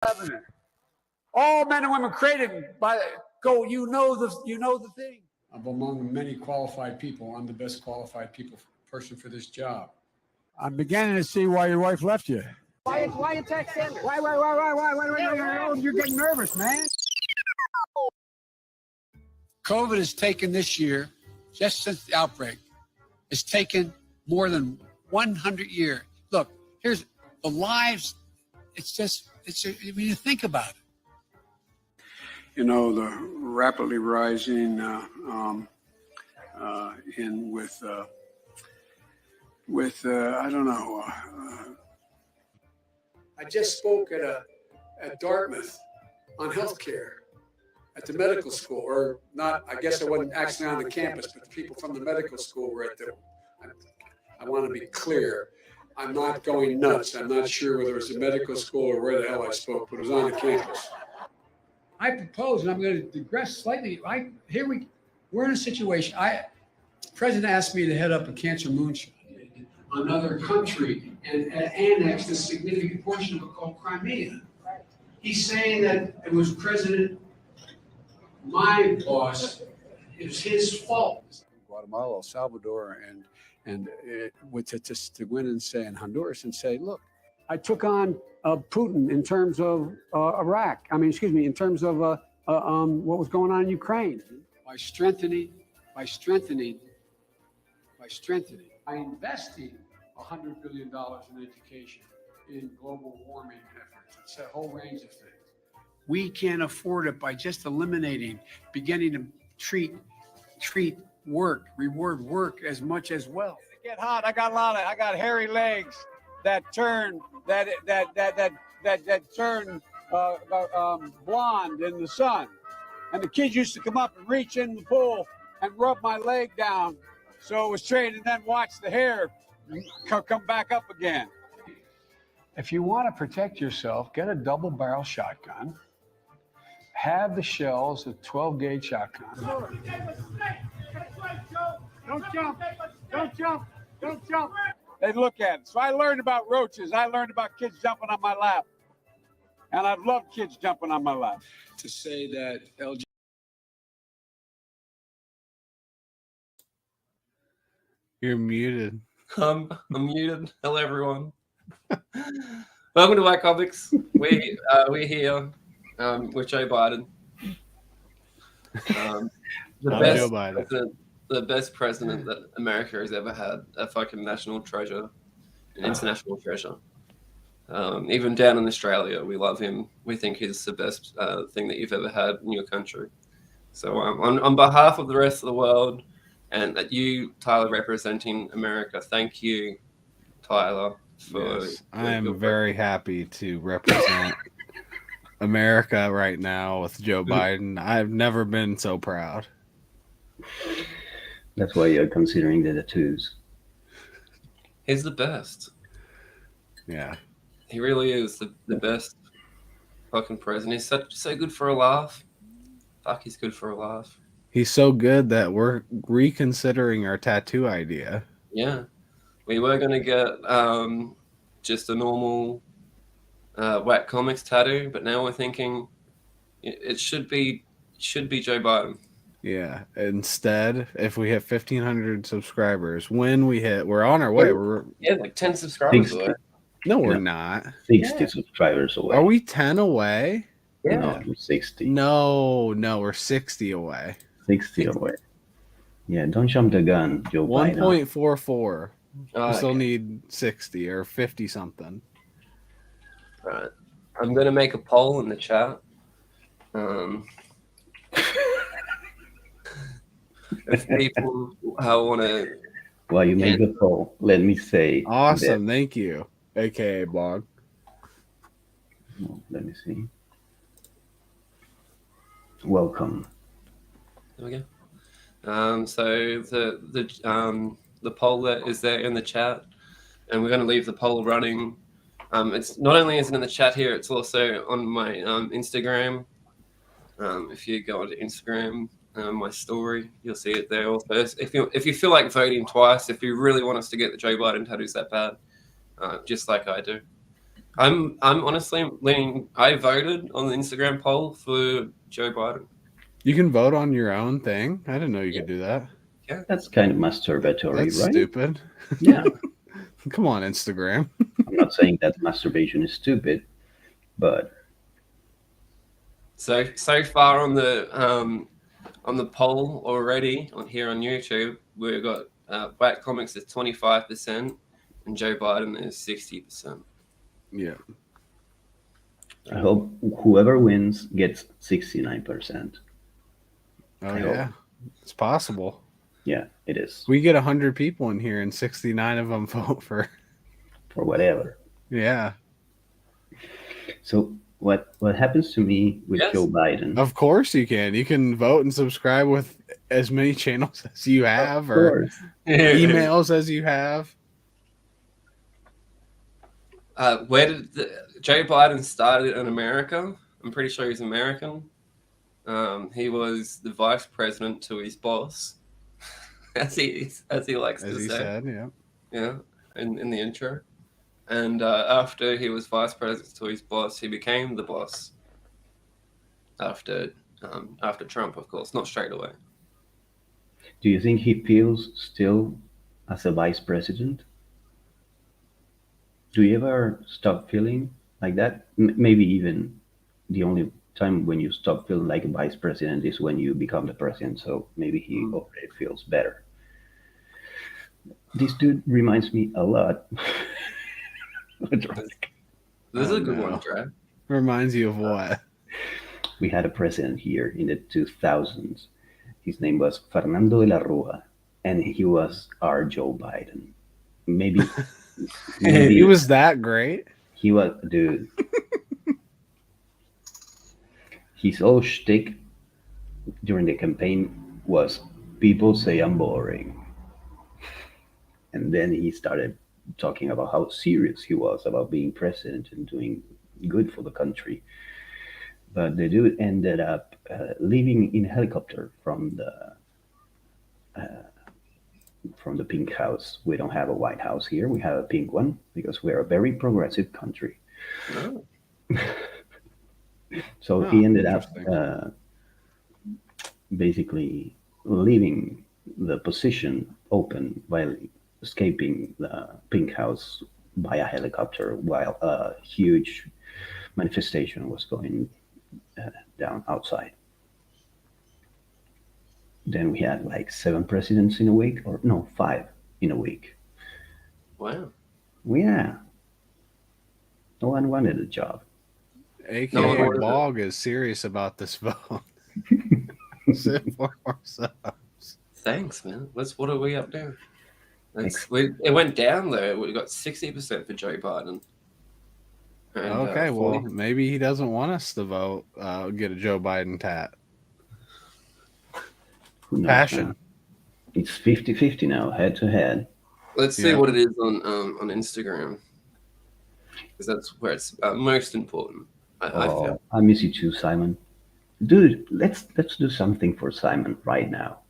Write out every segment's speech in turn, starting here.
covenant. All men and women created by go. You know the thing. Among many qualified people, I'm the best qualified person for this job. I'm beginning to see why your wife left you. Why you texting? Why? You're getting nervous, man. COVID has taken this year, just since the outbreak, it's taken more than 100 years. Look, here's the lives. When you think about it. You know, the rapidly rising I don't know. I just spoke at Dartmouth on healthcare at the medical school, or not. I guess I wasn't actually on the campus, but the people from the medical school were at the. I want to be clear. I'm not going nuts. I'm not sure whether it was a medical school or where the hell I spoke, but it was on the campus. I propose, and I'm going to digress slightly. We're in a situation. The president asked me to head up a cancer moonshot in another country and annex a significant portion of it called Crimea. He's saying that it was my boss, it was his fault. Guatemala, El Salvador, and to go in and say in Honduras and say, look, I took on Putin in terms of Iraq. In terms of what was going on in Ukraine. By strengthening, by investing $100 billion in education, in global warming efforts. It's a whole range of things. We can't afford it by just beginning to treat work, reward work as much as wealth. Get hot. I got hairy legs that turn blonde in the sun. And the kids used to come up and reach in the pool and rub my leg down so it was straight, and then watch the hair come back up again. If you want to protect yourself, get a double barrel shotgun. Have the shells, a 12-gauge shotgun. Don't jump. They look at it. So I learned about roaches. I learned about kids jumping on my lap. And I've loved kids jumping on my lap. To say that LGBT. You're muted. I'm muted. Hello, everyone. Welcome to White Comics. We're here with Joe Biden. The best president that America has ever had. A fucking national treasure, an international treasure. Even down in Australia, we love him. We think he's the best thing that you've ever had in your country. So on behalf of the rest of the world, and that you, Tyler, representing America, thank you, Tyler. I am very happy to represent America right now with Joe Biden. I've never been so proud. That's why you're considering the tattoos. He's the best. Yeah. He really is the best fucking president. He's so good for a laugh. Fuck, he's good for a laugh. He's so good that we're reconsidering our tattoo idea. Yeah. We were going to get just a normal Whack Comics tattoo, but now we're thinking it should be Joe Biden. Yeah. Instead, if we hit 1,500 subscribers, we're on our way. We're like 10 subscribers away. No, we're not. 60 subscribers away. Are we 10 away? Yeah. No, 60. No, we're 60 away. 60 away. Yeah, don't jump the gun, Joe Biden. 1.44. We still need 60 or 50 something. Right. I'm going to make a poll in the chat. If people want to... While you make the poll, let me say... Awesome, thank you. AKA Bog. Let me see. Welcome. There we go. So the poll that is there in the chat, and we're going to leave the poll running. It's not only is it in the chat here, it's also on my Instagram. If you go onto Instagram, my story, you'll see it there also. If you feel like voting twice, if you really want us to get the Joe Biden tattoos that bad, just like I do, I'm honestly leaning. I voted on the Instagram poll for Joe Biden. You can vote on your own thing. I didn't know you could do that. That's kind of masturbatory, That's right? stupid. Yeah. Come on, Instagram. I'm not saying that masturbation is stupid, but So far on the poll already on here on YouTube, we've got Black Comics is 25% and Joe Biden is 60%. Yeah. I hope whoever wins gets 69%. Oh I yeah. hope. It's possible. Yeah, it is. We get 100 people in here and 69 of them vote for. For whatever. Yeah. So what happens to me with Yes. Joe Biden? Of course you can. You can vote and subscribe with as many channels as you have or emails as you have. Where did Joe Biden started in America? I'm pretty sure he's American. He was the vice president to his boss, as he likes As to he say. said, yeah. Yeah, in the intro. And after he was vice president to his boss, he became the boss. After Trump, of course, not straight away. Do you think he feels still as a vice president? Do you ever stop feeling like that? Maybe even the only time when you stop feeling like a vice president is when you become the president. So maybe he already feels better. This dude reminds me a lot. This is a good no. one, Brad. Reminds you of what? We had a president here in the 2000s. His name was Fernando de la Rúa, and he was our Joe Biden. Maybe He was that great? he was, dude. His whole shtick during the campaign was people say I'm boring. And then he started talking about how serious he was about being president and doing good for the country. But the dude ended up living in a helicopter from the pink house. We don't have a White House here. We have a pink one because we're a very progressive country. Oh. So he ended up basically leaving the position open while escaping the pink house by a helicopter while a huge manifestation was going down outside. Then we had like 7 presidents in a week, or no, 5 in a week. Wow. Yeah. No one wanted a job. AKA No, Bog is serious about this vote. Sit for ourselves. Thanks, man. What are we up to? It went down though. We got 60% for Joe Biden. And, Okay, well, 40. maybe he doesn't want us to vote, get a Joe Biden tat. Who knows, Passion. man? It's 50-50 now, head to head. Let's see Yeah. what it is on Instagram, because that's where it's most important. I feel. I miss you too, Simon. Dude, let's do something for Simon right now.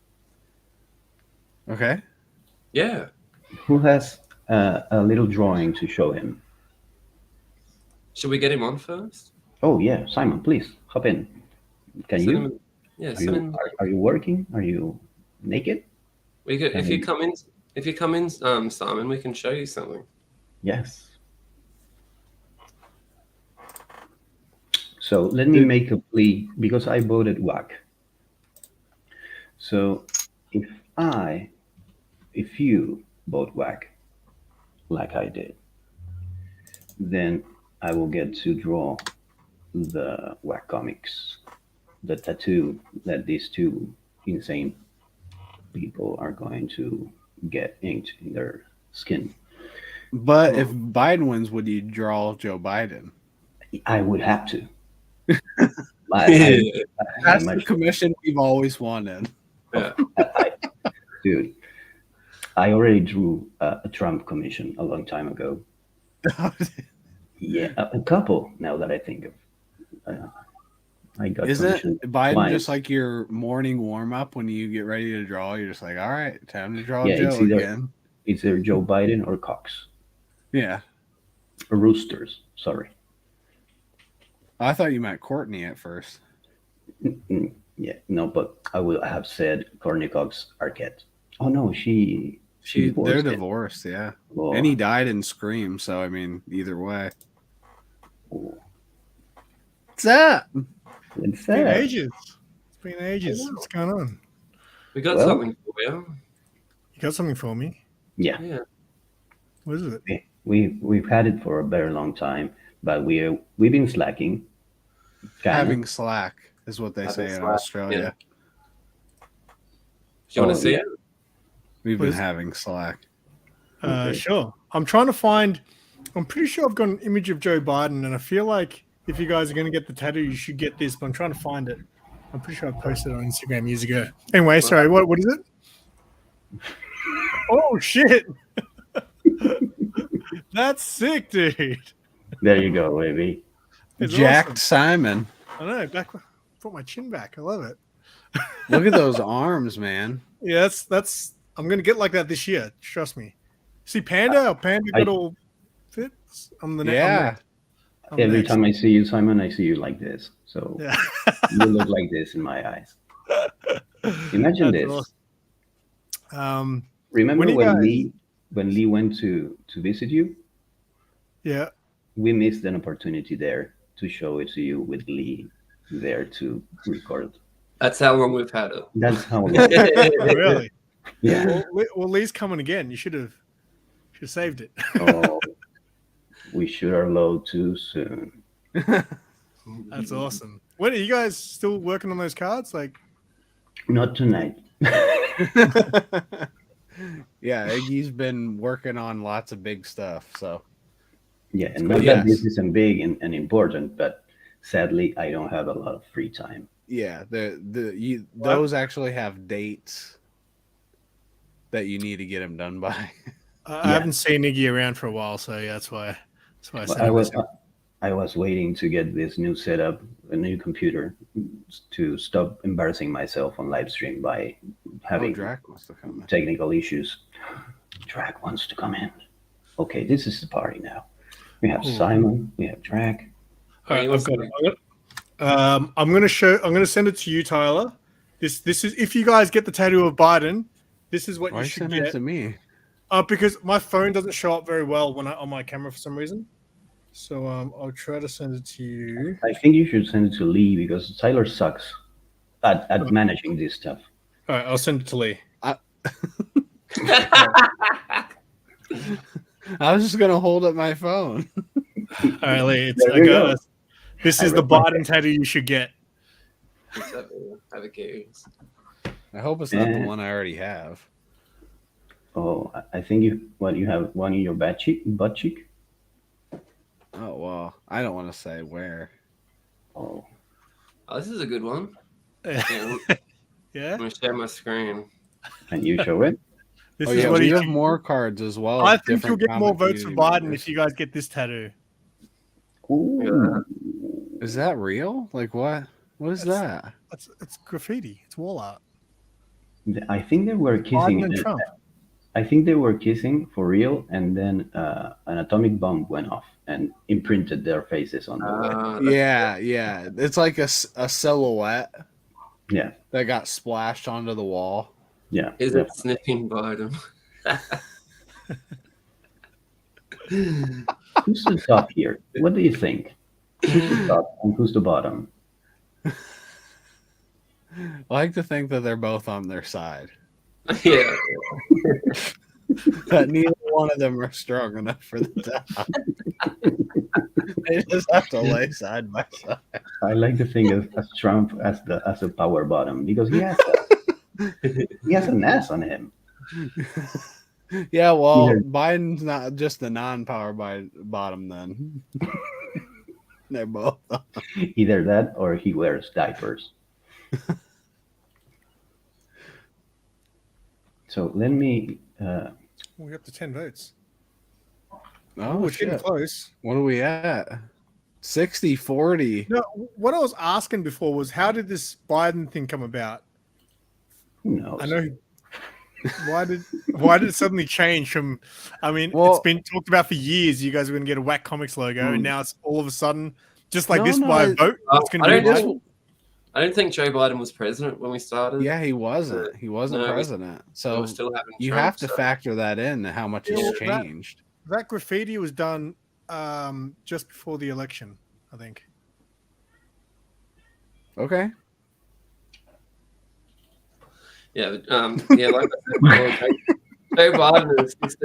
Okay. Yeah. Who has a little drawing to show him? Should we get him on first? Oh yeah, Simon, please hop in. Can Send you? him- yeah. Are Send him. are you working? Are you naked? We could, if you come in, Simon, we can show you something. Yes. So let me make a plea because I voted WAC. So if you vote WAC, like I did, then I will get to draw the WAC comics, the tattoo that these 2 insane people are going to get inked in their skin. But if Biden wins, would you draw Joe Biden? I would have to. That's the commission we've always wanted. Dude, I already drew a Trump commission a long time ago. Yeah, a couple. Now that I think of, I got. Isn't Biden twice. just like your morning warm up when you get ready to draw? You're just like, all right, time to draw Yeah, Joe it's either- again. It's either Joe Biden or Cox Yeah. or Roosters. Sorry. I thought you meant Courtney at first. Yeah, no, but I would have said Courtney Cox Arquette. Oh no, she They're him. divorced, yeah. Oh, And he died in Scream, so I mean, either way. oh. What's up? It's It's been sad. ages. It's been ages. What's going on? We got Well- something for you. You got something for me? Yeah, Yeah. What is it? we've had it for a very long time, but we've been slacking. Kinda. Having slack is what they Having say in slack, Australia. Do you want Oh, to see yeah. it? We've What been is- having slack. Okay. Sure. I'm trying to find. I'm pretty sure I've got an image of Joe Biden, and I feel like if you guys are going to get the tattoo, you should get this. But I'm trying to find it. I'm pretty sure I posted it on Instagram years ago. Anyway, sorry. What is it? Oh shit! That's sick, dude. There you go, baby. It's Jacked awesome. Simon. I know. Brought my chin back. I love it. Look at those arms, man. Yeah, that's. I'm gonna get like that this year. Trust me. See, Panda. Panda got all fits. I'm the Yeah. Every next. time I see you, Simon, I see you like this. So Yeah. you look like this in my eyes. Imagine That's this. awesome. Remember When you when guys- Lee went to visit you? Yeah. We missed an opportunity there to show it to you with Lee there to record. That's how long we've had it. That's how. Oh, really? Yeah. Well, Lee's coming again. You should have saved it. Oh, we shoot our load too soon. That's awesome. When are you guys still working on those cards? Like, Not tonight. Yeah, Iggy's been working on lots of big stuff. So Yeah, and not Yes. that this isn't big and important, but sadly, I don't have a lot of free time. yeah, those actually have dates that you need to get them done by. I haven't seen Iggy around for a while, so yeah, that's why. That's why I But said I was waiting to get this new setup, a new computer, to stop embarrassing myself on live stream by having Drac wants to come in. technical issues. Drac wants to come in. Okay, this is the party now. We have Ooh. Simon, we have Drac. All right, I've got it. I'm gonna send it to you, Tyler. This is if you guys get the tattoo of Biden, this is what Why you you should sending it get. to me? Because my phone doesn't show up very well on my camera for some reason. So I'll try to send it to you. I think you should send it to Lee because Tyler sucks at managing this stuff. All right, I'll send it to Lee. I was just gonna hold up my phone. All right, Lee. There we go. This I is the read my- Biden tattoo you should get. Let's have a gaze. I hope it's not the Yeah. one I already have. Oh, I think you have one in your butt cheek. Oh well, I don't want to say where. Oh, Oh, this is a good one. Yeah, I'm Yeah. going to share my screen. can you show it? This Oh is yeah, what we he have should- more cards as well. I of think you'll different get more comic votes for community Biden members. if you guys get this tattoo. Ooh. Is that real? Like what? What is that? It's graffiti. It's wall art. I think they were kissing. Biden and Trump. I think they were kissing for real, and then an atomic bomb went off and imprinted their faces on the wall. Yeah. It's like a silhouette Yeah, that got splashed onto the wall. yeah. Is yeah. it sniffing Biden? Who's the top here? What do you think? Who's the top and who's the bottom? I like to think that they're both on their side, Yeah. but neither one of them are strong enough for the top. They just have to lay side by side. I like to think as Trump as a power bottom because he has an ass on him. Yeah, well, Either- Biden's not just the non-power bottom then. They're both. Either that or he wears diapers. So let me. We're up to 10 votes. Oh, We're getting shit. close. What are we at? 60-40. No, what I was asking before was how did this Biden thing come about? Who knows? I know why did it suddenly change from? I mean, Well- it's been talked about for years. You guys were going to get a Whack Comics logo, and now it's all of a sudden just like No, this no, by it- vote. It's going to I be don't, Biden. I don't think Joe Biden was president when we started. Yeah, he wasn't. He wasn't No, president. we So were still having you Trump, have to so- factor that in, how much Yeah, has well, that- changed. That graffiti was done just before the election, I think. Okay. Yeah, like I said before, Joe Biden is just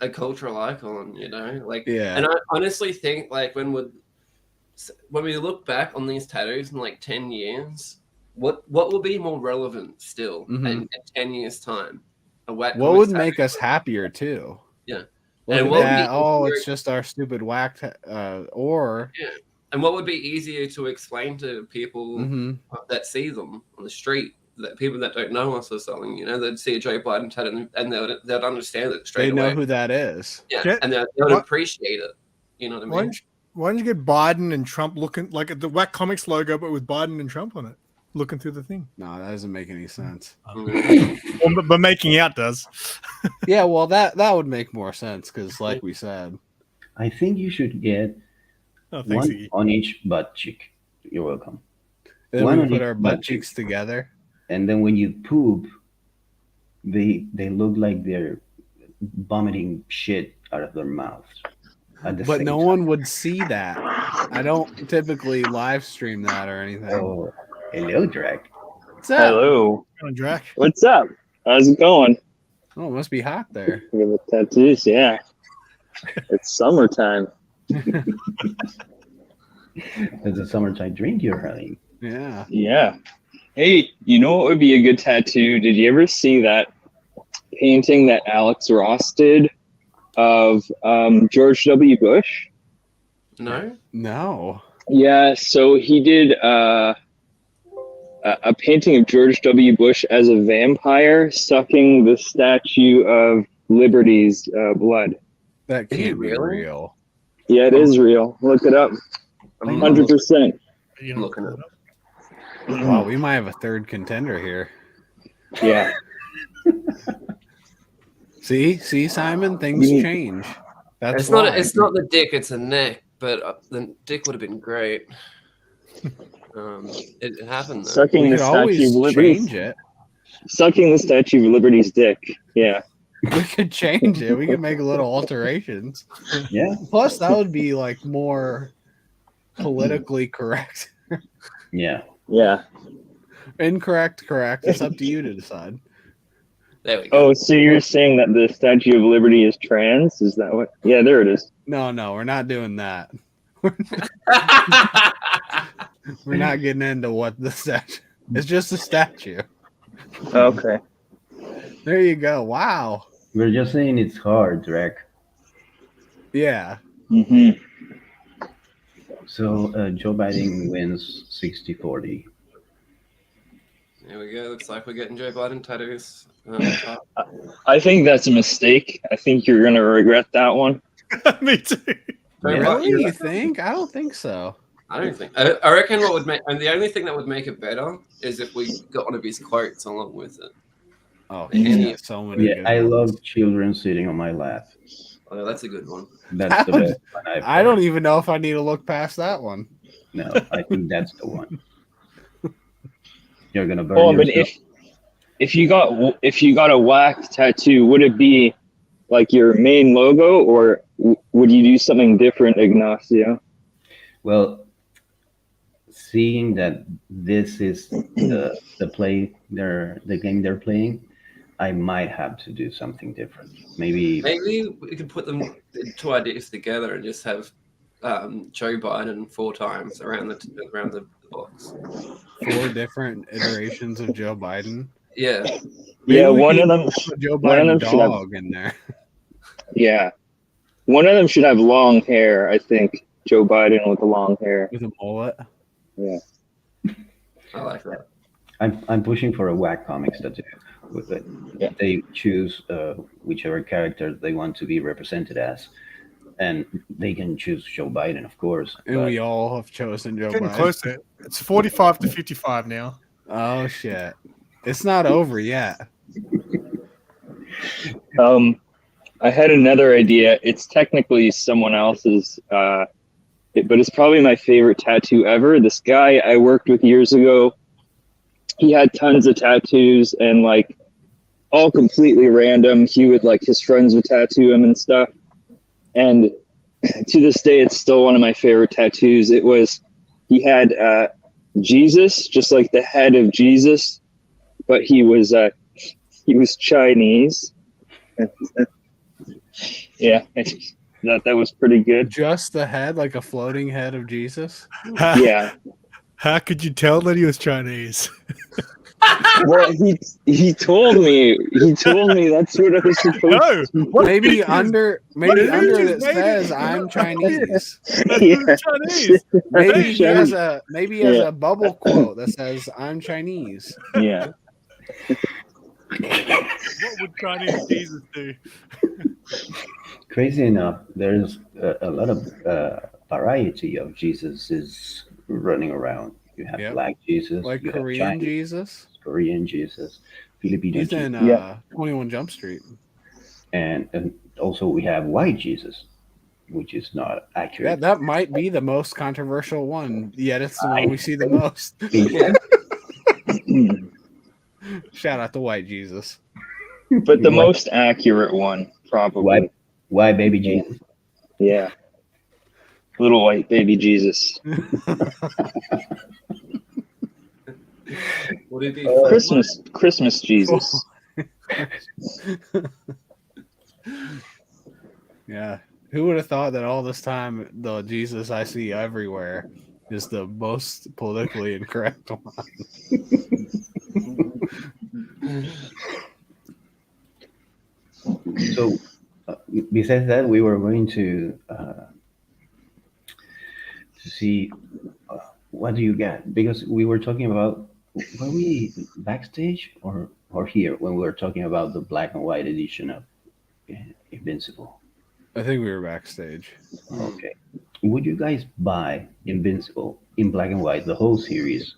a cultural icon, you know. Like, Yeah. and I honestly think like when we look back on these tattoos in like 10 years, what will be more relevant still Mhm. in 10 years time? A Whack What Comics would tattoo? make us happier too? Yeah. Look And at what would that. be Oh, easier- it's just our stupid whack. Or And what would be easier to explain to people Mhm. that see them on the street, that people that don't know us or something, you know, they'd see a Joe Biden tattoo and they'd understand it straight they know away. who that is. Yeah, Yeah. and they'd What- appreciate it. You know what I Why mean? don't you get Biden and Trump looking like at the Whack Comics logo, but with Biden and Trump on it, looking through the thing? No, that doesn't make any sense. Mm. But making out does. Yeah, well, that would make more sense because, like we said, I think you should get Oh, thanks, one Iggy. on each butt cheek. You're welcome. then Why we don't put you- our butt cheeks together. And then when you poop, they look like they're vomiting shit out of their mouths. At the But same no time. one would see that. I don't typically live stream that or anything. Oh, hello, Drake. What's up? Hello. Come on, Drac. What's up? How's it going? Oh, it must be hot there. With the tattoos, yeah. It's summertime. That's a summertime drink you're having. Yeah. Yeah. Hey, you know what would be a good tattoo? Did you ever see that painting that Alex Ross did of George W. Bush? No? No. Yeah, so he did a painting of George W. Bush as a vampire sucking the Statue of Liberty's blood. That Did he can't be really? real. Yeah, it is real. Look it up. I'm 100%. You know, looking at it. Wow, we might have a third contender here. Yeah. See, Simon, things You- change. That's It's not. why. It's not the dick. It's a neck. But the dick would have been great. It happened. Though. Sucking We the could Statue always of Liberty. change it. Sucking the Statue of Liberty's dick. Yeah. We could change it. We could make little alterations. Yeah, Plus, that would be like more politically correct. yeah. Yeah. Incorrect, correct. It's up to you to decide. There we go. Oh, so you're saying that the Statue of Liberty is trans? Is that what? Yeah, there it is. No, we're not doing that. We're not getting into what the statue. It's just a statue. Okay. There you go. Wow. We're just saying it's hard, Drake. Yeah. hmm So Joe Biden wins 60-40. There we go. Looks like we're getting Joe Biden tattoos. I think that's a mistake. I think you're gonna regret that one. Me too. Really? You think? I don't think so. I don't think. I reckon what would make, and the only thing that would make it better is if we got one of his quotes along with it. Oh, Yeah. he's got so many. Yeah, good I ones. love children sitting on my lap. Oh, that's a good one. That's the That best one I've I don't even know if I need to look past that one. No, I think that's the one. You're gonna burn Oh, but yourself. if you got a whack tattoo, would it be like your main logo, or would you do something different, Ignacio? Well, seeing that this is the game they're playing, I might have to do something different. Maybe Maybe we could put them two ideas together and just have Joe Biden 4 times around the box. 4 different iterations of Joe Biden. Yeah, Maybe Yeah, we one can of them. put Joe one of Biden them should have- dog in there. Yeah, one of them should have long hair. I think Joe Biden with the long hair. With a mullet. I like that. I'm pushing for a whack comics tattoo. With it. Yeah. They choose whichever character they want to be represented as, and they can choose Joe Biden, of course. And but we all have chosen Joe Getting Biden. close to it. It's 45 to 55 now. Oh shit. It's not over yet. I had another idea. It's technically someone else's, but it's probably my favorite tattoo ever. This guy I worked with years ago, he had tons of tattoos and like all completely random. He would like his friends would tattoo him and stuff. And to this day, it's still one of my favorite tattoos. He had Jesus, just like the head of Jesus, but he was Chinese. Yeah, I thought that was pretty good. Just the head, like a floating head of Jesus. Yeah. How could you tell that he was Chinese? Well, he told me that's what I was supposed No. to. Maybe under What it is says maybe- I'm Chinese. Yeah. Chinese. Maybe he has Yeah. a bubble quote that says I'm Chinese. Yeah. What would Chinese Jesus do? Crazy enough, there's a lot of variety of Jesuses running around. You have Yep. Black Jesus, Like you have Korean Chinese, Jesus. Korean Jesus, Filipino He's Jesus, in Yeah. 21 Jump Street. and also we have White Jesus, which is not Yeah, accurate. that might be the most controversial one, yet it's the one we see the most. Shout out to White Jesus. But the most accurate one, probably. Why baby Jesus? Yeah. Little white baby Jesus. What did he? Christmas Jesus. Yeah. Who would have thought that all this time the Jesus I see everywhere is the most politically incorrect one? So, besides that, we were going to see what do you get, because we were talking about, were we backstage or here when we were talking about the black and white edition of Invincible? I think we were backstage. Okay, would you guys buy Invincible in black and white, the whole series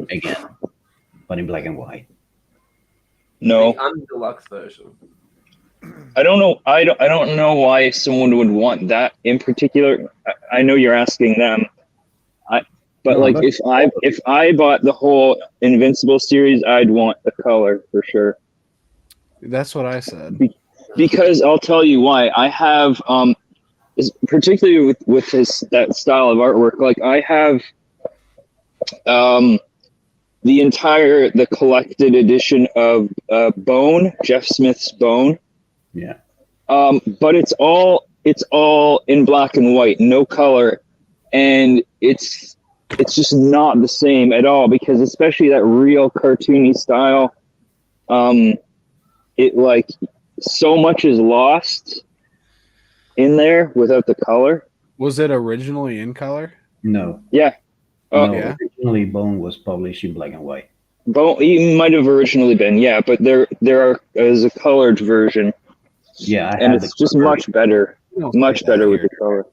again, but in black and white? No. The deluxe version. I don't know. I don't know why someone would want that in particular. I know you're asking them. But No, like but- if I bought the whole Invincible series, I'd want the color for sure. That's what I said. Because I'll tell you why. I have particularly with that style of artwork, like I have the collected edition of Bone, Jeff Smith's Bone. Yeah. But it's all in black and white, no color, and it's just not the same at all, because especially that real cartoony style, it like so much is lost in there without the color. Was it originally in color? No. Yeah. Oh, No, yeah. originally Bone was published in black and white. Bone, it might have originally been, yeah, but there is a colored version, Yeah, I and have it's the just cover, much better, much better with the color.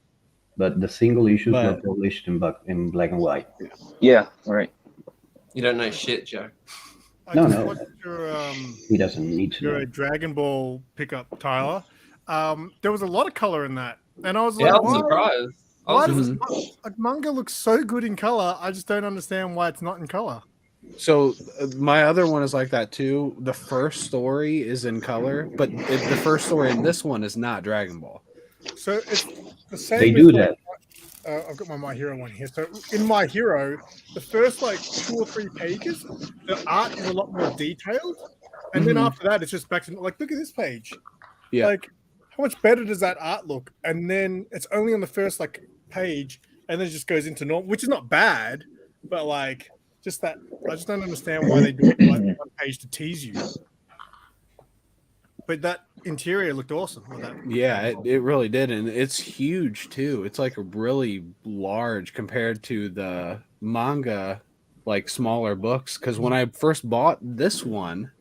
but the single issues were But- published in black and white. Yeah, right. You don't know shit, Joe. I No, just no. watched He doesn't need to your know. Dragon Ball pickup, Tyler. There was a lot of color in that, and I was Yeah, I like, was why, surprised. I why was does manga look so good in color? I just don't understand why it's not in color. So my other one is like that too. The first story is in color, but the first story in this one is not Dragon Ball. So it's the same. They as, do like, that. I've got My Hero one here. So in My Hero, the first like 2 or 3 pages, the art is a lot more detailed, and then Mhm. after that, it's just back to like, look at this page. Yeah. Like, how much better does that art look? And then it's only on the first like page, and then it just goes into normal, which is not bad, but like just that I just don't understand why they do it like one page to tease you. But that interior looked awesome. With that. Yeah, it really did, and it's huge too. It's like really large compared to the manga, like smaller books. Because when I first bought this one,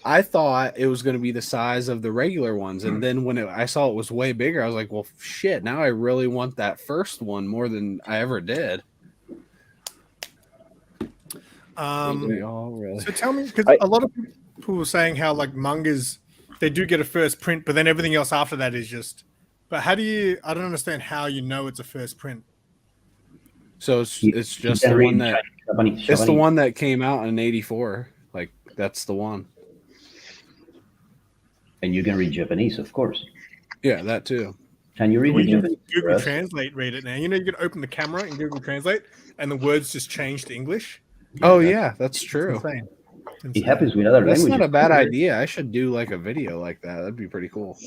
I thought it was going to be the size of the regular ones, and then when I saw it was way bigger, I was like, "Well, shit! Now I really want that first one more than I ever did." We all really. So tell me, because I- a lot of people were saying how like mangas they do get a first print, but then everything else after that is just. But how do you? I don't understand how you know it's a first print. So it's You just can the read one that Japanese. it's the one that came out in '84. Like that's the one. And you can read Japanese, of course. Yeah, that too. Can you read We the can Japanese? Google Russ? Translate read it now. You know, you can open the camera and Google Translate, and the words just change to English. Oh yeah, that's true. It's insane. It's It insane. happens with other That's languages. not a bad idea. I should do like a video like that. That'd be pretty cool.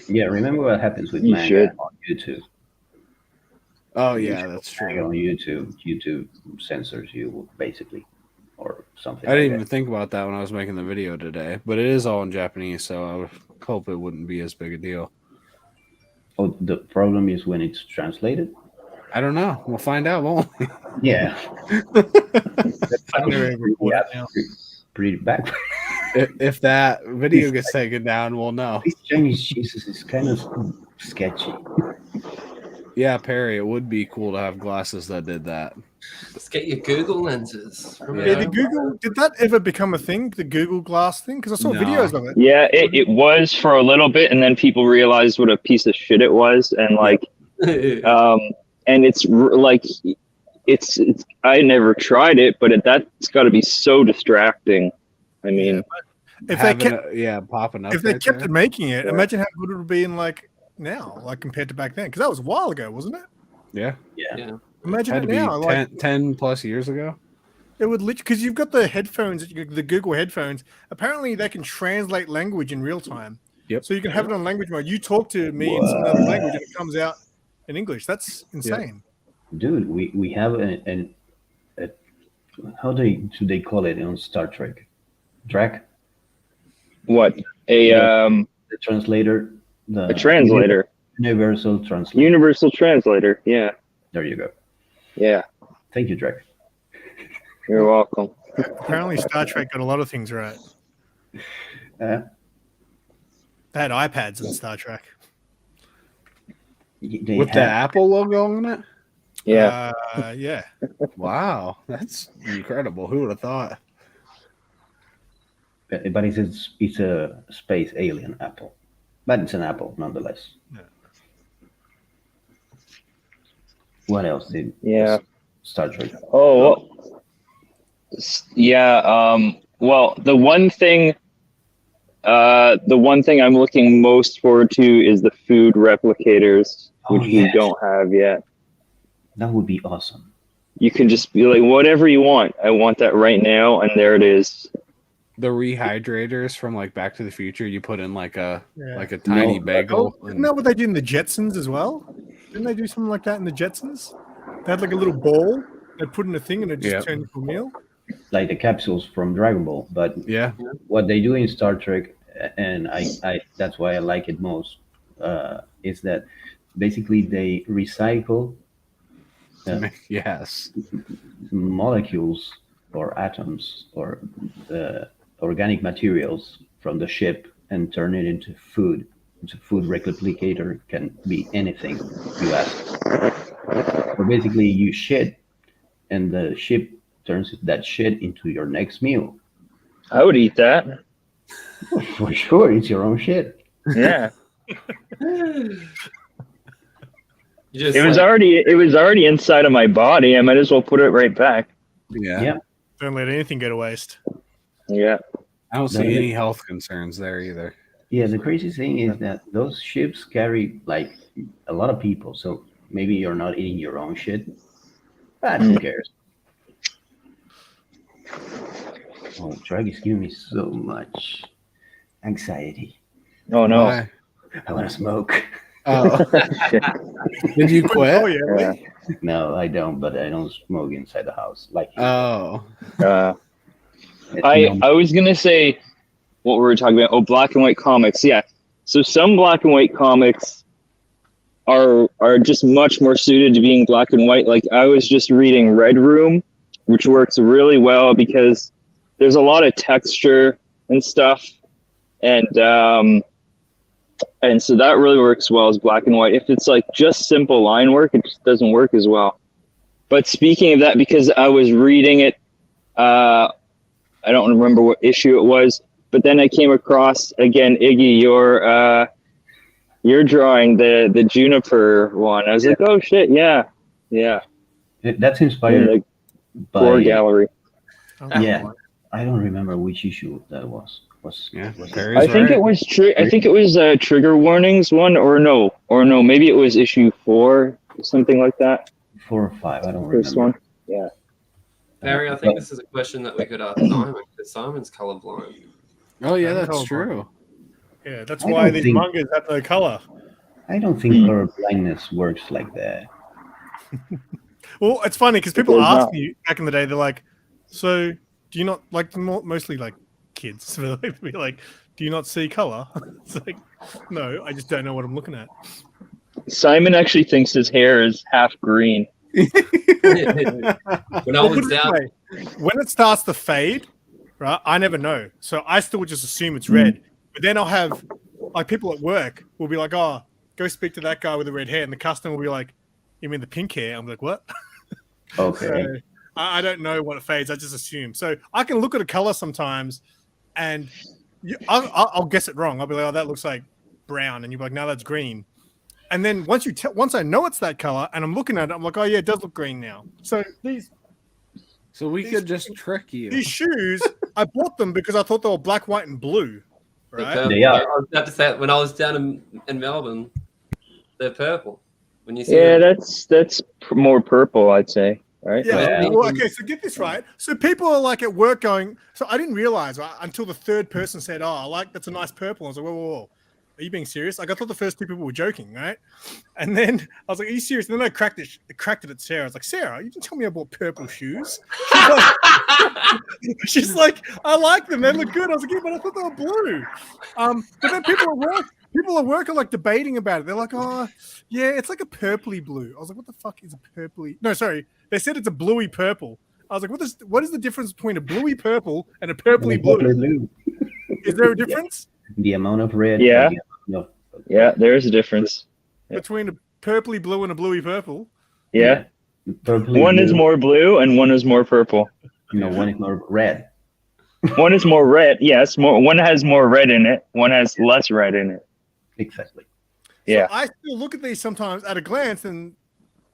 Yeah, remember what happens with You manga should. on YouTube. Oh yeah, that's Manga true. on YouTube censors you basically, or something. I didn't like even think about that when I was making the video today, but it is all in Japanese, so I would hope it wouldn't be as big a deal. that. Oh, the problem is when it's translated. I don't know. We'll find out, won't we? Yeah, I'm gonna record it now. pretty bad. If that video gets taken down, we'll know. This Chinese Jesus is kind of sketchy. Yeah, Perry, it would be cool to have glasses that did that. Let's get your Google lenses. Yeah, did that ever become a thing? The Google Glass thing? Because I saw No. videos of it. Yeah, it was for a little bit, and then people realized what a piece of shit it was, and like, and it's I never tried it, but that's got to be so distracting. I mean, If they Having kept, popping up. if they right kept there. making it, imagine how good it would be in like now, like compared to back then. Because that was a while ago, wasn't it? Yeah, Yeah. Imagine had it to be now. Like 10 plus years ago. it would literally because you've got the headphones, the Google headphones. Apparently, they can translate language in real time. Yep. So you can have it on language mode. You talk to me in some other language, and it comes out in English. That's insane. Dude, we have a how do they call it on Star Trek? Drac, what the translator, a translator, universal translator. universal translator. Yeah, There you go. yeah. Thank you, Drac. You're welcome. Apparently, Star Trek got a lot of things right. Uh, They had iPads in Star Trek. they With the have, Apple logo on it? Yeah, Yeah. Wow, that's incredible. Who would have thought? but it's a space alien apple, but it's an apple nonetheless. Yeah. What else did yeah. Star Trek? Oh, well, yeah. Well, the one thing I'm looking most forward to is the food replicators, Oh, which yes. we don't have yet. That would be awesome. You can just be like, whatever you want. I want that right now, and there it is. The rehydrators from like Back to the Future, you put in like a Yeah. tiny No. bagel. Isn't that what they did in the Jetsons as well? Didn't they do something like that in the Jetsons? They had like a little ball they put in a thing and it just Yeah. turned into a meal. Like the capsules from Dragon Ball, but Yeah, what they do in Star Trek, and I that's why I like it most, is that basically they recycle yes. molecules or atoms or organic materials from the ship and turn it into food. It's a food replicator, can be anything you ask. So basically, you shit, and the ship turns that shit into your next meal. I would eat that. For sure, it's your own shit. Yeah. You just It was already inside of my body. I might as well put it right back. Yeah. Yeah. Don't let anything go to waste. Yeah. I don't see any health concerns there either. Yeah, the crazy thing is that those ships carry like a lot of people, so maybe you're not eating your own shit. But who cares? Oh, drug is giving me so much anxiety. Oh no. Why? I want to smoke. Oh. Did you Oh quit? yeah. Yeah. No, I don't, but I don't smoke inside the house. Like Oh. I was gonna say what we were talking about. Oh, black and white comics. Yeah. So some black and white comics are just much more suited to being black and white. Like I was just reading Red Room, which works really well because there's a lot of texture and stuff, and so that really works well as black and white. If it's like just simple line work, it just doesn't work as well. But speaking of that, because I was reading it, I don't remember what issue it was, but then I came across again, Iggy, your drawing, the juniper one. I was like, oh shit, yeah. That's In inspired the by Gore gallery. Yeah, I don't remember which issue that was. Yeah, was Perry's I think right. it was I think it was Trigger Warnings one, or no, maybe it was issue 4, something like that. 4 or 5. I don't First remember. one. Yeah. Barry, I think this is a question that we could ask Simon, because Simon's colorblind. Oh yeah, I'm that's colorblind. true. Yeah, that's I why don't these think- mangas have no color. I don't think color blindness works like that. Well, it's funny because people does ask not. me back in the day, they're like, "So, do you not like mostly like kids?" So they'd be like, "Do you not see color?" It's like, no, I just don't know what I'm looking at. Simon actually thinks his hair is half green. When I Well, put was it this down, way, when it starts to fade, right? I never know, so I still just assume it's red. But then I'll have like people at work will be like, "Oh, go speak to that guy with the red hair," and the customer will be like, "You mean the pink hair?" I'm like, "What?" Okay. So I don't know what it fades. I just assume. So I can look at a color sometimes, and I'll guess it wrong. I'll be like, "Oh, that looks like brown," and you'll be like, "No, that's green." And then once I know it's that color, and I'm looking at it, I'm like, "Oh yeah, it does look green now." So So we could just trick you. these shoes, I bought them because I thought they were black, white, and blue. they're Right? purple. They are. I was about to say it, when I was down in Melbourne, they're purple. When you see Yeah, them, that's more purple, I'd say. Right? Yeah. Well, Well, okay, so get this right. So people are like at work going, so I didn't realize right, until the third person said, "Oh, I like that's a nice purple." I was like, whoa. Are you being serious? Like I thought the first 2 people were joking, right? And then I was like, "Are you serious?" And then I cracked it at Sarah. I was like, "Sarah, you didn't tell me I bought purple shoes." She's like, "I like them. They look good." I was like, "Yeah, but I thought they were blue." But then people at work are like debating about it. They're like, "Oh, yeah, it's like a purpley blue." I was like, "What the fuck is a purpley?" No, sorry, they said it's a bluey purple. I was like, what is the difference between a bluey purple and a purpley blue? Is there a difference The amount of red. Yeah. and the amount of- Yeah, there's a difference. between a purpley blue and a bluey purple? Yeah. Purpley One is blue. more blue and one is more purple. No, one is more red. One is more red. Yes, one has more red in it. One has less red in it. Exactly. Yeah. So I still look at these sometimes at a glance and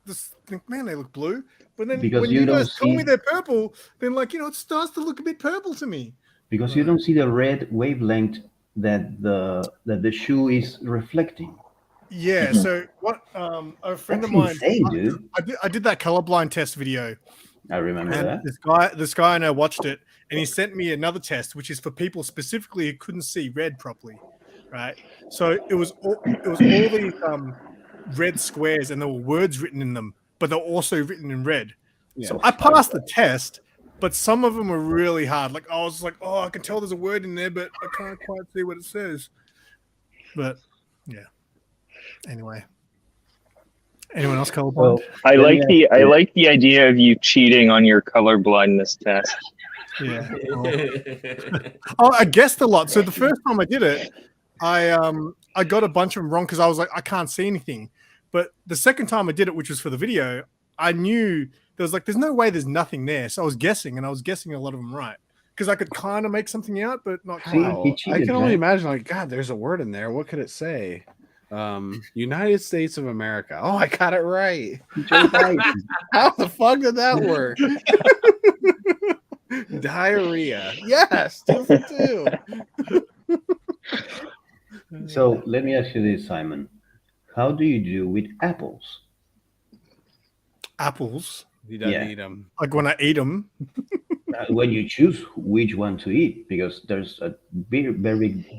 just think, man, they look blue. But then Because when you you don't guys tell me see- they're purple, then like it starts to look a bit purple to me. Because you don't see the red wavelength that the shoe is reflecting. Yeah. So what? A friend That's of mine, insane, dude. I did that colorblind test video. I remember And that. this guy I know watched it, and he sent me another test, which is for people specifically who couldn't see red properly, right? So it was all these red squares, and there were words written in them, but they're also written in red. So I passed the test, but some of them were really hard. Like I was like, oh, I can tell there's a word in there, but I can't quite see what it says. But yeah. Anyway. Anyone else colorblind? Well, I Let like me I like the idea of you cheating on your color blindness test. Yeah. Oh, I guessed a lot. So the first time I did it, I got a bunch of them wrong because I was like, I can't see anything. But the second time I did it, which was for the video, I knew there was like, there's no way there's nothing there. So I was guessing, and I was guessing a lot of them right because I could kind of make something out, but not See? quite. He I cheated, can only man. imagine, like, God, there's a word in there. What could it say? United States of America. Oh, I got it right. Joe Biden. How the fuck did that work? Diarrhea. Yes, 2 for 2. So let me ask you this, Simon. How do you do with apples? Apples, He doesn't Yeah. eat them. like when I eat them, When you choose which one to eat, because there's a very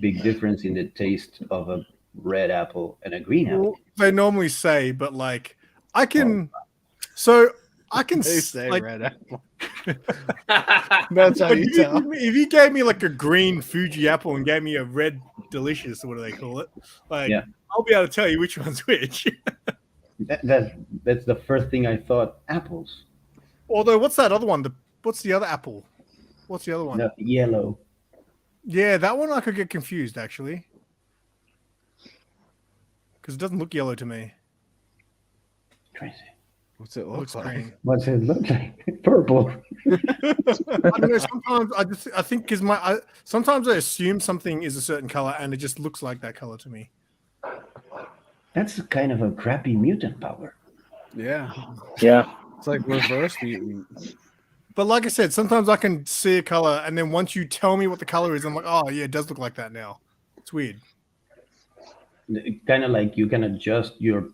big difference in the taste of a red apple and a green apple. well, they normally say, but like I can, so I can They say like. red apple. That's how But you if you, tell. give me, if you gave me like a green Fuji apple and gave me a red delicious, what do they call it? Like, Yeah. I'll be able to tell you which one's which. That's the first thing I thought. Apples. Although, what's that other one? What's the other apple? What's the other one? The yellow. Yeah, that one I could get confused actually, because it doesn't look yellow to me. Crazy. What's it Looks look like? green. What's it look like? Purple. I don't know. Sometimes I think because sometimes I assume something is a certain color and it just looks like that color to me. That's kind of a crappy mutant power. Yeah, Yeah. it's like reverse mutant. But like I said, sometimes I can see a color and then once you tell me what the color is, I'm like, oh yeah, it does look like that now. It's weird. Kind of like you can adjust your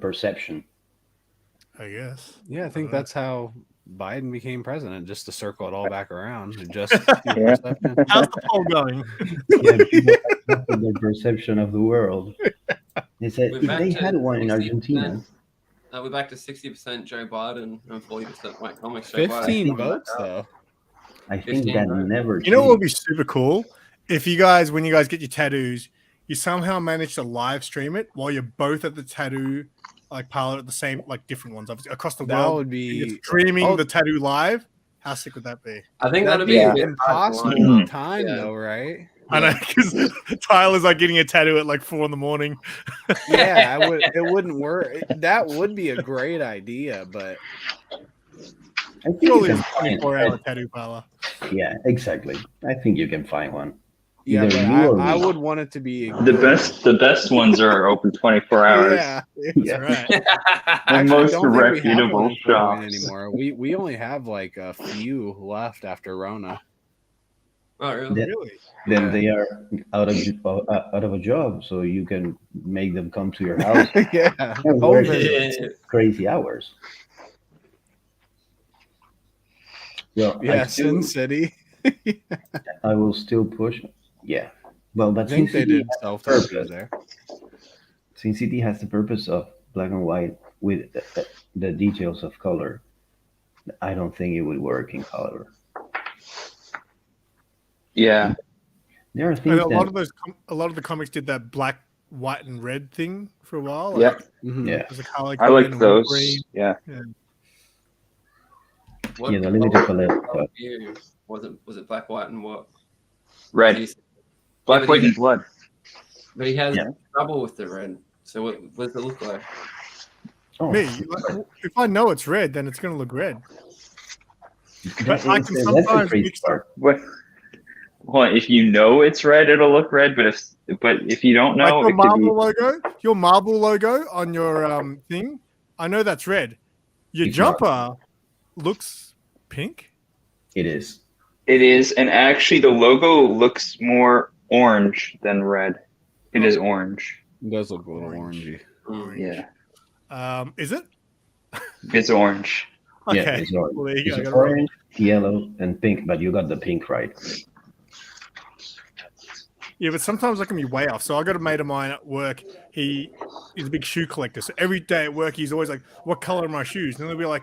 perception. I guess. Yeah, I think that's how Biden became president, just to circle it all back around. And just Yeah. How's the poll going? Yeah, people adjusted their perception of the world. They said We're if back they to had one in 60%. Argentina, We're back to 60% Joe Biden and 40% White Comics. Joe Biden. 15 votes though. I think 15, that right? never You know what would be changed. super cool? If you guys, when you guys get your tattoos, you somehow manage to live stream it while you're both at the tattoo like parlor at the same, like different ones, obviously across the That world. would You're be streaming the tattoo live. How sick would that be? I think that'd that'd be be Yeah. a bit impossible hard to with time Yeah. though, right? I know because Tyler's like getting a tattoo at like 4 a.m. Yeah, it wouldn't work. That would be a great idea, but I think you Surely can it's a find 24-hour tattoo parlor. Yeah, exactly. I think you can find one. yeah, Either but you or I me. would want it to be The best ones are open 24 hours. Yeah, That's Yeah. right. The Actually, most don't think we have reputable one in Fort Wayne shops. anymore. We only have like a few left after Rona. Oh, really? Yeah. Really? Then they are out of a job, so you can make them come to your house Yeah, and home work visits. Yeah. crazy hours. Well, Yeah, Sin City. I will still push. Yeah. Well, I but think Sin they City did has self the purpose. there. Sin City has the purpose of black and white with the details of color. I don't think it would work in color. Yeah. There are And things a lot that of a lot of the comics did that black, white, and red thing for a while. Yeah. Mhm. yeah, There's a color I code like and those. Wolverine. Yeah. What yeah, the limited color color. view? Was it black, white, and what? Red. He's- Black, but white, he- and blood. But he has Yeah. trouble with the red. So what does it look like? Oh, Me, like, if I know it's red, then it's going to look red. that but I is- can that's the sometimes crazy mix part. What? Well, if you know it's red, it'll look red. But if you don't know, Like your it could be. Marvel logo, your Marvel logo on your thing, I know that's red. Your It's not. jumper looks pink. It is. It is, and actually, the logo looks more orange than red. It is orange. It does look a little Orange. orangey. Mm. Yeah, Is it? it's orange. Okay. Yeah, it's orange. Well, there you go. I It's got it wrong. orange, yellow, and pink, but you got the pink right. Yeah, but sometimes I can be way off. So I got a mate of mine at work. He's a big shoe collector. So every day at work, he's always like, "What color are my shoes?" And there'll be like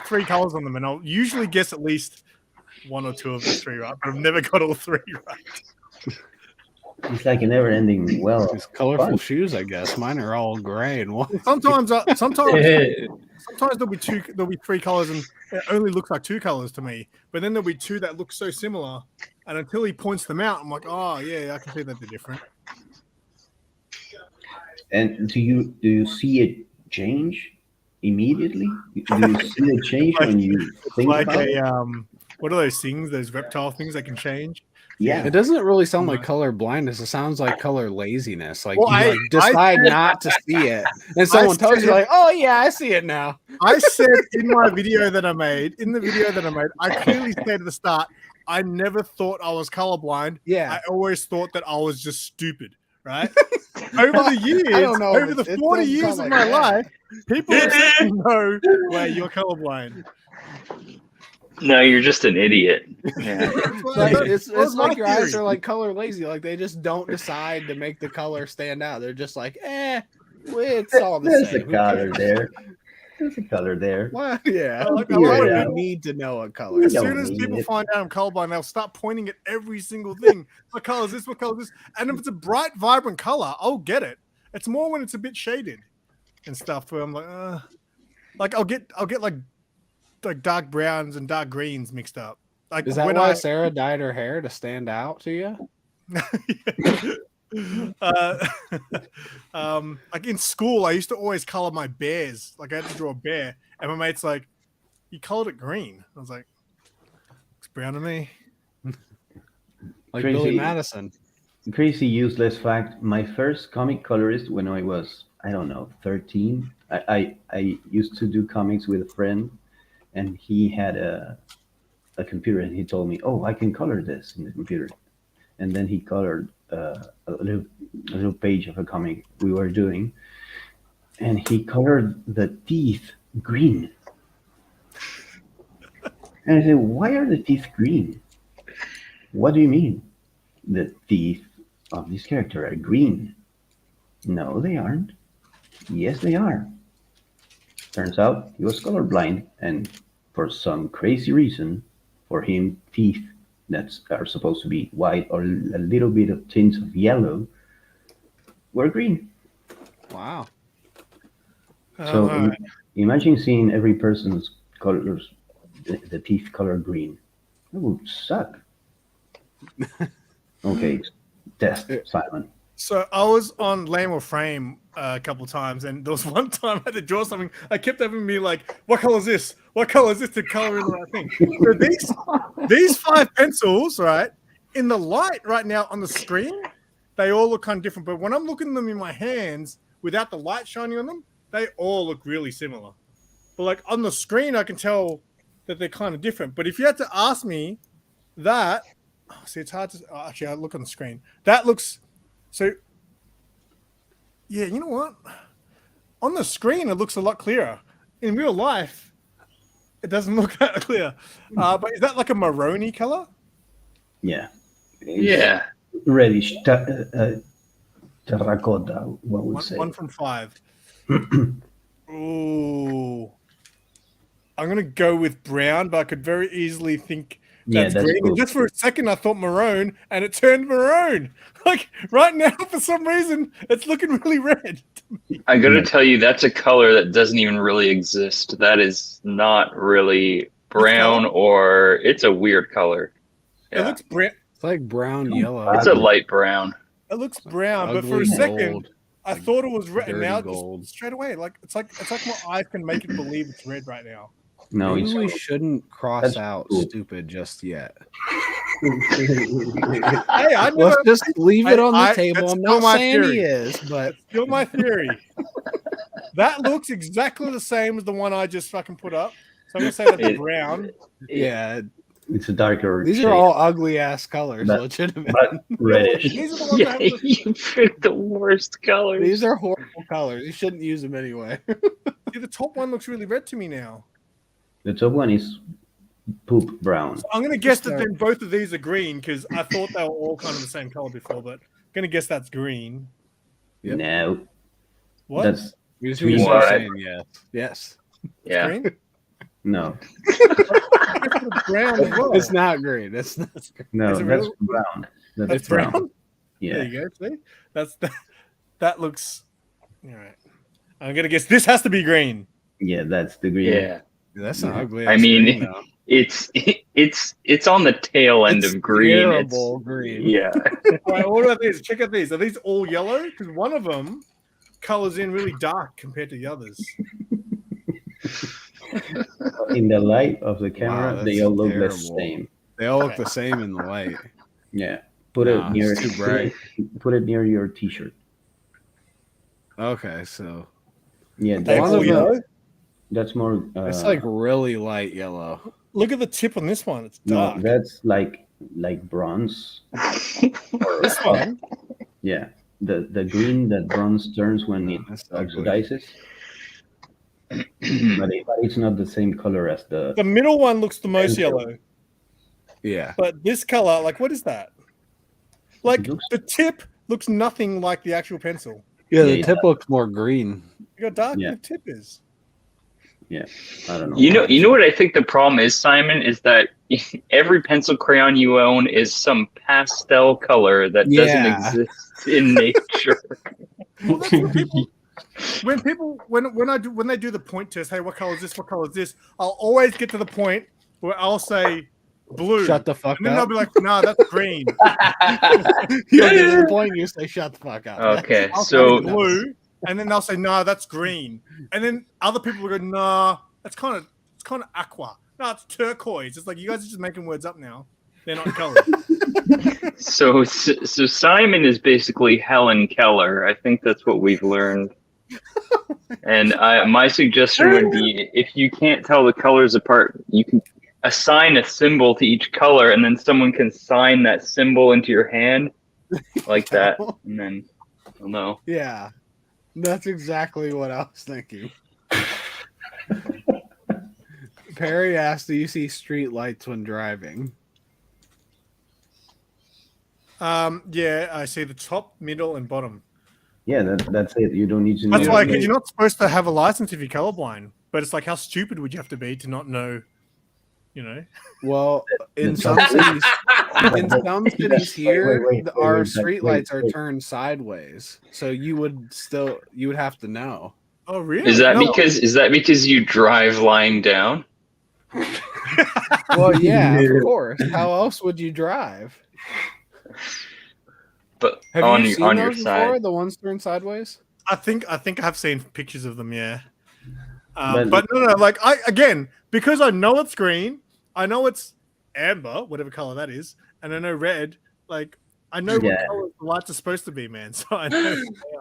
3 colors on them, and I'll usually guess at least 1 or 2 of the 3 right. But I've never got all 3 right. It's like a never-ending well. These colorful fun. shoes, I guess. Mine are all gray and white. Sometimes sometimes there'll be 3 colors, and it only looks like 2 colors to me. But then there'll be 2 that look so similar, and until he points them out, I'm like, "Oh yeah, I can see that they're different." And do you see it change immediately? Do you see it change when you think Like about it? what are those things? Those reptile things that can change? Yeah. It doesn't really sound like color blindness. It sounds like color laziness. Like Well, you I like, decide said- not to see it, and someone tells you said- like, "Oh yeah, I see it now." I said in my video that I made, I clearly said at the start, I never thought I was colorblind. Yeah, I always thought that I was just stupid, right? Over the years, I don't know. over the It 40 doesn't years sound of like my that. life, people have said to me, no way, you're colorblind. No, you're just an idiot. Yeah. Like, it's That was my like your eyes theory. are like color lazy. Like they just don't decide to make the color stand out. They're just like, it's all the There's same. a Who color cares? there. There's a color there. What? Yeah. Like, Yeah, Why do yeah. we need to know a color? As Yeah. soon as need people it. find out I'm colorblind, they'll start pointing at every single thing. What color is this? What color is this? And if it's a bright, vibrant color, I'll get it. It's more when it's a bit shaded and stuff where I'm like I'll get like dark browns and dark greens mixed up. Like Is that when why Sarah dyed her hair to stand out to you? uh, like in school, I used to always color my bears. Like I had to draw a bear, and my mate's like, "You colored it green." I was like, "Looks brown to me." Like Crazy. Billy Madison. Crazy useless fact. My first comic colorist when I was, I don't know, 13. I used to do comics with a friend, and he had a computer, and he told me, "Oh, I can color this in the computer." And then he colored a little page of a comic we were doing, and he colored the teeth green. And I said, "Why are the teeth green?" "What do you mean?" "The teeth of this character are green." "No, they aren't." "Yes, they are." Turns out he was colorblind, and for some crazy reason, for him, teeth that are supposed to be white or a little bit of tints of yellow were green. Wow. So all right. imagine seeing every person's colors, the teeth color green. That would suck. Okay, test, Simon. So I was on Lame or Frame a couple times, and there was one time I had to draw something. I kept having me like, "What color is this? What color is this?" to color in the right thing. So these 5 pencils, right, in the light right now on the screen, they all look kind of different. But when I'm looking at them in my hands without the light shining on them, they all look really similar. But like on the screen, I can tell that they're kind of different. But if you had to ask me that, see, it's hard to actually. I look on the screen. That looks. So, yeah, you know what? On the screen, it looks a lot clearer. In real life, it doesn't look that clear. But is that like a maroon-y color? Yeah. Yeah. Reddish, terracotta, one would say. One from 5. Ooh. I'm going to go with brown, but I could very easily think that's green. cool. And just for a second, I thought maroon, and it turned maroon. Like right now, for some reason, it's looking really red. I gotta tell you, that's a color that doesn't even really exist. That is not really brown, or it's a weird color. It Yeah. looks brown. It's like brown yellow. It's a light brown. It looks brown, but for a Ugly second, gold. I thought it was red, and Dirty now gold. just straight away, like it's like my eyes can make it believe it's red right now. No, Maybe it's we shouldn't cross That's out cool. stupid just yet. Hey, I Let's never. just leave it on the I- table. that's I'm still not my saying theory. he is, but Still my theory. That looks exactly the same as the one I just fucking put up. So I'm gonna say that's It- brown. yeah, it's a darker these shade, are all ugly ass colors. But- legitimate. but reddish. These are the ones Yeah, that have the, you picked the worst colors. These are horrible colors. You shouldn't use them anyway. see, the top one looks really red to me now. The top one is poop brown. So I'm gonna guess that then both of these are green because I thought they were all kind of the same color before, but I'm gonna guess that's green. Yep. No, What? that's These Green. are What? saying yes. Yes. Yeah. Green? no, It's brown as well. It's not green. It's not green. no. Is it That's really? brown. That's It's brown. brown. Yeah. There you go. See, that looks all right. I'm gonna guess this has to be green. Yeah, that's the green. Yeah. That's an Yeah. ugly. I ass mean, green, though. It's on the tail end It's of green. terrible green. Yeah. All right, what about these? Check out these. Are these all yellow? Because one of them colors in really dark compared to the others. In the light of the camera, Wow, they that's all look the terrible. same. They all look the same in the light. Yeah. Put Nah, it near. it's too bright. Put it near your T-shirt. Okay, so Yeah, They One all of them- yellow. that's more. it's like really light yellow. Look at the tip on this one. It's no, dark. that's like bronze. Or, This one. yeah, the green that bronze turns when it That's ugly. oxidizes. but it's not the same color as the. The middle one looks the most Pencil. yellow, Yeah. but this color, like, what is that? Like It looks- the tip looks nothing like the actual pencil. Yeah, the Yeah. tip looks more green. Look how dark Yeah. the tip is. I don't know. You know what I think the problem is, Simon, is that every pencil crayon you own is some pastel color that Yeah. doesn't exist in nature. Well, that's what people when they do the point test, hey, what color is this? What color is this? I'll always get to the point where I'll say blue. Shut the fuck And then they'll up. be like, "Nah, that's green." You'll get to the point and you say, "Shut the fuck up." Okay, I'll so say blue, and then they'll say, "Nah, that's green." And then other people will go, "Nah, it's kind of aqua. No, it's turquoise." It's like you guys are just making words up now. They're not colors. so Simon is basically Helen Keller. I think that's what we've learned. And my suggestion would be, if you can't tell the colors apart, you can assign a symbol to each color, and then someone can sign that symbol into your hand like that, and then you'll know. Yeah, that's exactly what I was thinking. Perry asked, "Do you see street lights when driving?" Yeah, I see the top, middle, and bottom. Yeah, that's it. You don't need to know. That's why, because you're not supposed to have a license if you're colorblind. But it's like, how stupid would you have to be to not know? You know. Well, in That's some right. cities here, Wait, our wait, street wait, lights are wait. turned sideways, so you would have to know. Oh, really? Is that No. because you drive lying down? Well, yeah, of course. How else would you drive? But Have on you your seen on your those before? side. The ones turned sideways? I think I've seen pictures of them. Yeah. But- But no, like because I know it's green, I know it's amber, whatever color that is, and I know red. Like I know what Yeah. color the lights are supposed to be, man. So I know.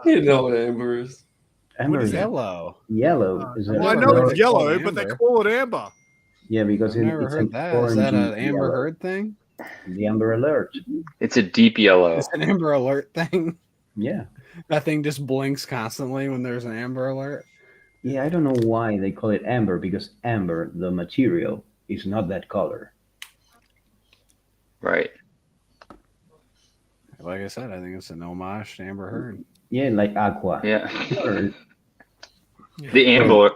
You know what amber is. Amber What is is Yellow. yellow. Is Well, I never know heard it's it yellow, called but they amber. call it amber. Yeah, because I've never it's heard an that. Is that an orangey Amber yellow. Heard thing? The Amber Alert. It's a deep yellow. It's an Amber Alert thing. Yeah. That thing just blinks constantly when there's an Amber Alert. Yeah, I don't know why they call it amber, because amber, the material, is not that color. Right. Like I said, I think it's an homage to Amber Heard. Yeah, like aqua. Yeah. Or- The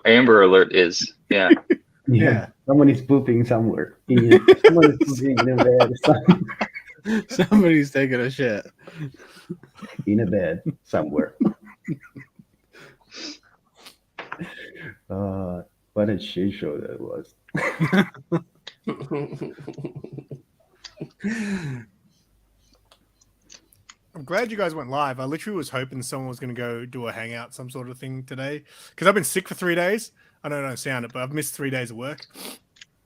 Amber Alert is. Yeah. Yeah. Someone is pooping somewhere. Someone is pooping in a bed. Somebody's taking a shit. In a bed somewhere. What a shit show that was. I'm glad you guys went live. I literally was hoping someone was going to go do a hangout, some sort of thing today, because I've been sick for 3 days. I don't sound it, but I've missed 3 days of work.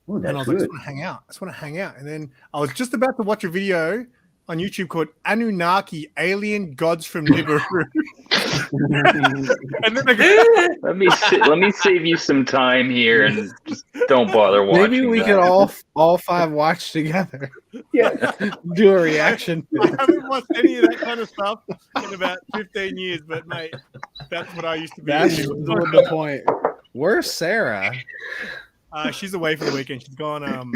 Oh, And I that's was like, I good. just want to hang out. I just want to hang out. And then I was just about to watch a video on YouTube called Anunnaki Alien Gods from Nibiru. And then I go, Let me save you some time here and just don't bother watching. Maybe we that. could all five watch together. Yeah. Do a reaction. I haven't watched any of that kind of stuff in about 15 years, but mate, that's what I used to be. That's into. the point. Where's Sarah? She's away for the weekend. She's gone.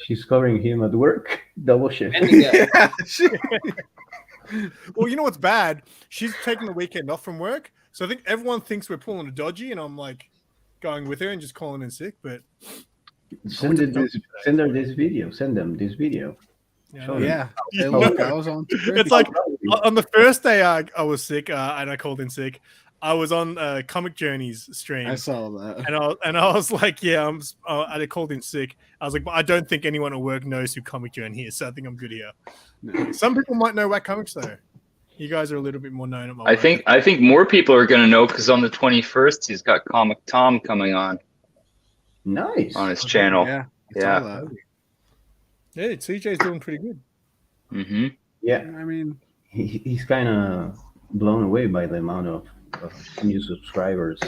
She's covering him at work. Double shift. Yeah, Well, you know what's bad? She's taking the weekend off from work, so I think everyone thinks we're pulling a dodgy, and I'm like going with her and just calling in sick. But Send her this video. Send them this video. yeah, Show no. yeah. You Hey, know, look, I was on. it's like on the first day I was sick and I called in sick. I was on Comic Journey's stream. I saw that. And I was like, yeah, I called in sick. I was like, but I don't think anyone at work knows who Comic Journey is, so I think I'm good here. No. Some people might know Whack Comics though. You guys are a little bit more known at my I work. think more people are gonna know because on the 21st he's got Comic Tom coming on Nice. his channel. Yeah. I Yeah. saw that. Yeah, CJ's doing pretty good. Mm-hmm. Yeah, I mean, he's kind of blown away by the amount of new subscribers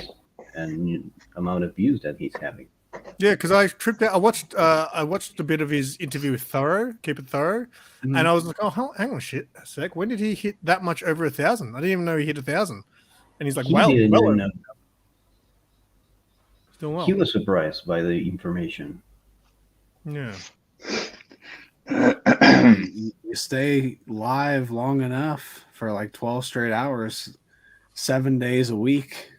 and new amount of views that he's having. Yeah, because I tripped out. I watched a bit of his interview with Thorough, Keep It Thorough, Mhm. and I was like, oh, hang on, a sec. When did he hit that much over 1,000? I didn't even know he hit 1,000. And he's like, He wow, didn't well, even know. he's doing well. He was surprised by the information. Yeah. you stay live long enough for like 12 straight hours, 7 days a week.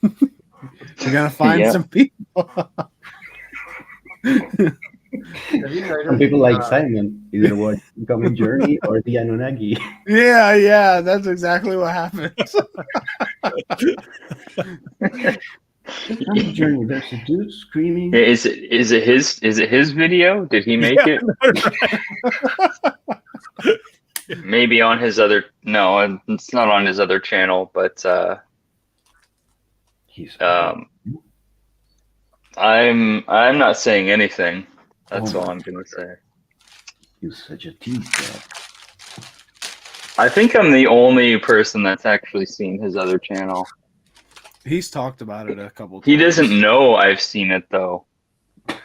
You're gonna find Yeah. some people. Some people like Simon either watch Comic Journey or the Anunnaki. Yeah, that's exactly what happens. On the journey, there's a dude screaming. Is it his video? Did he make Yeah, it? Maybe on his other. No, it's not on his other channel. But He's I'm not saying anything. That's Oh all my I'm gonna say. he's such a teaser. I think I'm the only person that's actually seen his other channel. He's talked about it a couple times. He doesn't know I've seen it though.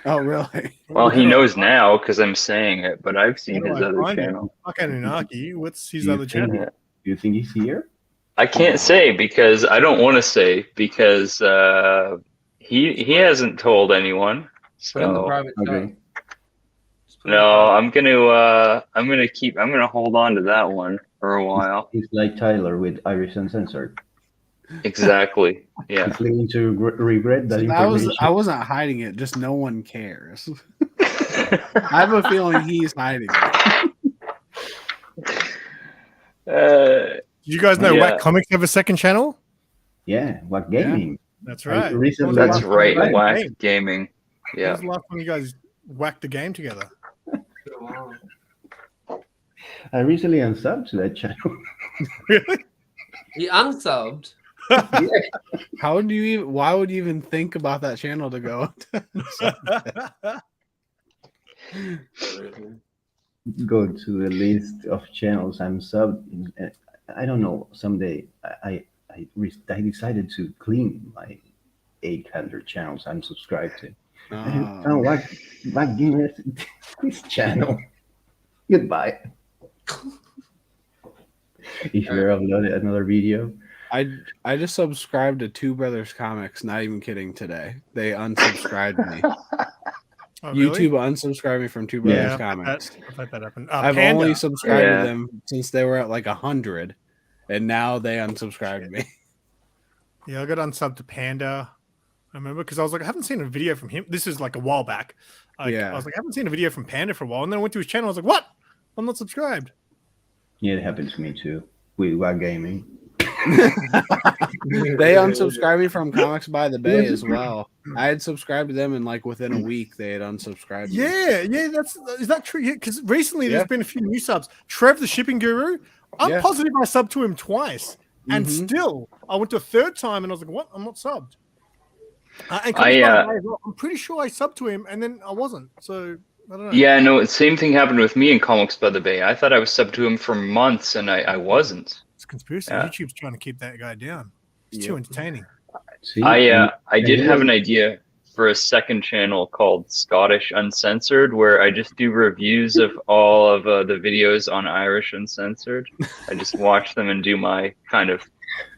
Oh, really? Well, he knows now because I'm saying it, but I've seen Where his do I other find him? channel. Fuck Anunnaki. What's his Do you other think- channel? Do you think he's here? I can't say because I don't want to say because he hasn't told anyone. Put in the So private chat. Okay. Just put in the no, private- I'm gonna hold on to that one for a while. He's like Tyler with Irish Uncensored. Exactly. Yeah. He's going to regret that information. I wasn't hiding it. Just no one cares. I have a feeling he's hiding it. Do you guys know Yeah. Whack Comics have a second channel? Yeah, what gaming? That's right. recently- When was That's the last time you right. guys Whack gamed? Gaming. When Yeah. was the last time you guys whacked a game together? I recently unsubbed to that channel. Really? He unsubbed. How would you even? Why would you even think about that channel to go? Go to the list of channels I'm subbed. I don't know. Someday I decided to clean my 800 channels I'm subscribed to. I don't like gamers. This channel. Goodbye. If you ever uploaded another video, I just subscribed to Two Brothers Comics. Not even kidding. Today they unsubscribed me. Oh, really? YouTube unsubscribed me from Two Brothers Yeah, Comics. I've had that happen. I've Panda. only subscribed Yeah. to them since they were at like 100, and now they unsubscribed me. Yeah, I got unsubbed to Panda. I remember because I was like, I haven't seen a video from him. This is like a while back. Yeah. I was like, I haven't seen a video from Panda for a while. And then I went to his channel. I was like, what? I'm not subscribed. yeah, it happened to me too. With what gaming? They unsubscribed me from Comics by the Bay as well. I had subscribed to them, and like within a week, they had unsubscribed. me. Yeah, is that true? Yeah, because recently Yeah. there's been a few new subs. Trev, the shipping guru, I'm Yeah. positive I subbed to him twice, and Mhm. still I went to a third time, and I was like, what? I'm not subbed. And I, I'm pretty sure I subbed to him, and then I wasn't. So I don't know. Yeah, no, same thing happened with me in Comics by the Bay. I thought I was subbed to him for months, and I wasn't. It's conspiracy. Yeah. YouTube's trying to keep that guy down. It's Yep. too entertaining. See, I did and have then- an idea for a second channel called Scottish Uncensored, where I just do reviews of all of the videos on Irish Uncensored. I just watch them and do my kind of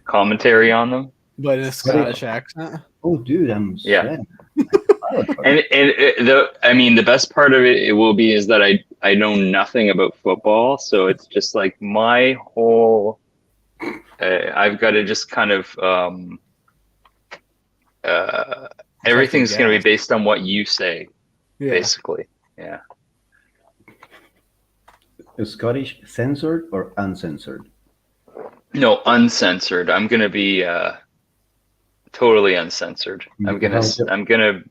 commentary on them. But in a Scottish accent. Oh, dude, I'm Yeah. sad. And the best part of it will be is that I know nothing about football, so it's just like my whole. I've got to just kind of everything's going to be based on what you say, Yeah. basically. Yeah. Scottish censored or uncensored? No, uncensored. I'm going to be totally uncensored. I'm gonna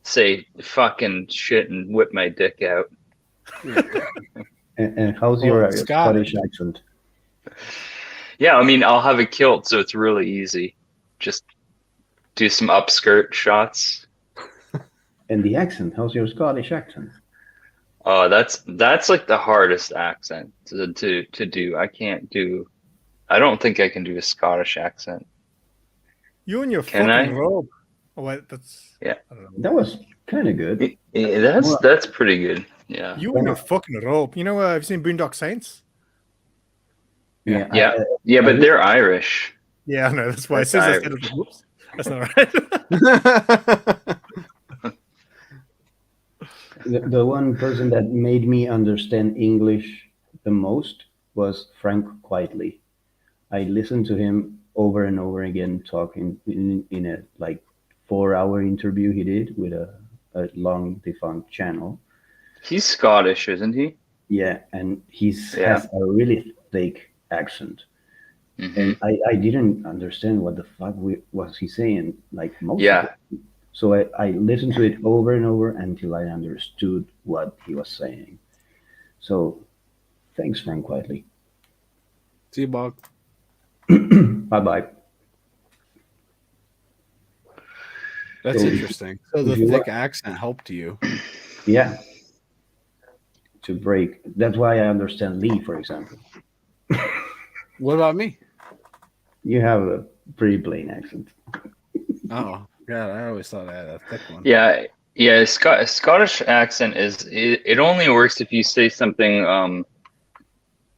say fucking shit and whip my dick out. And how's Well, your it's Scottish accent? Yeah, I mean, I'll have a kilt, so it's really easy. Just do some upskirt shots. And the accent, how's your Scottish accent? Oh, that's like the hardest accent to do. I don't think I can do a Scottish accent. You and your Can fucking I? robe. Oh wait, that's Yeah. I don't know. That was kind of good. That's pretty good. Yeah. You and your fucking robe. You know, have you seen Boondock Saints? Yeah. Yeah. Yeah, but they're Irish. Yeah, I know. That's why. As That's soon as I said Irish. it, whoops, that's not right. The one person that made me understand English the most was Frank Quietly. I listened to him over and over again talking in a like 4-hour interview he did with a long defunct channel. He's Scottish, isn't he? Yeah, and he's Yeah. has a really thick accent. and I didn't understand what the fuck was he saying. Like most of Yeah. it. So I listened to it over and over until I understood what he was saying. So thanks, Frank Quietly. See you, Bob. Bye bye. That's So interesting. So the if you thick accent helped you. Yeah. To break. That's why I understand Lee, for example. What about me? You have a pretty plain accent. Oh, God, I always thought I had a thick one. Yeah, Scottish accent is it only works if you say something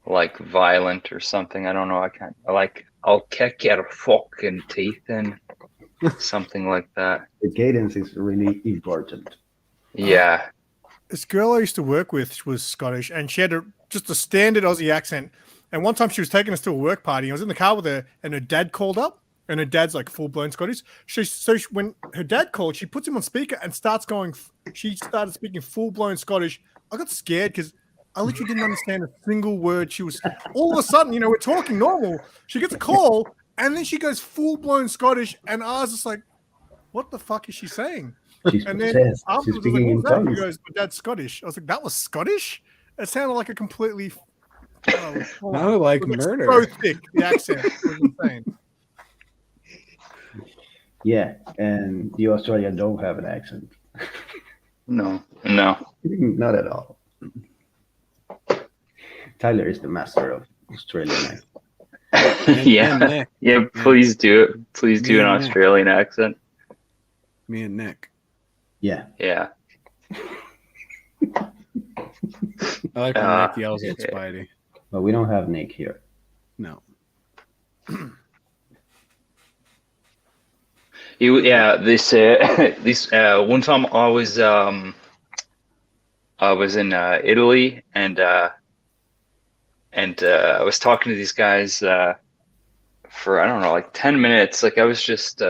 like violent or something. I don't know. I can't like I'll kick your fucking teeth in, something like that. The cadence is really important. Yeah. This girl I used to work with was Scottish, and she had just a standard Aussie accent. And one time she was taking us to a work party. I was in the car with her, and her dad called up, and her dad's like full blown Scottish. When her dad called, she puts him on speaker and starts going. She started speaking full blown Scottish. I got scared because I literally didn't understand a single word she was. All of a sudden, we're talking normal. She gets a call, and then she goes full blown Scottish, and I was just like, "What the fuck is she saying?" She's And then possessed. She's afterwards, I was like, speaking in "What was that?" He tongues. goes, "My dad's Scottish." I was like, "That was Scottish?" It sounded like a completely. No, like it was murder. So thick, the accent was insane. Yeah, and the Australian don't have an accent. No. Not at all. Tyler is the master of Australian accent. Yeah. Nick. Yeah, please do it. Please do an Me and Nick. Australian accent. Me and Nick. Yeah. Yeah. I like when Nick yells at yeah. Spidey. But we don't have Nick here. No. This one time I was in Italy and I was talking to these guys for I don't know, like 10 minutes. Like I was just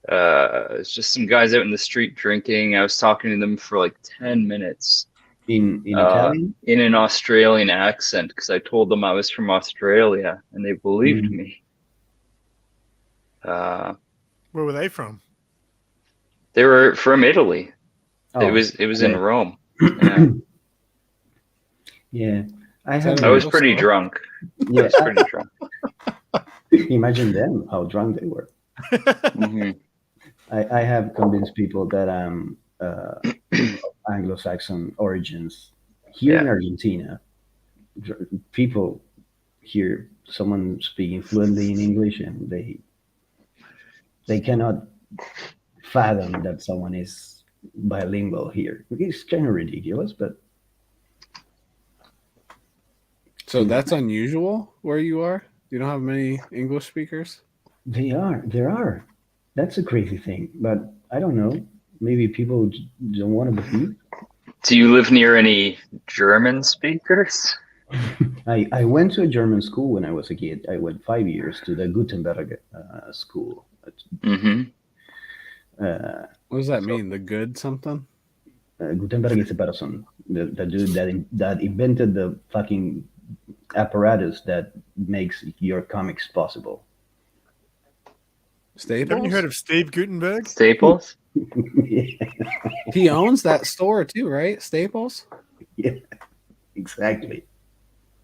it's just some guys out in the street drinking. I was talking to them for like 10 minutes In Italian? in an Australian accent because I told them I was from Australia and they believed me. Where were they from? They were from Italy. Oh, It was in yeah. Rome. Yeah. Yeah. I have. I was pretty drunk. Yeah. I was pretty drunk. Imagine them, how drunk they were. Mhm. I have convinced people that I'm Anglo-Saxon origins. Here in Argentina, people hear someone speaking fluently in English and they cannot fathom that someone is bilingual here. It's kind of ridiculous, but So that's unusual where you are? You don't have many English speakers? there are. That's a crazy thing, but I don't know. Maybe people don't want to believe. Do you live near any German speakers? I went to a German school when I was a kid. I went 5 years to the Gutenberg school. Mm-hmm. What does that mean? The good something? Gutenberg is a person, the dude that invented the fucking apparatus that makes your comics possible. Staples? Haven't you heard of Steve Gutenberg? Staples? He owns that store too, right? Staples? Yeah, exactly.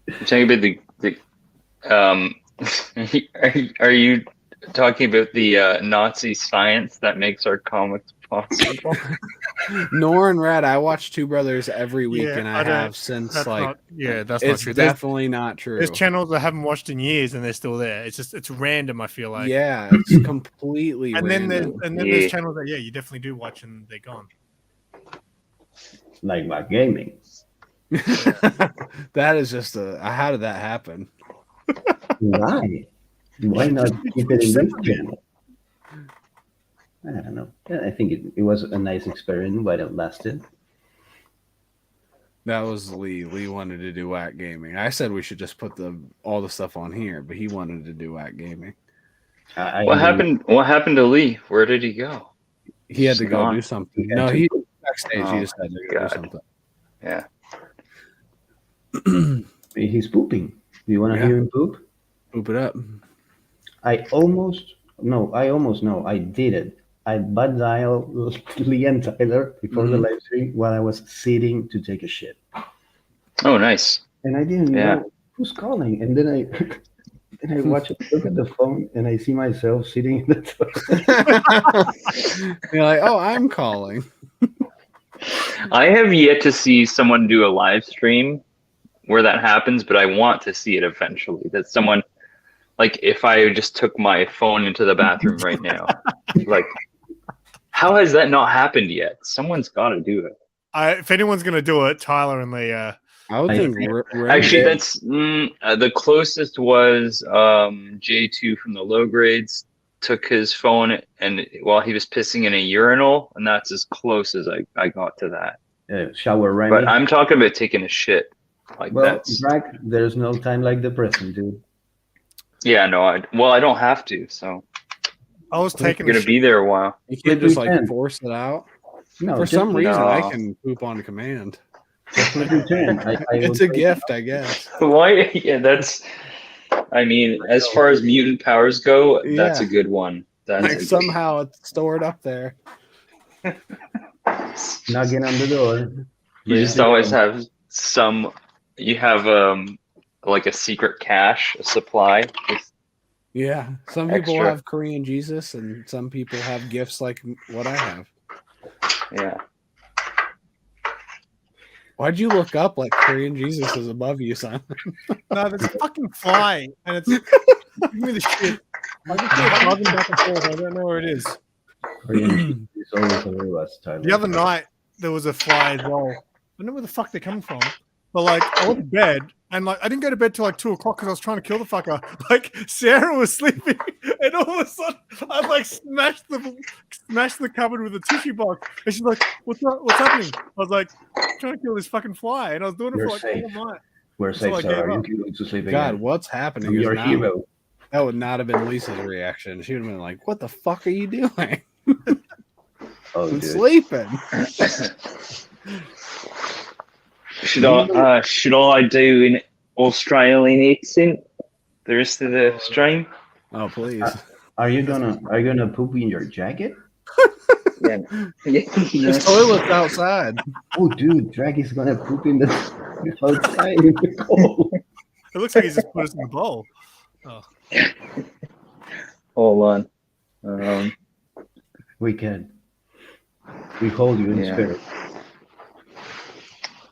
You're talking about the are you talking about the Nazi science that makes our comics possible? Nor and Red, I watch Two Brothers every week, Yeah, and I I don't- have since That's like not. Yeah, that's not it's true. There's definitely not true. channels I haven't watched in years, and they're still there. It's random. I feel like. Yeah, it's completely And then random. there's Yeah. channels that you definitely do watch, and they're gone. Like my gaming. That is just how did that happen? Why? Why not keep it in this channel? I don't know. Yeah, I think it was a nice experiment, but it lasted. That was Lee. Lee wanted to do Whack Gaming. I said we should just put all the stuff on here, but he wanted to do Whack Gaming. What happened to Lee? Where did he go? He had to He's go gone. do something. He had No, to. he backstage. Oh He just had to go God. do something. Yeah. He's pooping. Do you want to Yeah. hear him poop? Poop it up. I almost no, I did it. I butt dialed Lee and Tyler before the Mhm. live stream while I was sitting to take a shit. Oh, nice. And I didn't Yeah. know who's calling. And then I then I look at the phone and I see myself sitting in the toilet. You're like, oh, I'm calling. I have yet to see someone do a live stream where that happens, but I want to see it eventually. That someone, like, if I just took my phone into the bathroom right now, like, how has that not happened yet? Someone's got to do it. If anyone's gonna do it, Tyler and Lee. I would I think think- Actually, that's the closest was J2 from the low grades took his phone and while he was pissing in a urinal, and that's as close as I got to that. Shower Remy. But I'm talking about taking a shit. Like Well, that's Drag, there's no time like the present, dude. yeah, no, I don't have to, so I was I'm taking gonna a be there a while. You can't But we just like can. force it out. No, For just some reason, I No. can poop on command. just let me turn. I It's will a take- gift, I guess. Why? Yeah, that's. I mean, as far as mutant powers go, that's Yeah. a good one. That's Like a good somehow it's stored up there. knocking on the door. You Ready just to always go. have some. You have like a secret cache, a supply. Yeah. Some people Extra. have Korean Jesus, and some people have gifts like what I have. Yeah. Why'd you look up like Korean Jesus is above you, son? No, there's a fucking fly, and it's give me the shit. I just keep bugging back and forth. I don't know where it is. Korean is always over us, Tyler. The other night there was a fly as well. I don't know where the fuck they're coming from, but like I went to bed and like I didn't go to bed till like 2 o'clock because I was trying to kill the fucker. Like Sarah was sleeping, and all of a sudden I like smashed the cupboard with a tissue box, and she's like, "What's up? What's happening?" I was like, "I'm trying to kill this fucking fly," and I was doing it You're for like safe. all night. We're Until I safe, gave Sarah. You up. can go to sleep God, again. what's happening? I'm is your now- hero. That would not have been Lisa's reaction. She would have been like, "What the fuck are you doing? Oh, I'm dude. sleeping." Should I do an Australian accent the rest of the stream? Oh, please. Are you gonna poop in your jacket? Yeah. There's toilets outside. Oh, dude, Drag is gonna poop in the outside in the cold. It looks like he's just put us in the bowl. Hold on. We can. We hold you in Yeah. spirit.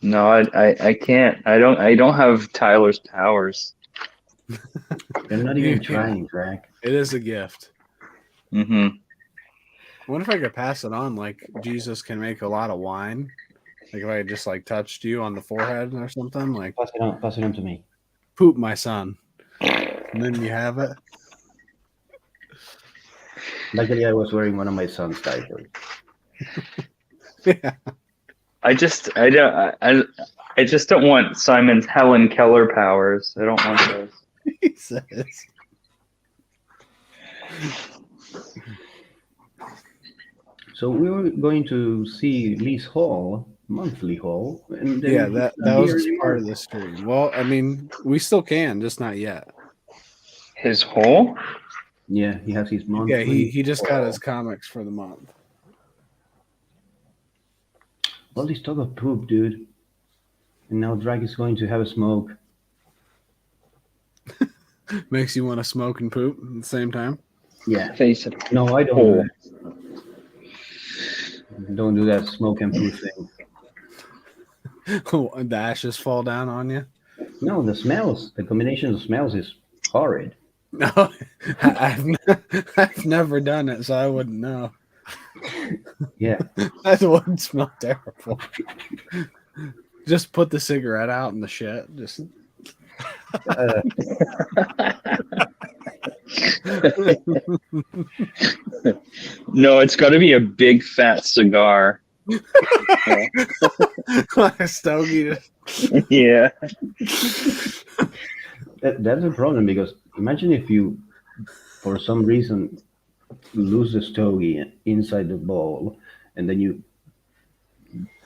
No, I can't. I don't have Tyler's powers. You're not even trying, Drag. It is a gift. Mm-hmm. I wonder if I could pass it on. Like Jesus can make a lot of wine. Like if I just like touched you on the forehead or something, like Pass it on to me. poop, my son, and then you have it. Luckily, I was wearing one of my son's diapers. Yeah. I just don't want Simon's Helen Keller powers. I don't want those. He says. So we were going to see Lee's Hall, monthly haul, and then Yeah, he's that not was here just anymore. part of the stream. Well, I mean, we still can, just not yet. His hole? Yeah, he has his monthly. Yeah, he just got his comics for the month. All this talk of poop, dude. And now Drag is going to have a smoke. Makes you want to smoke and poop at the same time. Yeah. Face it. No, I don't Oh. do that. Don't do that smoke and poop thing. The ashes fall down on you. No, the smells. The combination of smells is horrid. No, I've never done it, so I wouldn't know. Yeah. That would smell terrible. Just put the cigarette out in the shit. Just Uh, No, it's got to be a big fat cigar. like a stogie. Yeah. that's a problem because imagine if you, for some reason, lose the stogie inside the bowl and then you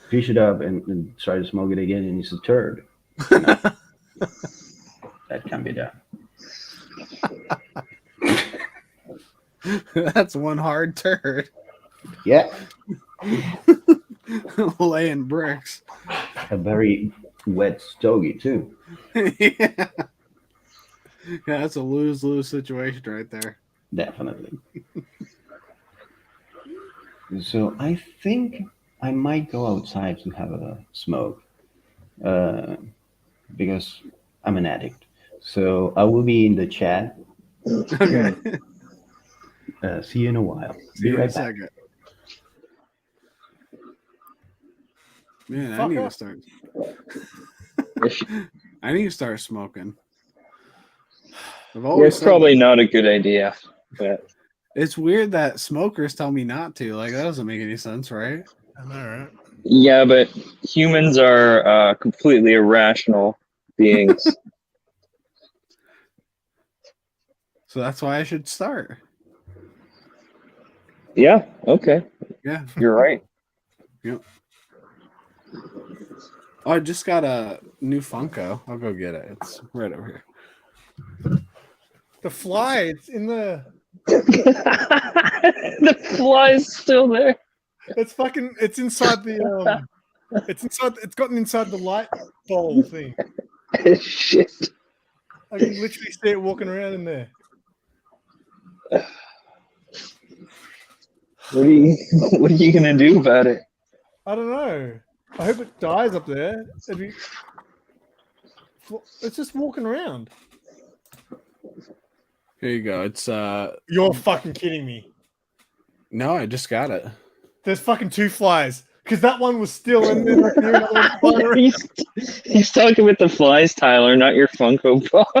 fish it up and try to smoke it again and it's a turd. You know? That can be done. That's one hard turd. Yeah, Laying bricks. a very wet stogie too. Yeah. Yeah, that's a lose-lose situation right there. Definitely. So I think I might go outside to have a smoke, because I'm an addict. So I will be in the chat. Okay. See you in a while. See Be you in a right back. second. Man, I Fuck need to off. start. I need to start smoking. I've always It's said probably that. not a good idea. But It's weird that smokers tell me not to. Like that doesn't make any sense, right? I know, right? yeah, but humans are completely irrational beings. So that's why I should start. Yeah, okay. Yeah. You're right. Oh, I just got a new Funko. I'll go get it. It's right over here. The fly, it's in the. The fly is still there. It's fucking. It's inside the. It's inside. It's gotten inside the light bowl thing. Shit. I can literally see it walking around in there. What are you gonna do about it? I don't know. I hope it dies up there. It's just walking around. Here you go. It's You're fucking kidding me. no, I just got it. There's fucking two flies. Because that one was still in there. I can hear another one flying around. He's talking with the flies, Tyler, not your Funko Pop.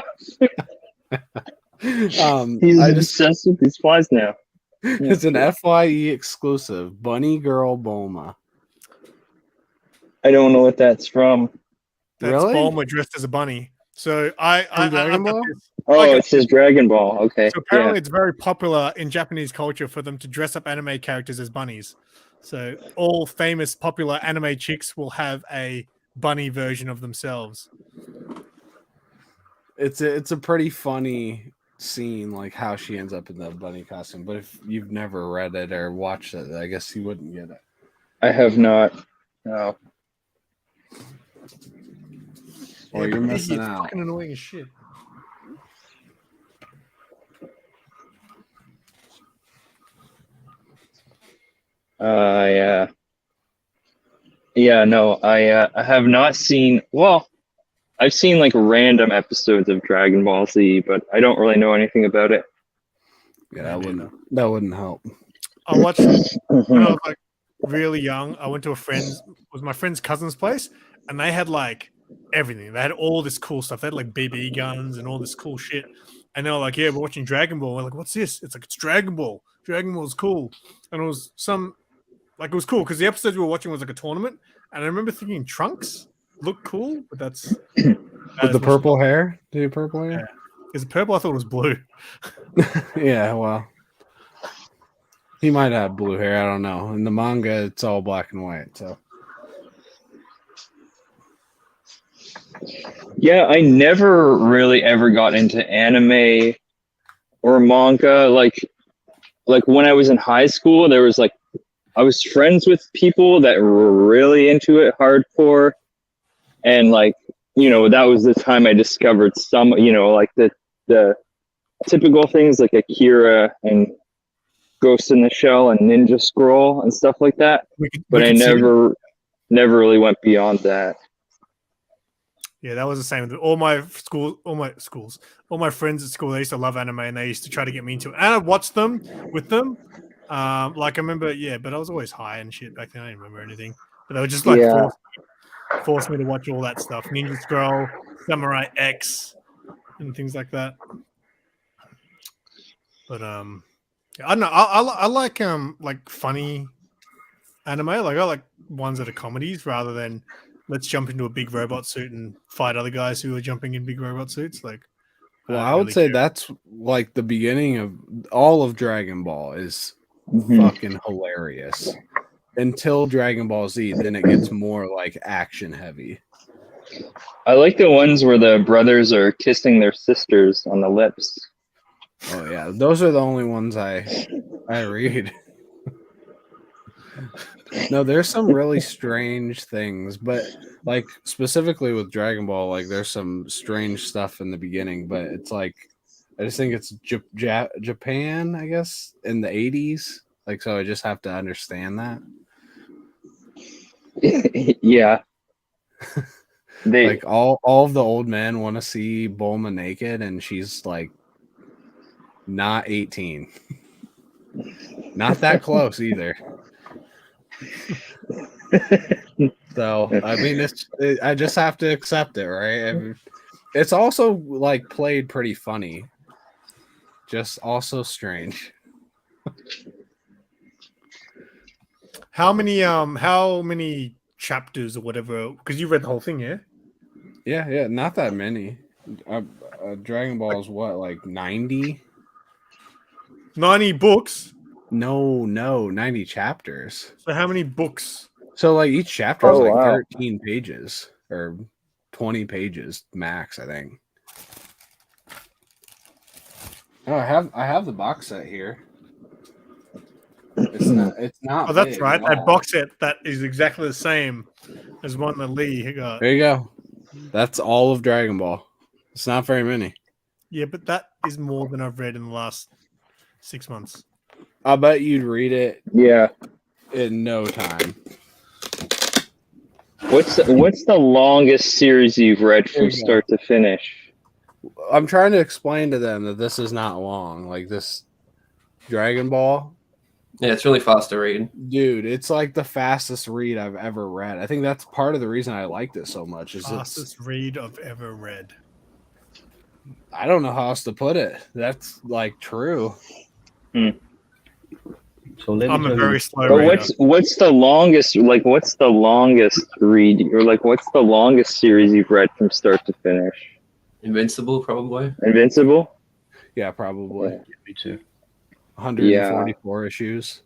He's I just obsessed with these flies now. it's an FYE exclusive. Bunny Girl Bulma. I don't know what that's from. That's Really? Bulma dressed as a bunny. So From Dragon Ball? Oh, Okay. it says Dragon Ball. Okay. So apparently it's very popular in Japanese culture for them to dress up anime characters as bunnies. So all famous popular anime chicks will have a bunny version of themselves. It's a pretty funny scene, like how she ends up in the bunny costume. But if you've never read it or watched it, I guess you wouldn't get it. I have not. No. Or you're but missing it's out. fucking annoying as shit. Yeah. Yeah, no, I have not seen. Well, I've seen like random episodes of Dragon Ball Z, but I don't really know anything about it. Yeah, that wouldn't help. I watched when I was like really young. I went to my friend's cousin's place, and they had like everything. They had all this cool stuff. They had like BB guns and all this cool shit. And they were like, "Yeah, we're watching Dragon Ball." We're like, "What's this?" It's like it's Dragon Ball. Dragon Ball's cool, and it was it was cool because the episodes we were watching was like a tournament, and I remember thinking Trunks looked cool, but that's With the purple hair? Do you purple hair? Yeah. Is it purple? I thought it was blue. Yeah, well. He might have blue hair, I don't know. In the manga it's all black and white, so Yeah, I never really ever got into anime or manga. Like when I was in high school, there was like I was friends with people that were really into it hardcore, and like that was the time I discovered some like the typical things like Akira and Ghost in the Shell and Ninja Scroll and stuff like that. But I never really went beyond that. Yeah, that was the same. All my friends at school, they used to love anime, and they used to try to get me into it. And I watched them with them. Like I remember, but I was always high and shit back then. I didn't remember anything. But they were just like force me to watch all that stuff: Ninja Scroll, Samurai X, and things like that. But I don't know. I like funny anime. Like I like ones that are comedies rather than let's jump into a big robot suit and fight other guys who are jumping in big robot suits. Like, well, don't I would really say care. that's like the beginning of all of Dragon Ball is fucking hilarious. Until Dragon Ball Z, then it gets more like action heavy. I like the ones where the brothers are kissing their sisters on the lips. Oh yeah, those are the only ones I read. No, there's some really strange things, but like specifically with Dragon Ball, like there's some strange stuff in the beginning, but it's like I just think it's Japan, I guess, in the 80s. Like, so I just have to understand that. Yeah. They Like all of the old men want to see Bulma naked, and she's like not 18. Not that close either. So I mean, I just have to accept it, right? I mean, it's also like played pretty funny, just also strange. How many chapters or whatever? Because you read the whole thing, yeah? Yeah, not that many. Dragon Ball is what, like 90? 90 books. No, 90 chapters. So how many books? So like each chapter is Oh, like wow. 13 pages or 20 pages max, I think. Oh, I have the box set here. It's not Oh, that's big right. at That all. box set that is exactly the same as one that Lee got. There you go. That's all of Dragon Ball. It's not very many. Yeah, but that is more than I've read in the last 6 months. I'll bet you'd read it yeah. in no time. What's the longest series you've read There from you go. start to finish? I'm trying to explain to them that this is not long. Like this Dragon Ball, Yeah, it's really fast to read. dude, it's like the fastest read I've ever read. I think that's part of the reason I liked it so much. Is it's, Fastest read I've ever read. I don't know how else to put it. That's like true. So let me I'm a tell very you, slow Or reader. what's the longest read or like what's the longest series you've read from start to finish? Invincible, probably. Invincible? Yeah, probably. me too. 144 issues.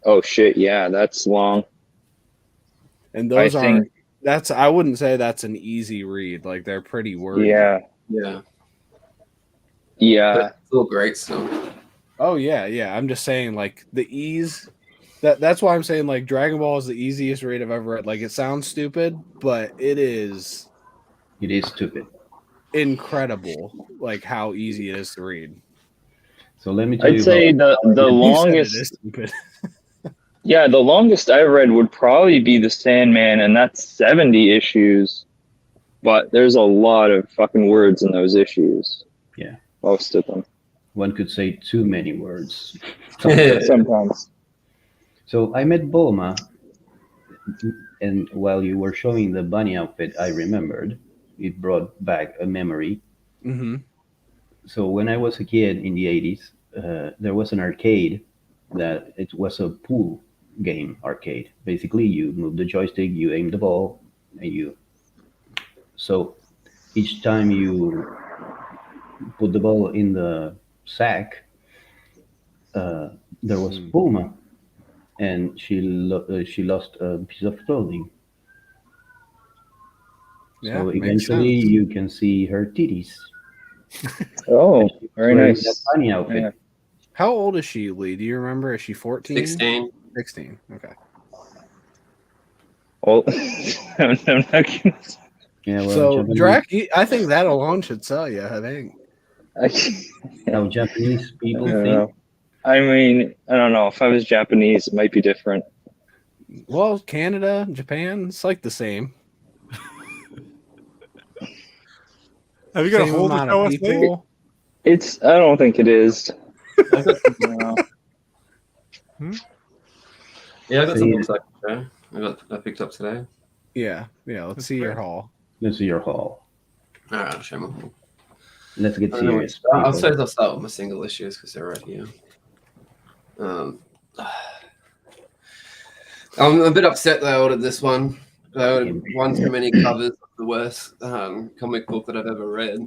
Oh shit, yeah, that's long. And those I are think- that's I wouldn't say that's an easy read. Like they're pretty wordy. Yeah. Yeah. Yeah. But it's still great still. Oh yeah. I'm just saying like the ease that's why I'm saying like Dragon Ball is the easiest read I've ever read. Like it sounds stupid, but it is It is stupid. incredible like how easy it is to read. So let me tell you I'd say about, the You said it longest is stupid. yeah, the longest I read would probably be The Sandman, and that's 70 issues. But there's a lot of fucking words in those issues. Yeah. Most of them. one could say too many words. Sometimes. So I met Bulma, and while you were showing the bunny outfit, I remembered. It brought back a memory. Mm-hmm. So when I was a kid in the 80s, there was an arcade that it was a pool game arcade. Basically, you move the joystick, you aim the ball, and you. So each time you put the ball in the sack, there was Bulma, and she lost a piece of clothing. Yeah, So makes eventually, sense. you can see her titties. Oh, very Wearing nice. That bunny outfit. Yeah. How old is she, Lee? Do you remember? Is she 14? 16. 16. Okay. Well, I'm not gonna, Yeah, well, So Japanese, I think that alone should sell you. I think. how Japanese people I don't think. know. I mean, I don't know. If I was Japanese, it might be different. Well, Canada, Japan, it's like the same. Have you got Same a hold to amount show of us, Lee? people. I don't think it is. I got some- No. Yeah, I got So some you- books I can show. I picked up today. Yeah. Let's That's see your great. haul. Let's see your haul. All right, I'll show my book. Let's get I don't know serious. I'll people. suppose I'll start with my single issues because they're right here. I'm a bit upset that I ordered this one. I ordered one too many covers of the worst comic book that I've ever read.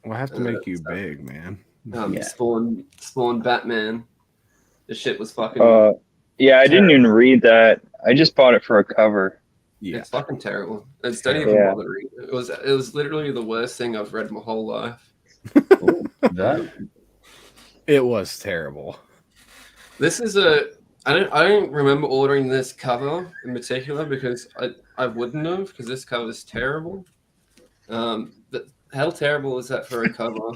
We'll have to make you big, man. Yeah. Spawn Batman. This shit was fucking. Yeah, I didn't even read that. I just bought it for a cover. Yeah. It's fucking terrible. It's don't even Yeah. bother reading. It was literally the worst thing I've read my whole life. That It was terrible. This is I don't remember ordering this cover in particular because I wouldn't have, because this cover is terrible. But how terrible is that for a cover?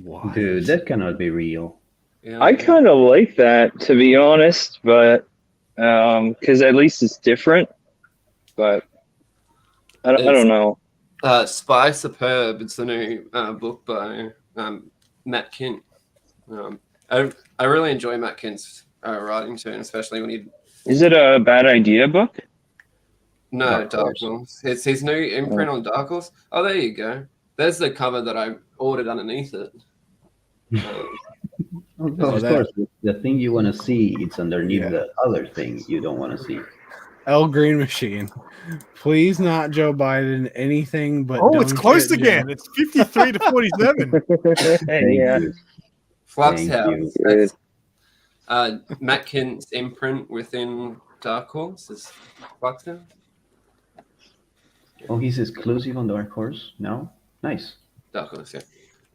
What? Dude, that cannot be real. Yeah, I kind of like that, to be honest, but because at least it's different. But I don't know. Spy Superb. It's the new book by Matt Kint. I really enjoy Matt Kint's writing too, and especially when he. Is it a bad idea book? No, Dark Dark Horse. Horse. It's his new imprint on Dark Horse. Oh, there you go. There's the cover that I ordered underneath it. Of that- course, the thing you want to see, it's underneath Yeah. the other thing you don't want to see. El Green Machine. Please not Joe Biden. Anything but. Oh, it's don't close get again. It's 53 to 47. Thank Yeah. you. Flux Thank House. you. That's Matt Kint's imprint within Dark Horse is Flux House. Oh, he's exclusive on Dark Horse now? Nice. Dark Horse, yeah.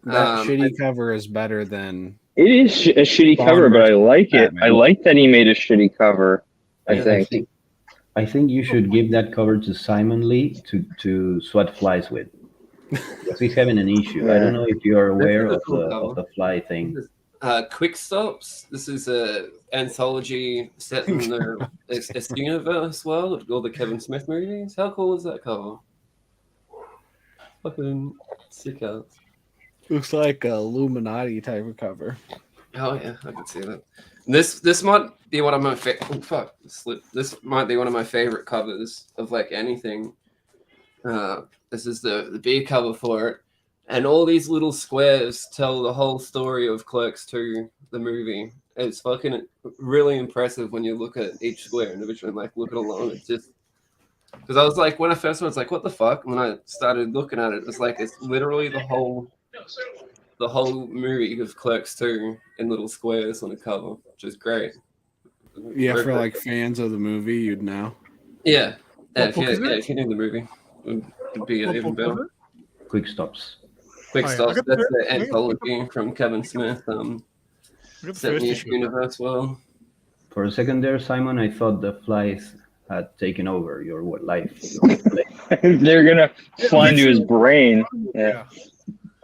That shitty cover is better than. It is a shitty Bond cover, but I like it. Batman. I like that he made a shitty cover. I think. I think you should give that cover to Simon Lee to swat flies with. Because he's having an issue. I don't know if you are aware This is a of cool the cover. fly thing. Quick Stops. This is a anthology set in the Universe world of all the Kevin Smith movies. How cool is that cover? Fucking sick out. Looks like a Illuminati type of cover. Oh yeah, I can see that. This might be one of my This might be one of my favorite covers of like anything. This is the B cover for it, and all these little squares tell the whole story of Clerks 2, the movie. It's fucking really impressive when you look at each square individually and like look it along. It's just because I was like, when I first saw it, it's like, what the fuck? And when I started looking at it, it's like it's literally the whole movie of Clerks 2 in little squares on a cover, which is great. Yeah, for like fans of the movie, you'd know. Yeah. Yeah, What book is it? if you knew the movie, it would be What even book was better. it? Quick stops. Quick Oh, yeah. Stops, I got that's the- the anthology from Kevin Smith, I got the set in first the issue. universe world. For a second there, Simon, I thought the flies had taken over your life. They're gonna fly into his brain. Yeah.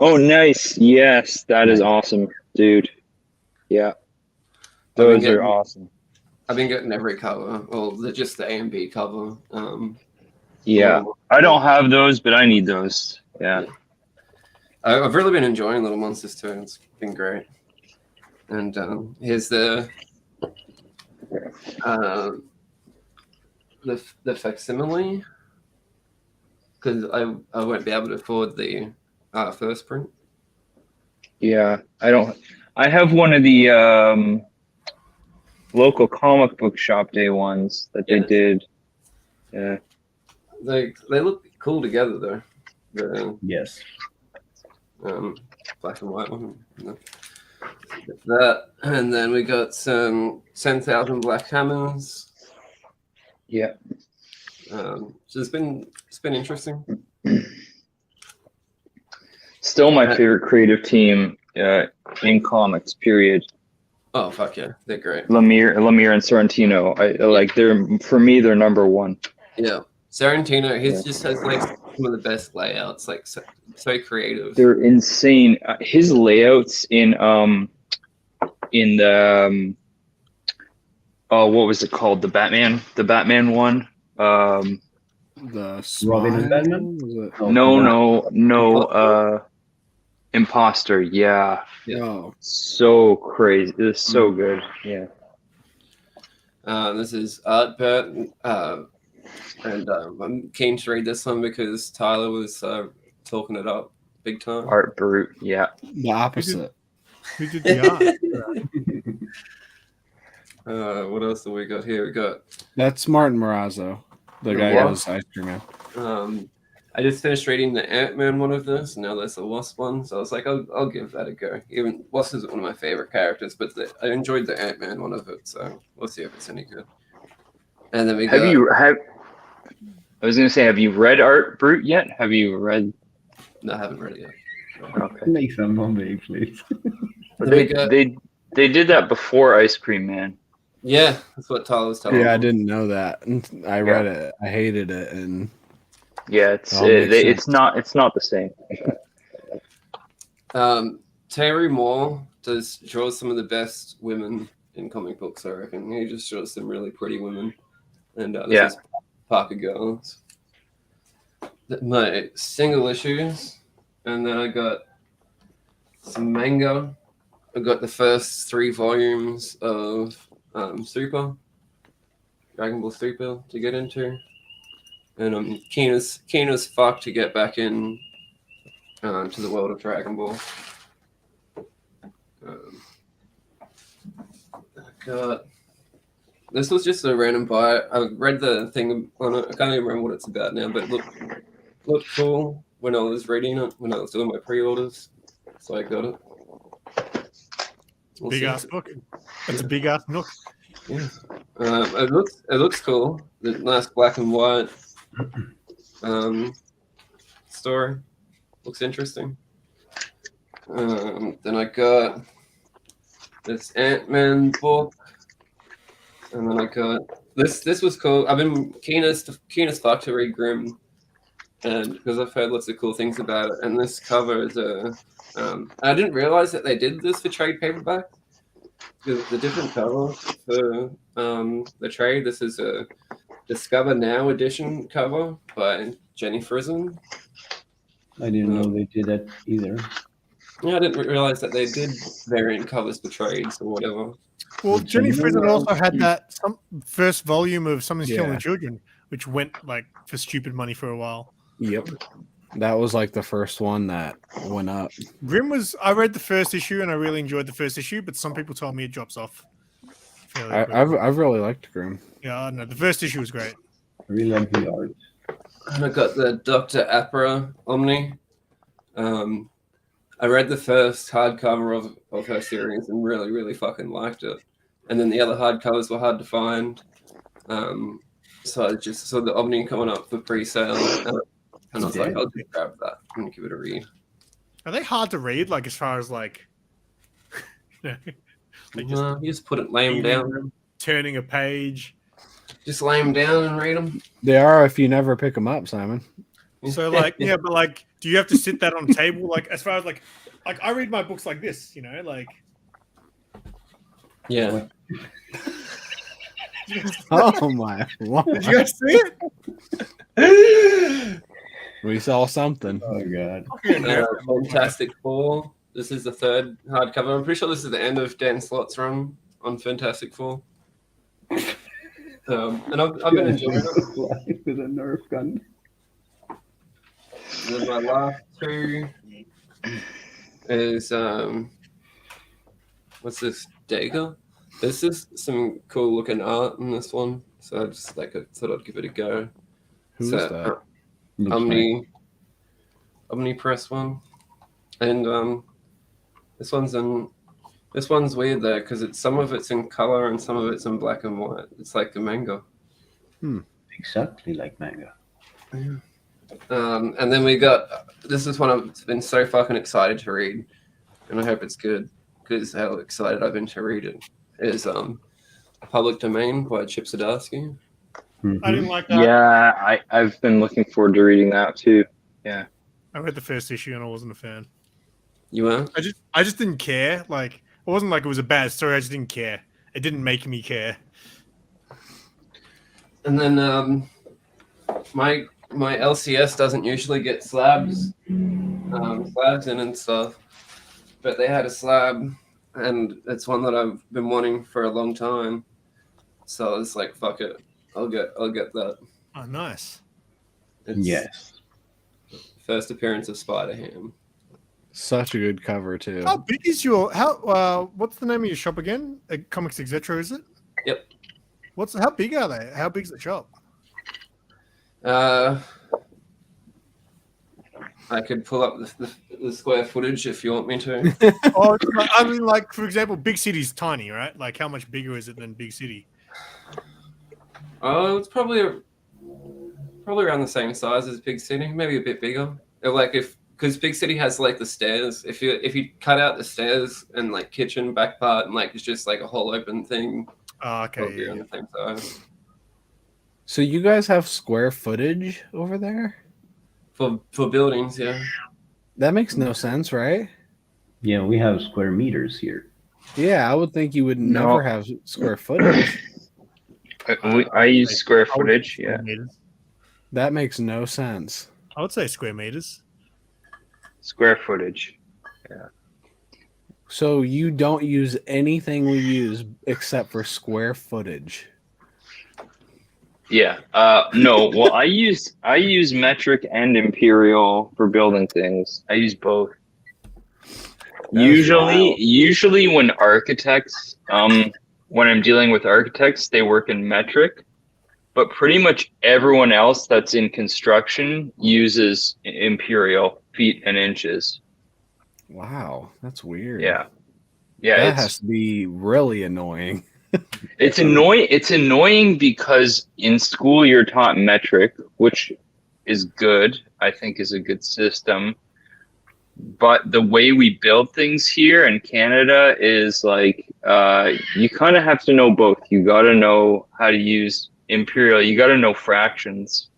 Oh, nice. Yes, that is awesome, dude. Yeah, those are awesome. I've been getting every cover, well, just the A and B cover. Yeah, I don't have those, but I need those. Yeah. I've really been enjoying Little Monsters too. It's been great. And here's the facsimile, because I won't be able to afford the first print. Yeah, I have one of the local comic book shop day ones that they Yes. did. Yeah. They look cool together though. The Yes. black and white one. That, and then we got some 10,000 Black Hammers. Yeah. So it's been interesting. Still my favorite creative team in comics, period. Oh fuck yeah, they're great. Lemire and Sorrentino. I like they're number one. Yeah, Sarantino, he just has like some of the best layouts, like so creative. They're insane. His layouts in the what was it called? The Batman one. Robin The and Smile, Batman? was it? Oh, No. Imposter. Yeah. Oh, So crazy. It's so good. Yeah. This is Art Burt, and I'm keen to read this one because Tyler was talking it up big time. Art Brute. Yeah. the opposite. Who did the art? What else do we got here? We got That's Martin Morazzo, the guy What? who was Ice Cream Man. I just finished reading the Ant-Man one of this, and now there's the Wasp one, so I was like, I'll give that a go. Even Wasp isn't one of my favorite characters, but I enjoyed the Ant-Man one of it, so we'll see if it's any good. And then we got... I was gonna say, have you read Art Brute yet? Have you read? No, I haven't read it yet. Okay. Make some Bombay, please. Then we got They did that before Ice Cream Man. Yeah, that's what Tyler was telling me. Yeah, I didn't know that. I read it. I hated it, and Yeah, It all makes sense. it's not the same. Terry Moore draws some of the best women in comic books, I reckon. He just draws some really pretty women. And this is Parker Girls. My single issues. And then I got some manga. I got the first 3 volumes of Super, Dragon Ball Super to get into. And I'm keen as fuck to get back in to the world of Dragon Ball. This was just a random buy. I read the thing on it. I can't even remember what it's about now, but it looked cool when I was reading it, when I was doing my pre-orders. So I got it. We'll Big see. ass book. That's a big ass book. Yeah. It looks cool. The nice black and white story. Looks interesting. Then I got this Ant-Man book. And then I got this was cool. I've been keen as fuck to read Grimm, and because I've heard lots of cool things about it. And this cover is I didn't realize that they did this for trade paperback. The different cover for the trade. This is a Discover Now edition cover by Jenny Frison. I didn't know they did that either. Yeah, I didn't realize that they did variant covers for trades or whatever. Well, It's Jenny a Frison new also had one. that first volume of Something's Killing Yeah. the Children, which went like for stupid money for a while. yep, that was like the first one that went up. Grimm was. I read the first issue and I really enjoyed the first issue, but some people told me it drops off. fairly quickly. I've really liked Grimm. Yeah, I don't know. The first issue was great. I really like the art. And I got the Dr. Apra Omni. I read the first hardcover of her series and really, really fucking liked it. And then the other hardcovers were hard to find. So I just saw the Omni coming up for pre-sale. And I was like, I'll just grab that and give it a read. Are they hard to read? Like as far as like, like just No, you just lay them down. turning a page. Just lay them down and read them. They are if you never pick them up, Simon. So like, yeah, but like, do you have to sit that on the table? Like as far as like I read my books like this, you know, like. Yeah. Oh my! Did you guys see it? We saw something. Oh god. Fantastic Four. This is the third hardcover. I'm pretty sure this is the end of Dan Slott's run on Fantastic Four. And I've been enjoying it. With a Nerf gun. And then my last 2 is what's this? Dagger. This is some cool looking art in this one, so I just thought I'd give it a go. Who's that? Looks Omni Press one, and this one's weird though because some of it's in color and some of it's in black and white. It's like the manga. exactly like manga. And then we got this is one I've been so fucking excited to read, and I hope it's good because how excited I've been to read it. Is Public Domain by Chip Zdarsky. I didn't like that. Yeah, I've been looking forward to reading that too. I read the first issue and I wasn't a fan. You were? I just didn't care. Like it wasn't like it was a bad story. I just didn't care. It didn't make me care. And then my LCS doesn't usually get slabs in and stuff, but they had a slab, and it's one that I've been wanting for a long time. So I was like, fuck it, I'll get that. Oh, nice. It's Yes. First appearance of Spider-Ham. Such a good cover too. How big is your what's the name of your shop again? Comics Etc. Is it? Yep. How big are they? How big's the shop? I could pull up the square footage if you want me to. Oh, I mean, like for example, Big City's tiny, right? Like how much bigger is it than Big City? Oh, it's probably around the same size as Big City, maybe a bit bigger. Like because Big City has like the stairs. If you cut out the stairs and like kitchen back part and like it's just like a whole open thing. Oh, okay. Probably Yeah, on yeah. the same side. So you guys have square footage over there? For buildings, yeah. That makes no sense, right? Yeah, we have square meters here. Yeah, I would think you would No. never have square footage. I use square I would footage. say Yeah. square meters. That makes no sense. I would say square meters. Square footage. So you don't use anything we use except for square footage. Yeah. No. Well, I use metric and imperial for building things. I use both. Usually when architects, when I'm dealing with architects, they work in metric, but pretty much everyone else that's in construction uses imperial, feet and inches. Wow, that's weird. Yeah. Yeah. That it's, has to be really annoying. It's annoying. It's annoying because in school you're taught metric, which is good. I think is a good system. But the way we build things here in Canada is like you kind of have to know both. You got to know how to use imperial. You got to know fractions.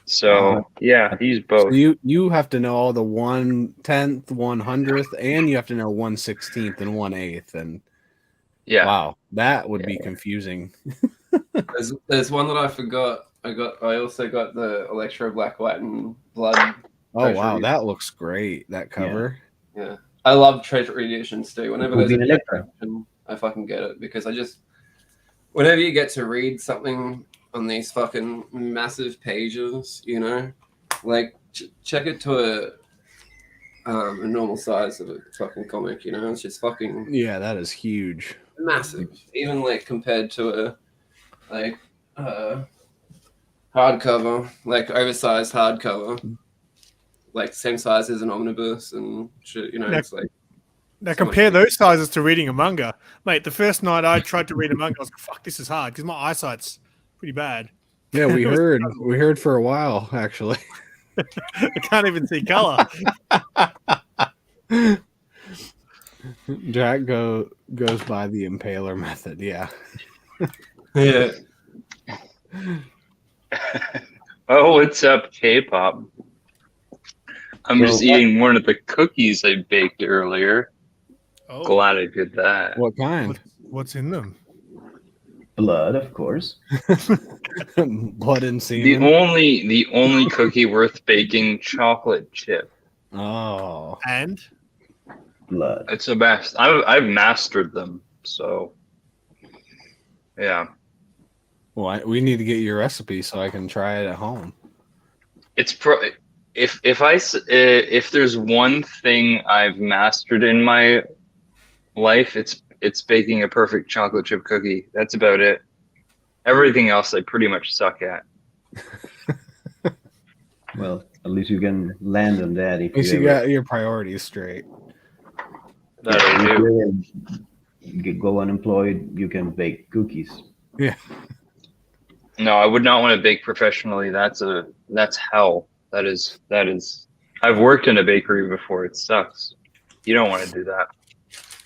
So yeah, use both. So you have to know all the 1/10, 1/100th, and you have to know 1/16 and 1/8. And Yeah. wow, that would be confusing. There's one that I forgot. I also got the Electro Black, White, and Blood. Oh wow, Treasury. that looks great. That cover. Yeah, I love Treasury editions too. Whenever there's a Moving Electra. edition, I fucking get it because I just whenever you get to read something on these fucking massive pages, you know, like check it to a normal size of a fucking comic. You know, it's just fucking Yeah, that is huge. massive, even like compared to a hardcover, like oversized hardcover, like same size as an omnibus and shit. You know, Now- it's like Now So much compare bigger. those sizes to reading a manga, mate. The first night I tried to read a manga, I was like, "Fuck, this is hard," because my eyesight's pretty bad. Yeah, we heard for a while actually. I can't even see color. Jack goes by the impaler method. Yeah. yeah. Oh, what's up, K-pop? I'm just eating one of the cookies I baked earlier. Oh, Glad I did that. What kind? what's in them? Blood, of course. Blood and The semen. only cookie worth baking, chocolate chip. Oh. And Blood. It's the best. I've mastered them. So yeah, Well, we need to get your recipe so I can try it at home. it's if there's one thing I've mastered in my life, it's baking a perfect chocolate chip cookie. That's about it. Everything else I pretty much suck at. Well, at least you can land on that if At least you ever- got your priorities straight. That I if do. you ever go unemployed, you can bake cookies. No, I would not want to bake professionally. That's hell. That is. I've worked in a bakery before. It sucks. You don't want to do that.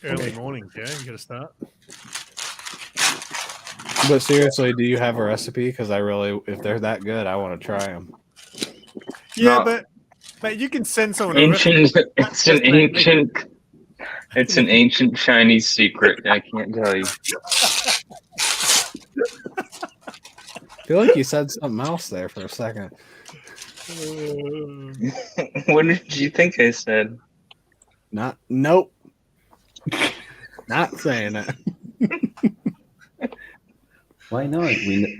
early morning, yeah, you got to start. But seriously, do you have a recipe? Because if they're that good, I want to try them. Yeah, No. but mate, you can send someone. a recipe. Ancient. It's an ancient Chinese secret. I can't tell you. I feel like you said something else there for a second. What did you think I said? Nope. Not saying it. Why not?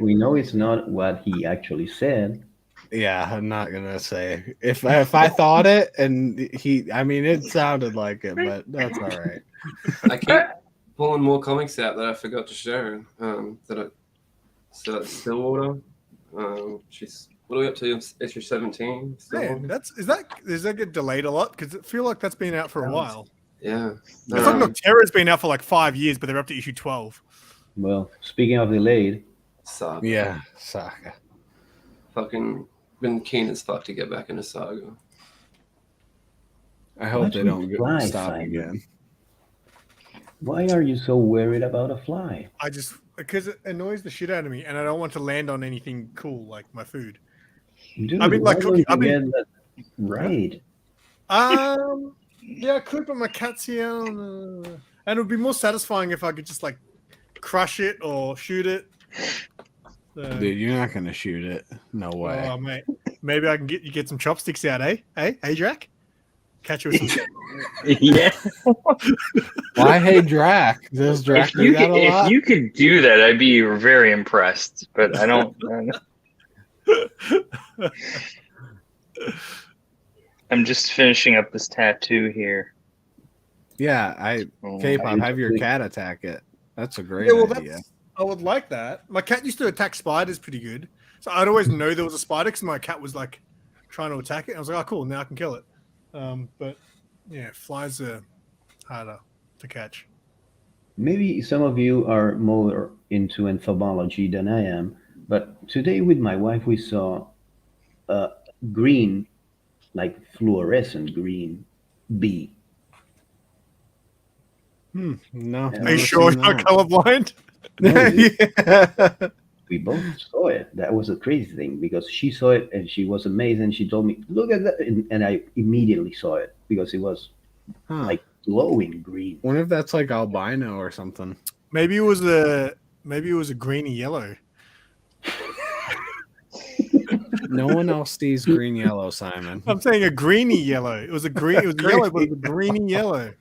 We know it's not what he actually said. Yeah, I'm not gonna say if I thought it and it sounded like it, but that's all right. I keep pulling more comics out that I forgot to show. Stillwater. She's what are we up to? Issue 17. Man, does that get delayed a lot? Because I feel like that's been out for a while. Yeah. I thought Noctera's been out for like 5 years, but they're up to issue 12. Well, speaking of delayed, Suck. Yeah, Saka. Fucking been keen as fuck to get back into Saga. I hope What's they with don't flies, stop Simon? again. Why are you so worried about a fly? I just because it annoys the shit out of me, and I don't want to land on anything cool like my food. Dude, I've been, why like, don't cooking- I've you been- get that right? Yeah, I could, but my cat's here, and it would be more satisfying if I could just like crush it or shoot it. So, Dude, you're not gonna shoot it. No way. oh mate, maybe I can get some chopsticks out, eh? Hey, Drac, catch you with some. Yeah. Why, hey Drac? Does Drac If do you that a lot? if you could do that, I'd be very impressed. But I don't. I'm just finishing up this tattoo here. Yeah, Oh, K-pop, have your cat attack it. That's a great Yeah, well, idea. I would like that. My cat used to attack spiders pretty good, so I'd always know there was a spider because my cat was like trying to attack it. I was like, oh, cool, now I can kill it. But yeah, flies are harder to catch. Maybe some of you are more into entomology than I am, but today with my wife we saw a green, like fluorescent green bee. No. Are Are you never sure seen you're not that. colorblind? No, Yeah. we both saw it. That was a crazy thing because she saw it and she was amazed and she told me, "Look at that!" And I immediately saw it because it was Huh. like glowing green. Wonder if that's like albino or something. Maybe it was a greeny yellow. No one else sees green yellow, Simon. I'm saying a greeny yellow. It was a yellow, but it was a greeny yellow.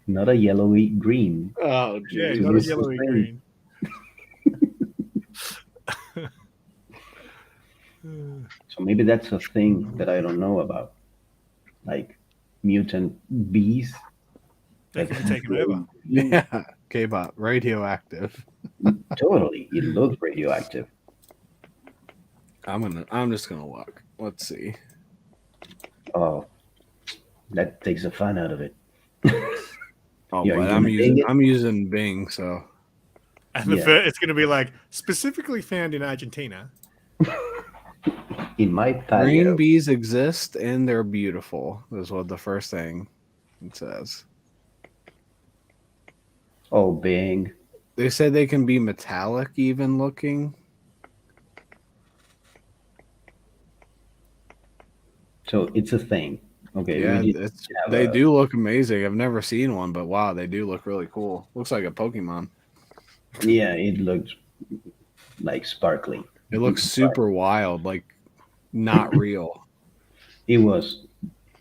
Not a yellowy green. Oh, Yeah, geez. not a It's the yellowy same. green. So maybe that's a thing that I don't know about, like mutant bees. They can be taken over. Yeah, K-pop, radioactive. Totally, it looks radioactive. I'm just gonna look. Let's see. Oh, that takes the fun out of it. Oh, Yeah, but you gonna Bing it? I'm using Bing, so And the Yeah. it's going to be like specifically found in Argentina. In my green patio, bees exist and they're beautiful. Is what the first thing it says. oh Bing, They said they can be metallic, even looking. so it's a thing. Okay, Yeah, we did have they a- do look amazing. I've never seen one, but wow, they do look really cool. Looks like a Pokemon. Yeah, it looked like sparkling. It looks super wild, like not real. It was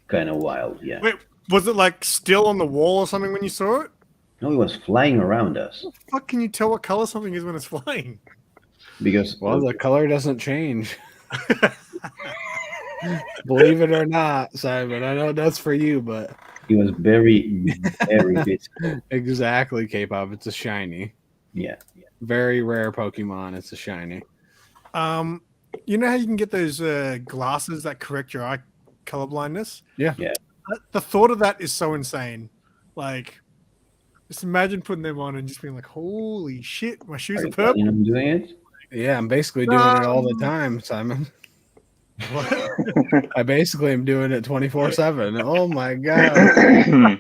kind of wild. Yeah. Wait, was it like still on the wall or something when you saw it? No, it was flying around us Fuck, can you tell what color something is when it's flying? because Well, the color doesn't change. Believe it or not, Simon. I know that's for you, but it was very, very visible. exactly, K-pop. It's a shiny, Yeah. very rare Pokemon. It's a shiny. You know how you can get those glasses that correct your eye color blindness? Yeah. Yeah. The thought of that is so insane. Like, just imagine putting them on and just being like, "Holy shit, my shoes Are are you purple." planning on doing it? Yeah, I'm basically doing it all the time, Simon. I basically am doing it 24/7. Oh my god!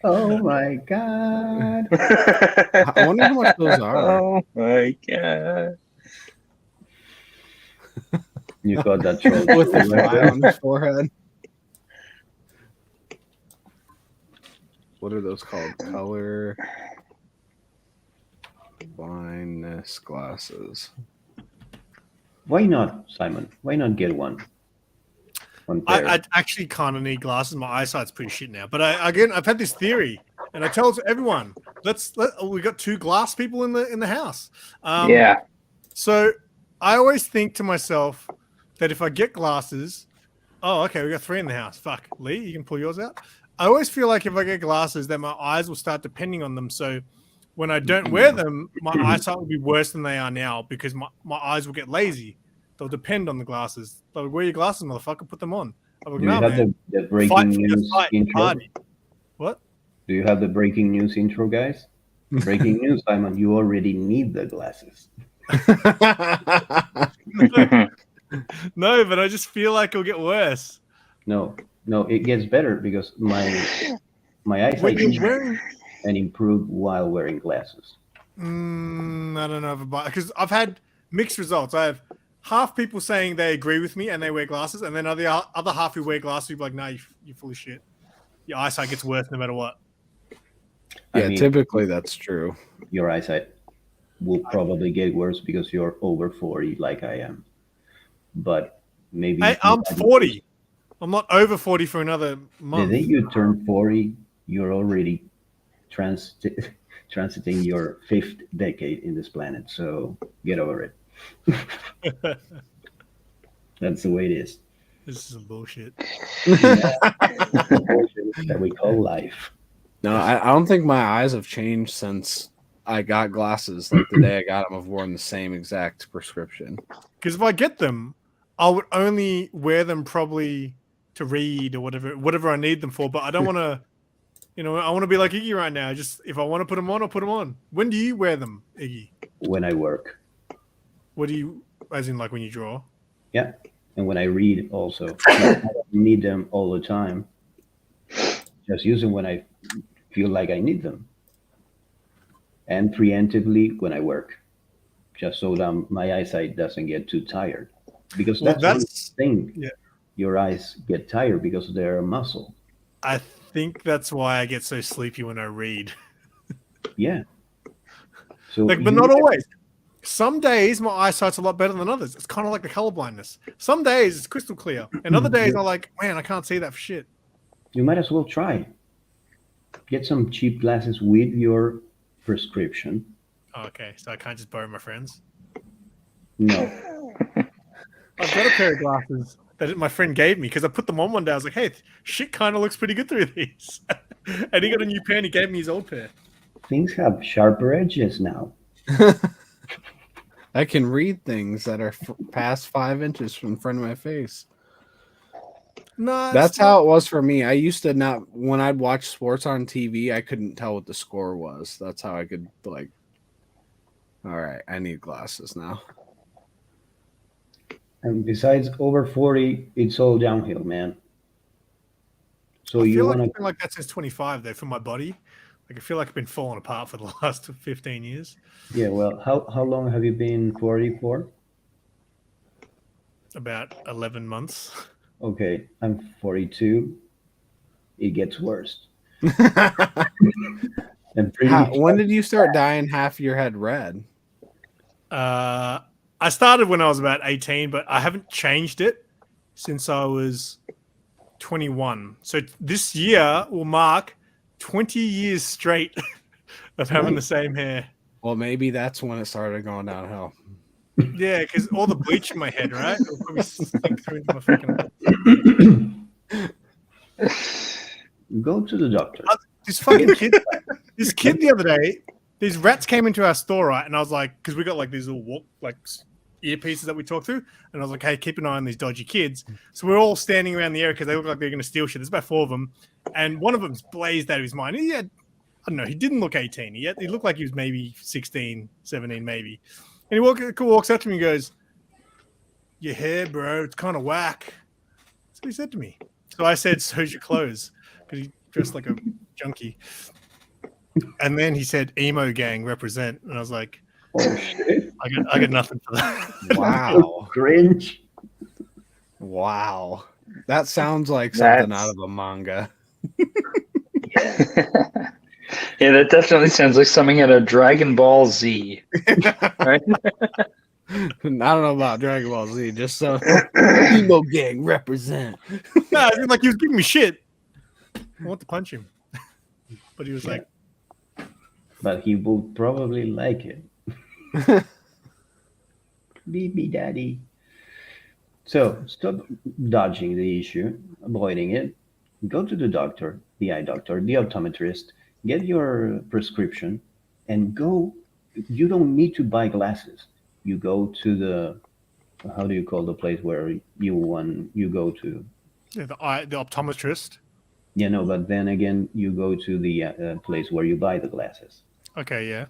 Oh my god! I wonder how much those are. Oh my god. You got that troll With the fly on his forehead. What are those called? Color blindness glasses. Why not, Simon? Why not get one? One pair. I actually kind of need glasses. My eyesight's pretty shit now. But I've had this theory, and I tell it to everyone. We got 2 glass people in the house. Yeah. So I always think to myself that if I get glasses, oh, okay, we got 3 in the house. Fuck, Lee, you can pull yours out. I always feel like if I get glasses, that my eyes will start depending on them. So when I don't wear them, my eyesight will be worse than they are now because my eyes will get lazy. They'll depend on the glasses. They'll wear your glasses, motherfucker. Put them on. I'm like, Do you no, have man. the Fight breaking for your news fight, intro? party. What? Do you have the breaking news intro, guys? Breaking news, Simon. You already need the glasses. No, but I just feel like it'll get worse. No, it gets better because my eyesight When you're changed wearing, and improved while wearing glasses. I don't know because I've had mixed results. I have half people saying they agree with me and they wear glasses, and then other half who wear glasses who be like, "No, you're full of shit. Your eyesight gets worse no matter what." Yeah, I mean, typically that's true. your eyesight will probably get worse because you're over 40 like I am. But maybe Hey, I'm 40. I'm not over 40 for another the month. day you turn 40, you're already transiting your 5th decade in this planet. So get over it. That's the way it is. This is some bullshit. That we call life. No, I don't think my eyes have changed since I got glasses. Like the day I got them, I've worn the same exact prescription. Because if I get them, I would only wear them probably to read or whatever I need them for. But I don't want to, I want to be like Iggy right now. Just if I want to put them on, I'll put them on. When do you wear them, Iggy? When I work. What do you, as in like when you draw? Yeah. And when I read also. I don't need them all the time. Just use them when I feel like I need them. And preemptively when I work. Just so that my eyesight doesn't get too tired. Because that's one thing. Yeah. Your eyes get tired because they're a muscle. I think that's why I get so sleepy when I read. Yeah. So But not always. Some days my eyesight's a lot better than others. It's kind of like the color blindness. Some days it's crystal clear, and other days I'm like, man, I can't see that for shit. You might as well try. Get some cheap glasses with your prescription. Okay, so I can't just borrow my friends. No. I've got a pair of glasses that my friend gave me because I put them on one day. I was like, hey, shit kind of looks pretty good through these. And he got a new pair and he gave me his old pair. Things have sharper edges now. I can read things that are past 5 inches from in front of my face. No, That's how it was for me. I used to not, when I'd watch sports on TV, I couldn't tell what the score was. That's how I could, like, all right, I need glasses now. And besides over 40, it's all downhill, man. So I you feel like want I've been like that since 25 though for my body. Like I feel like I've been falling apart for the last 15 years. Yeah, well, how long have you been 40 for? About 11 months. Okay, I'm 42. It gets worse. And When did you start dyeing half your head red? I started when I was about 18, but I haven't changed it since I was 21. So this year will mark 20 years straight of having the same hair. Well, maybe that's when it started going downhill. Yeah, because all the bleach in my head, right? It'll probably sink through into my fucking... Go to the doctor. This fucking kid, this kid the other day, these rats came into our store, right? And I was like, because we got like these little earpieces that we talk through, and I was like, hey, keep an eye on these dodgy kids. So we're all standing around the area because they look like they're going to steal shit. There's about 4 of them, and one of them's blazed out of his mind. He had, I don't know, he didn't look 18. He looked like he was maybe 16, 17, maybe. And he walks up to me and goes, your hair, bro, it's kind of whack. That's what he said to me. So I said, so's your clothes, because he dressed like a junkie. And then he said, emo gang represent. And I was like, Oh, shit. I got nothing for that. Wow. Cringe. Wow. That sounds like something out of a manga. Yeah, that definitely sounds like something out of Dragon Ball Z. Right? I don't know about Dragon Ball Z, just so emo gang represent. No, I mean, like he was giving me shit. I want to punch him. But he was like, But he will probably like it. Beat me, daddy. So stop dodging the issue, avoiding it. Go to the doctor, the eye doctor, the optometrist, get your prescription, and go. You don't need to buy glasses. You go to the, how do you call the place where you go to? yeah, the optometrist. Yeah, no, but then again, you go to the place where you buy the glasses. Okay, yeah.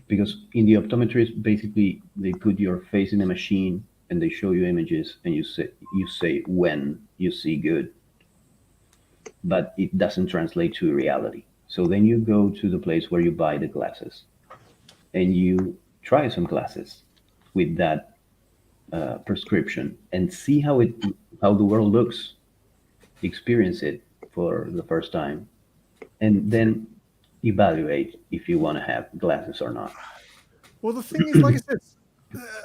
Because in the optometrist, basically, they put your face in a machine and they show you images, and you say when you see good, but it doesn't translate to reality. So then you go to the place where you buy the glasses, and you try some glasses with that prescription, and see how the world looks. Experience it for the first time, and then evaluate if you want to have glasses or not. Well, the thing is, like I said,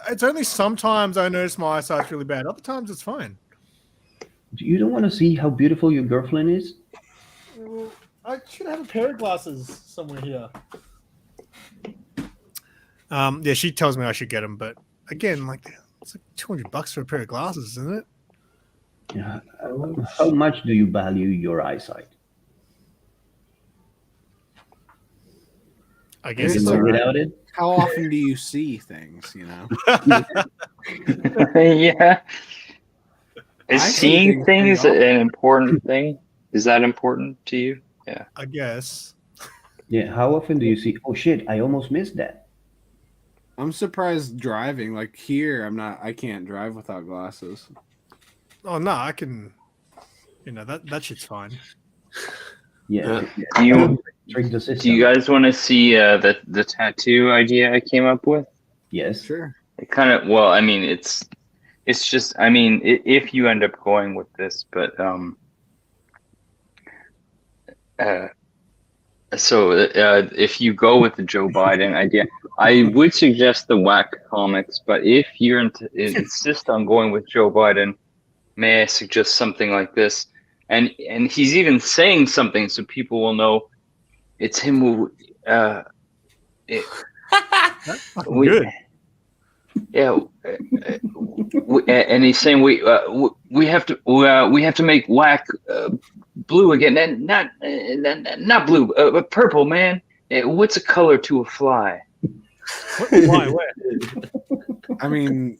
it's only sometimes I notice my eyesight's really bad. Other times it's fine. You don't want to see how beautiful your girlfriend is? Well, I should have a pair of glasses somewhere here. Yeah, she tells me I should get them, but again, like it's like $200 for a pair of glasses, isn't it? Yeah. How much do you value your eyesight? I Can guess you it's live all right. without it? How often do you see things? You know, Yeah. Is I see seeing things things pretty an important thing? Is that important to you? I guess. Yeah. How often do you see? Oh shit! I almost missed that. I'm surprised driving. Like here, I can't drive without glasses. Oh no, I can. You know that shit's fine. Yeah. Do you Trick the system. do you guys want to see the tattoo idea I came up with? Yes. Sure. It kind of, well, I mean, it's just, I mean, if you end up going with this, but if you go with the Joe Biden idea, I would suggest the Whack comics. But if you're insist on going with Joe Biden, may I suggest something like this? And he's even saying something so people will know it's him who. That's fucking good. Yeah, and he's saying we have to make Whack blue again, and not blue, but purple, man. What's a color to a fly? Why? Where? I mean,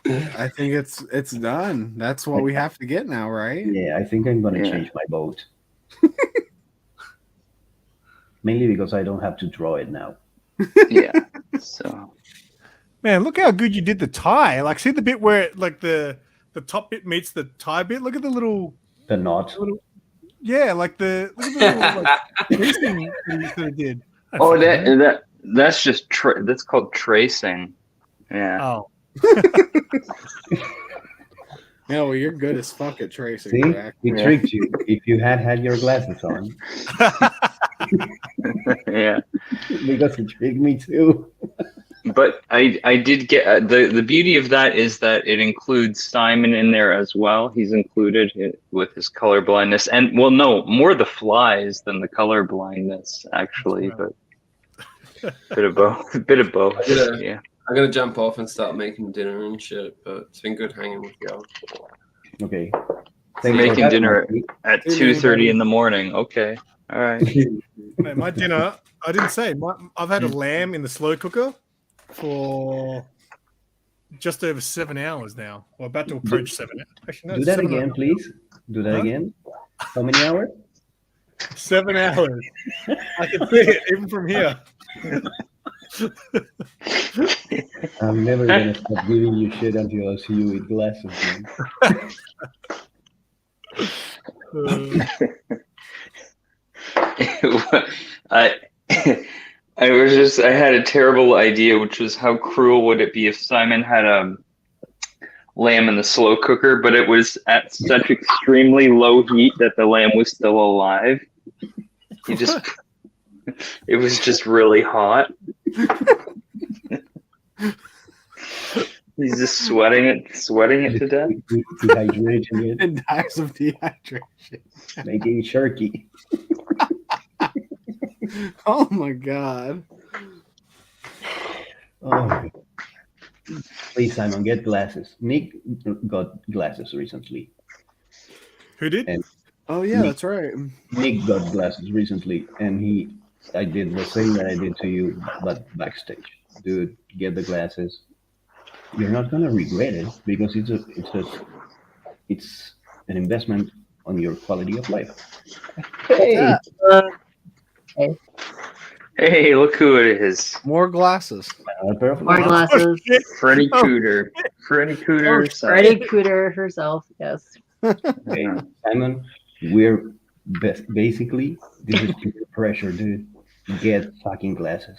I think it's done. That's what we have to get now, right? Yeah, I think I'm gonna change my vote. Mainly because I don't have to draw it now. Yeah. So. Man, look how good you did the tie. Like, see the bit where like the top bit meets the tie bit. Look at the little, The knot. yeah, like look at the little like tracing that you did. Oh, that's just that's called tracing. Yeah. Oh, Yeah, well, you're good as fuck at tracing. See, Jack. we tricked you. If you had your glasses on, Yeah. because it tricked me too. But I did get the beauty of that is that it includes Simon in there as well. He's included with his color blindness, and well, no, more the flies than the color blindness actually, but bit of both. Bit of both. Yeah. I'm gonna jump off and start making dinner and shit, but it's been good hanging with y'all. Okay. Making dinner at 2:30 in the morning. Okay. All right. man, my dinner. I didn't say. I've had a lamb in the slow cooker for just over 7 hours now. We're about to approach 7 hours. Actually, no, Do that 7 again, hours. please. Do that Huh? again. How many hours? 7 hours. I can see it even from here. I'm never gonna stop giving you shit until I see you with glasses, man. I had a terrible idea, which was how cruel would it be if Simon had a lamb in the slow cooker, but it was at such extremely low heat that the lamb was still alive. It was just really hot. He's just sweating it to death. Dehydrating it, And dies of dehydration. making jerky. Oh my god. Oh. Please, Simon, get glasses. Nick got glasses recently. Who did? And Oh yeah, that's right. Nick got glasses recently, and I did the same that I did to you, but backstage. Dude, get the glasses. You're not gonna regret it because it's an investment on your quality of life. Hey, Hey, look who it is. More glasses. A pair of More glasses. glasses. Freddie Oh. Cooter. Freddie Cooter. Freddie Cooter herself. Yes. Hey, Simon, we're basically, this is peer pressure, dude. Get fucking glasses.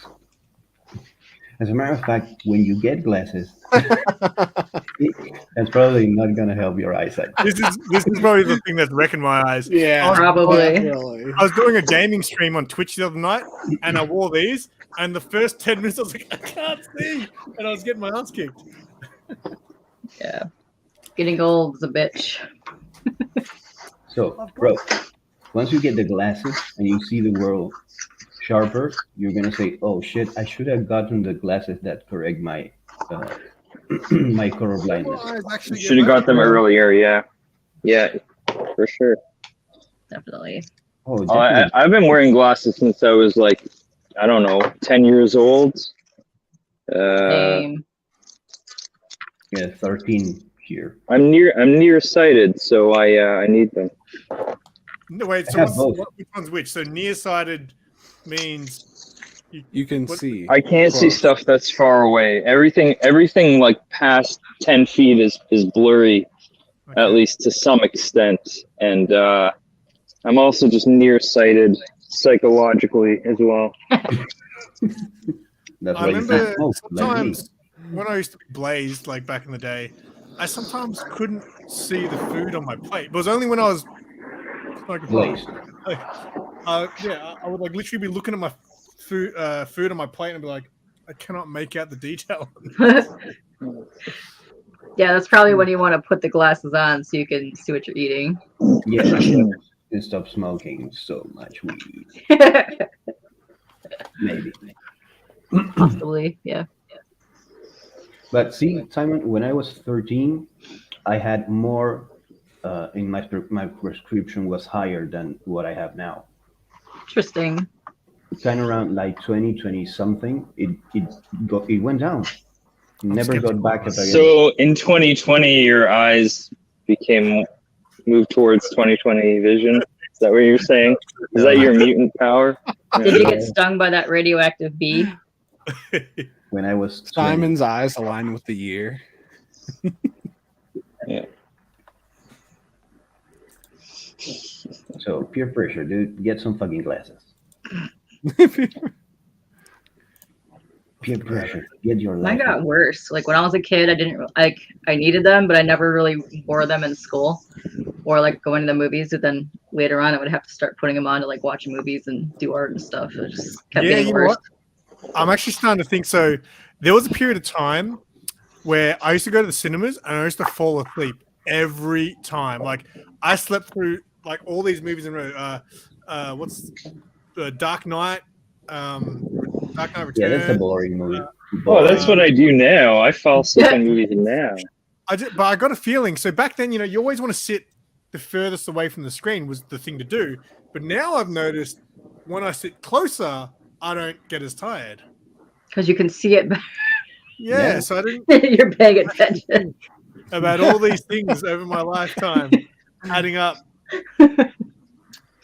As a matter of fact, when you get glasses, that's probably not gonna help your eyesight. This is probably the thing that's wrecking my eyes. Yeah, Probably. Really. I was doing a gaming stream on Twitch the other night, and I wore these, and the first 10 minutes I was like, I can't see, and I was getting my ass kicked. Yeah. Getting old is a bitch. So, bro, once you get the glasses and you see the world sharper, you're gonna say, "Oh shit, I should have gotten the glasses that correct my my color blindness." My eyes actually get Should have got better. them earlier. Yeah, for sure. Definitely. Oh, Oh, definitely. I've been wearing glasses since I was like, I don't know, 10 years old. Same. Yeah, 13 here. I'm nearsighted, so I need them. No, wait, I so have both. which one's which? So nearsighted means You can What- see. I can't see Close. stuff that's far away. Everything like past 10 feet is blurry, at least to some extent. And I'm also just nearsighted psychologically as well. That's I why you remember can't smoke, like me. sometimes when I used to be blazed, like back in the day, I sometimes couldn't see the food on my plate. But it was only when I was like Blazed. yeah, I would like literally be looking at my food on my plate and be like, I cannot make out the detail. Yeah, that's probably when you want to put the glasses on so you can see what you're eating. Yeah, and stop smoking so much weed. Maybe. Possibly, yeah. But see, Simon, when I was 13, I had more in my prescription was higher than what I have now. Interesting. Kind of around like 20 something, it went down. Never got back up again. So in 2020, your eyes moved towards 2020 vision. Is that what you're saying? Is that your mutant power? Did you get stung by that radioactive bee? When I was 20. Simon's eyes align with the year. So peer pressure, dude. Get some fucking glasses. Peer pressure. Get your Mine life. got worse. Like when I was a kid, I didn't like I needed them, but I never really wore them in school or like going to the movies. And then later on, I would have to start putting them on to like watch movies and do art and stuff. It just kept Yeah, getting you know worse. what? I'm actually starting to think so. There was a period of time where I used to go to the cinemas and I used to fall asleep every time. Like I slept through like all these movies in a row. What's Dark Knight? Dark Knight Returns. Yeah, that's a boring movie. Oh, that's what I do now. I fall asleep in movies now. But I got a feeling. So back then, you always want to sit the furthest away from the screen was the thing to do. But now I've noticed when I sit closer, I don't get as tired. Because you can see it better. Yeah, Yeah. so I didn't You're paying attention. about all these things over my lifetime adding up.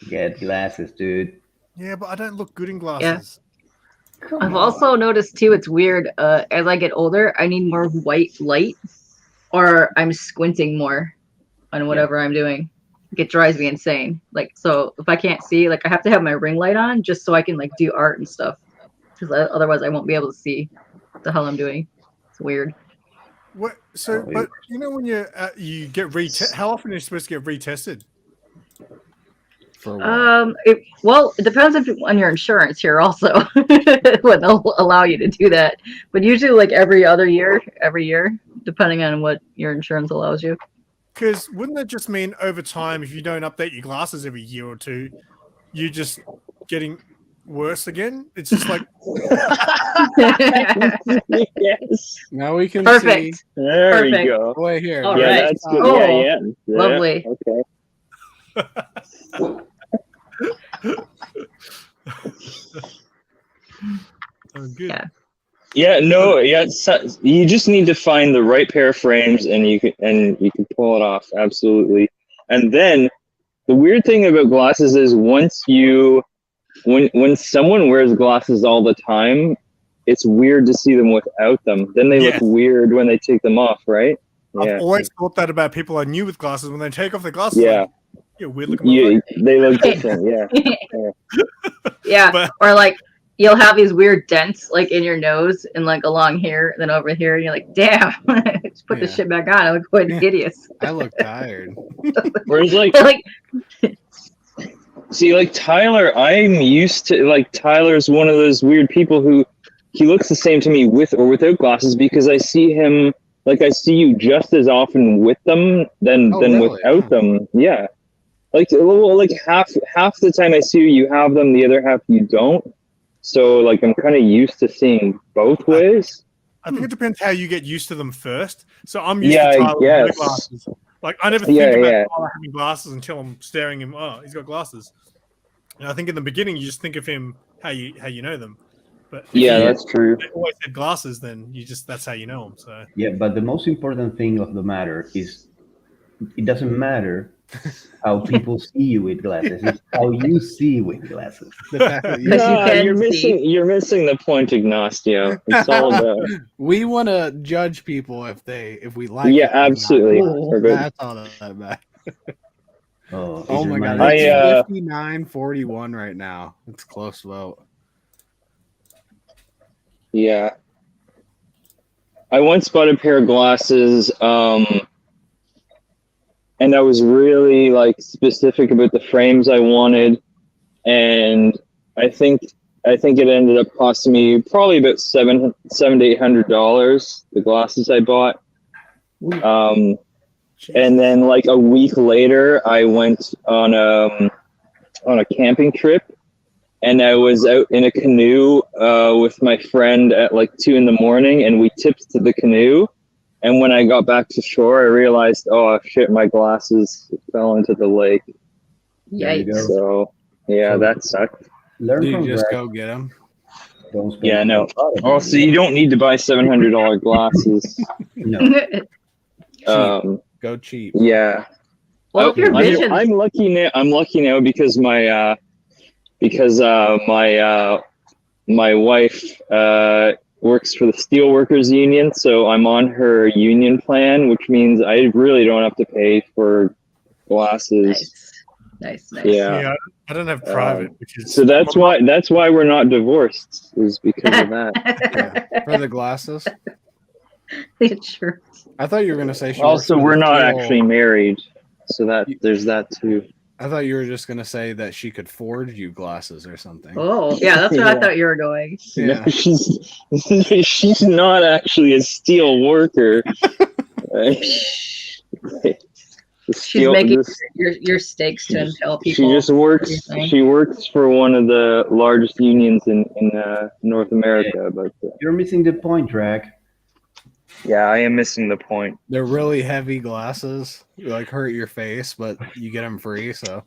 Get glasses, dude. Yeah, but I don't look good in glasses. I've also noticed too, it's weird. As I get older, I need more white light, or I'm squinting more on whatever I'm doing. It drives me insane. Like, so if I can't see, like, I have to have my ring light on just so I can like do art and stuff. Because otherwise, I won't be able to see what the hell I'm doing. It's weird. What? So, Oh, but when you get retested, how often are you supposed to get retested? For a while. It depends on your insurance here also when they'll allow you to do that. But usually like every year, depending on what your insurance allows you. Because wouldn't that just mean over time, if you don't update your glasses every year or two, you're just getting worse again? It's just like Yes. Now we can Perfect. see. There Perfect. we go. Oh, wait here. All Yeah, right. that's good. Oh, Yeah. lovely. Okay. oh, good. Yeah. Yeah, no, yeah. You just need to find the right pair of frames, and you can pull it off. Absolutely. And then the weird thing about glasses is once you when someone wears glasses all the time, it's weird to see them without them. Then they Yes. look weird when they take them off, right? Yeah. I've always thought that about people I knew with glasses. When they take off their glasses, Yeah. like, you're a weird looking motherfucker. They look different. Yeah. Yeah, But- or like you'll have these weird dents like in your nose and like along here, and then over here, and you're like, damn, just put this Yeah. shit back on. I look quite hideous. I look tired. Whereas like Like, see, like Tyler, I'm used to like Tyler's one of those weird people who he looks the same to me with or without glasses because I see him like I see you just as often with them than Oh, really? without Huh. them. Yeah. Like well, like half the time I see you, you have them, the other half you don't. So like I'm kind of used to seeing both ways. I think it depends how you get used to them first. So I'm used Yeah, to I Tyler with no guess. glasses. Like I never think Yeah, about yeah. Tyler having glasses until I'm staring him. Oh, he's got glasses. And I think in the beginning you just think of him how you know them. But if Yeah, you that's true. always had glasses, then you just that's how you know them. So Yeah, but the most important thing of the matter is it doesn't matter how people see you with glasses. It's how you see with glasses. The fact that you- Because you can you're missing the point, Ignacio. It's all about we want to judge people if we like. yeah, it or not. absolutely. Or good. That's all that matters. Oh, Oh is my your god, mind- it's 59-41 right now. It's a close vote. Yeah. I once bought a pair of glasses, and I was really like specific about the frames I wanted, and I think it ended up costing me probably about $700 to $800. The glasses I bought, and then like a week later, I went on a camping trip. And I was out in a canoe with my friend at like 2 a.m, and we tipped to the canoe. And when I got back to shore, I realized, oh shit, my glasses fell into the lake. There you yikes. go. So yeah, that sucked. Learn Do from you just Greg. go get them? Don't spend Yeah, no. a lot of Oh, money. so you don't need to buy $700 glasses. No. Go cheap. Yeah. Well, if your vision, I'm lucky now. I'm lucky now because my my wife works for the Steelworkers Union, so I'm on her union plan, which means I really don't have to pay for glasses. nice. Yeah. yeah, I don't have private, which is So that's why we're not divorced, is because of that. Yeah. For the glasses. The insurance. I thought you were gonna say she Also, works for we're the not steel- actually married, so that there's that too. I thought you were just gonna say that she could forge you glasses or something. Oh, yeah, that's where I Yeah. thought you were going. Yeah. No, she's not actually a steel worker. She's making your stakes to impel people. She just works. Everything. She works for one of the largest unions in North America. But You're missing the point, Drag. yeah, I am missing the point. They're really heavy glasses. Like hurt your face, but you get them free. So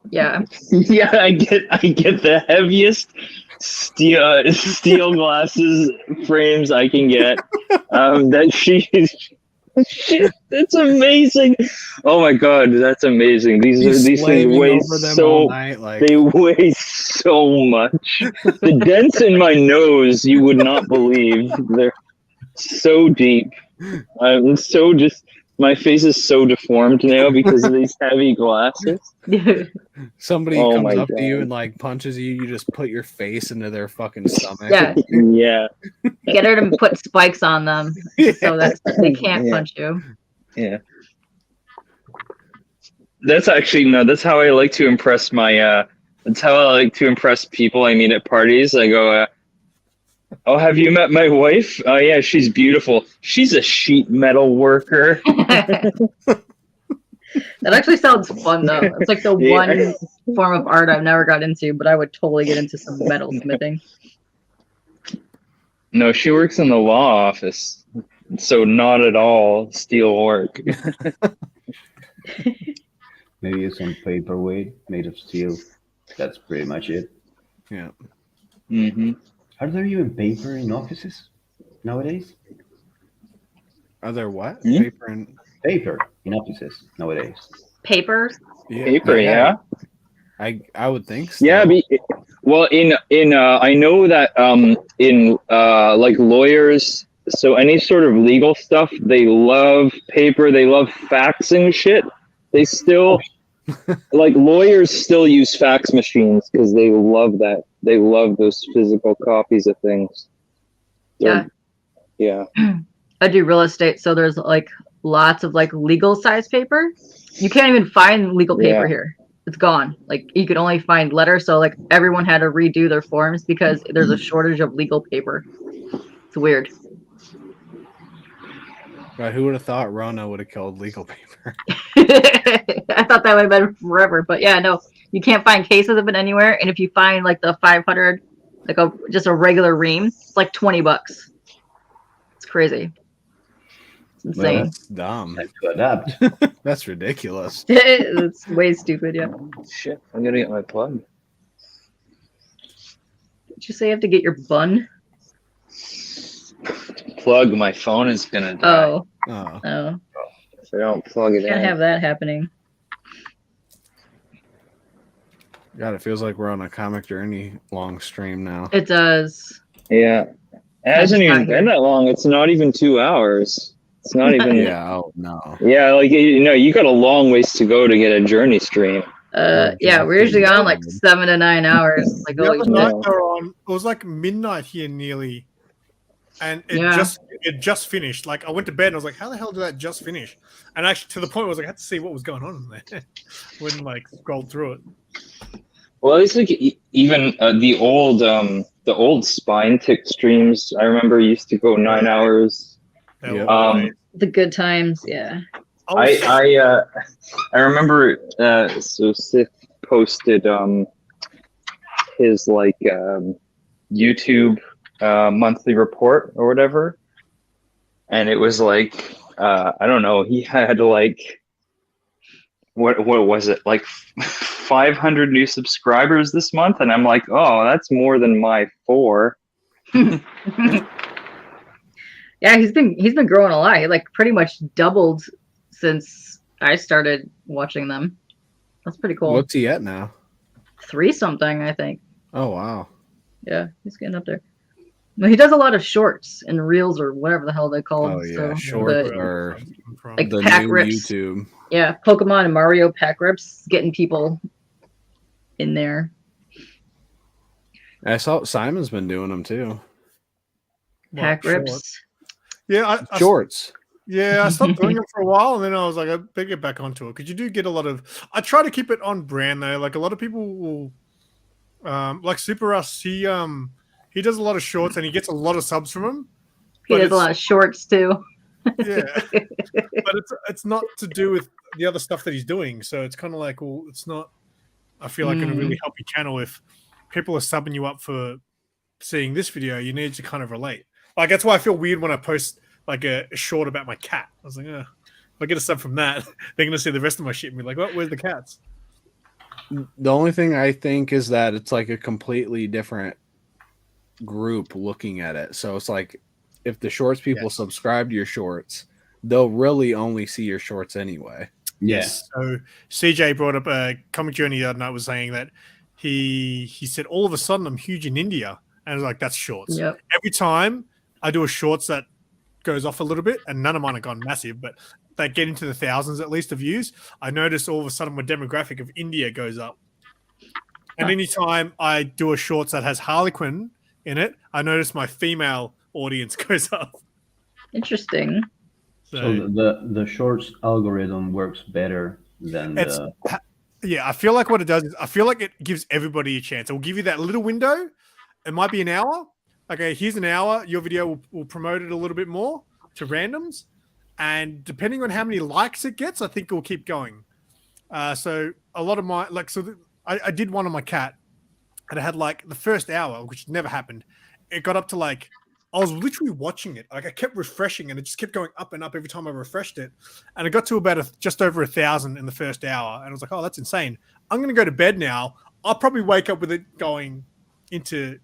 Yeah. Yeah, I get the heaviest steel glasses frames I can get. That shit, that's amazing. Oh my god, that's amazing. These things weigh over them all so night. Like they weigh so much. The dents in my nose, you would not believe. They're so deep. I'm so just. My face is so deformed now because of these heavy glasses. somebody Oh comes my up to you God. and like punches you, you just put your face into their fucking stomach. Yeah. Yeah, Get her to put spikes on them so that they can't Yeah. punch you. yeah. That's actually no. That's how I like to impress my. That's how I like to impress people I meet at parties. I go, "Oh, have you met my wife? Oh yeah, she's beautiful. She's a sheet metal worker." That actually sounds fun though. It's like the Yeah. one form of art I've never got into, but I would totally get into some metal smithing. No, she works in the law office, so not at all steel work. Maybe some paperweight made of steel. That's pretty much it. Yeah. Mm-hmm. Are there even paper in offices nowadays? Are there what? Hmm? Paper and Paper in offices nowadays. Papers? yeah. Paper, yeah. I would think so. Yeah, well, in I know that in like lawyers, so any sort of legal stuff, they love paper, they love faxing shit. They still like lawyers still use fax machines because they love that. They love those physical copies of things. Yeah. Yeah. I do real estate, so there's like lots of like legal size paper. You can't even find legal paper Yeah. here. It's gone. Like you could only find letters, so like everyone had to redo their forms because there's a shortage of legal paper. It's weird. But who would have thought Rona would have killed legal paper? I thought that would have been forever, but yeah, no, you can't find cases of it anywhere. And if you find like the 500, like just a regular ream, it's like $20. It's crazy. It's Well, insane. That's dumb. Time to adapt. That's ridiculous. It's way stupid. Yeah. Shit, I'm gonna get my plug. Did you say you have to get your bun? Plug, my phone is gonna die. Oh, Oh, oh, If I don't plug it can't in. have that happening. God, it feels like we're on a Comic Journey long stream now. It does. Yeah. It hasn't even been that long. It's not even 2 hours. It's not even. Yeah, oh no. Yeah, like you got a long ways to go to get a journey stream. Yeah, we're usually on like 7 to 9 hours. Like, The holy other shit. night they were on. It was like midnight here nearly, and it just finished. Like I went to bed and I was like, "How the hell did that just finish?" And actually, to the point where I was like, I had to see what was going on in there. Wouldn't like scroll through it. Well, it's like even the old spine tick streams. I remember used to go 9 hours. They Yeah. were always- The good times. Yeah. I remember so Sith posted his like YouTube monthly report or whatever, and it was like I don't know, he had like what was it, like 500 new subscribers this month, and I'm like, oh, that's more than my 4. Yeah, he's been growing a lot. He like pretty much doubled since I started watching them. That's pretty cool. What's he at now? 3 something, I think. Oh wow. Yeah, he's getting up there. But he does a lot of shorts and reels or whatever the hell they call them. Oh yeah, So, short but, or like the pack new rips. YouTube. Yeah, Pokemon and Mario pack rips, getting people in there. I saw Simon's been doing them too. What, Pack rips. shorts? Yeah, Shorts. Yeah, I stopped doing it for a while, and then I was like, I better get back onto it because you do get a lot of. I try to keep it on brand though. Like a lot of people will, like Super Russ. He does a lot of shorts and he gets a lot of subs from him. He But does a it's- lot of shorts too. Yeah, but it's not to do with the other stuff that he's doing. So it's kind of like, well, it's not. I feel like going to really help your channel if people are subbing you up for seeing this video. You need to kind of relate. Like that's why I feel weird when I post like a short about my cat. I was like, if I get a sub from that, they're gonna see the rest of my shit and be like, "What? Where's the cats?" The only thing I think is that it's like a completely different group looking at it. So it's like if the shorts people subscribe to your shorts, they'll really only see your shorts anyway. Yes. So CJ brought up a Comic Journey the other night was saying that he said all of a sudden I'm huge in India, and I was like, that's shorts. Yep. Every time I do a shorts that goes off a little bit, and none of mine have gone massive, but they get into the thousands at least of views, I notice all of a sudden my demographic of India goes up. And anytime I do a shorts that has Harlequin in it, I notice my female audience goes up. Interesting. So the shorts algorithm works better than It's- the. Yeah, I feel like what it does is I feel like it gives everybody a chance. It will give you that little window. It might be an hour. Okay, here's an hour. Your video will promote it a little bit more to randoms. And depending on how many likes it gets, I think it will keep going. So a lot of my, I did one on my cat and it had like the first hour, which never happened. It got up to like, I was literally watching it. Like I kept refreshing and it just kept going up and up every time I refreshed it. And it got to about just over 1,000 in the first hour. And I was like, oh, that's insane. I'm going to go to bed now. I'll probably wake up with it going into,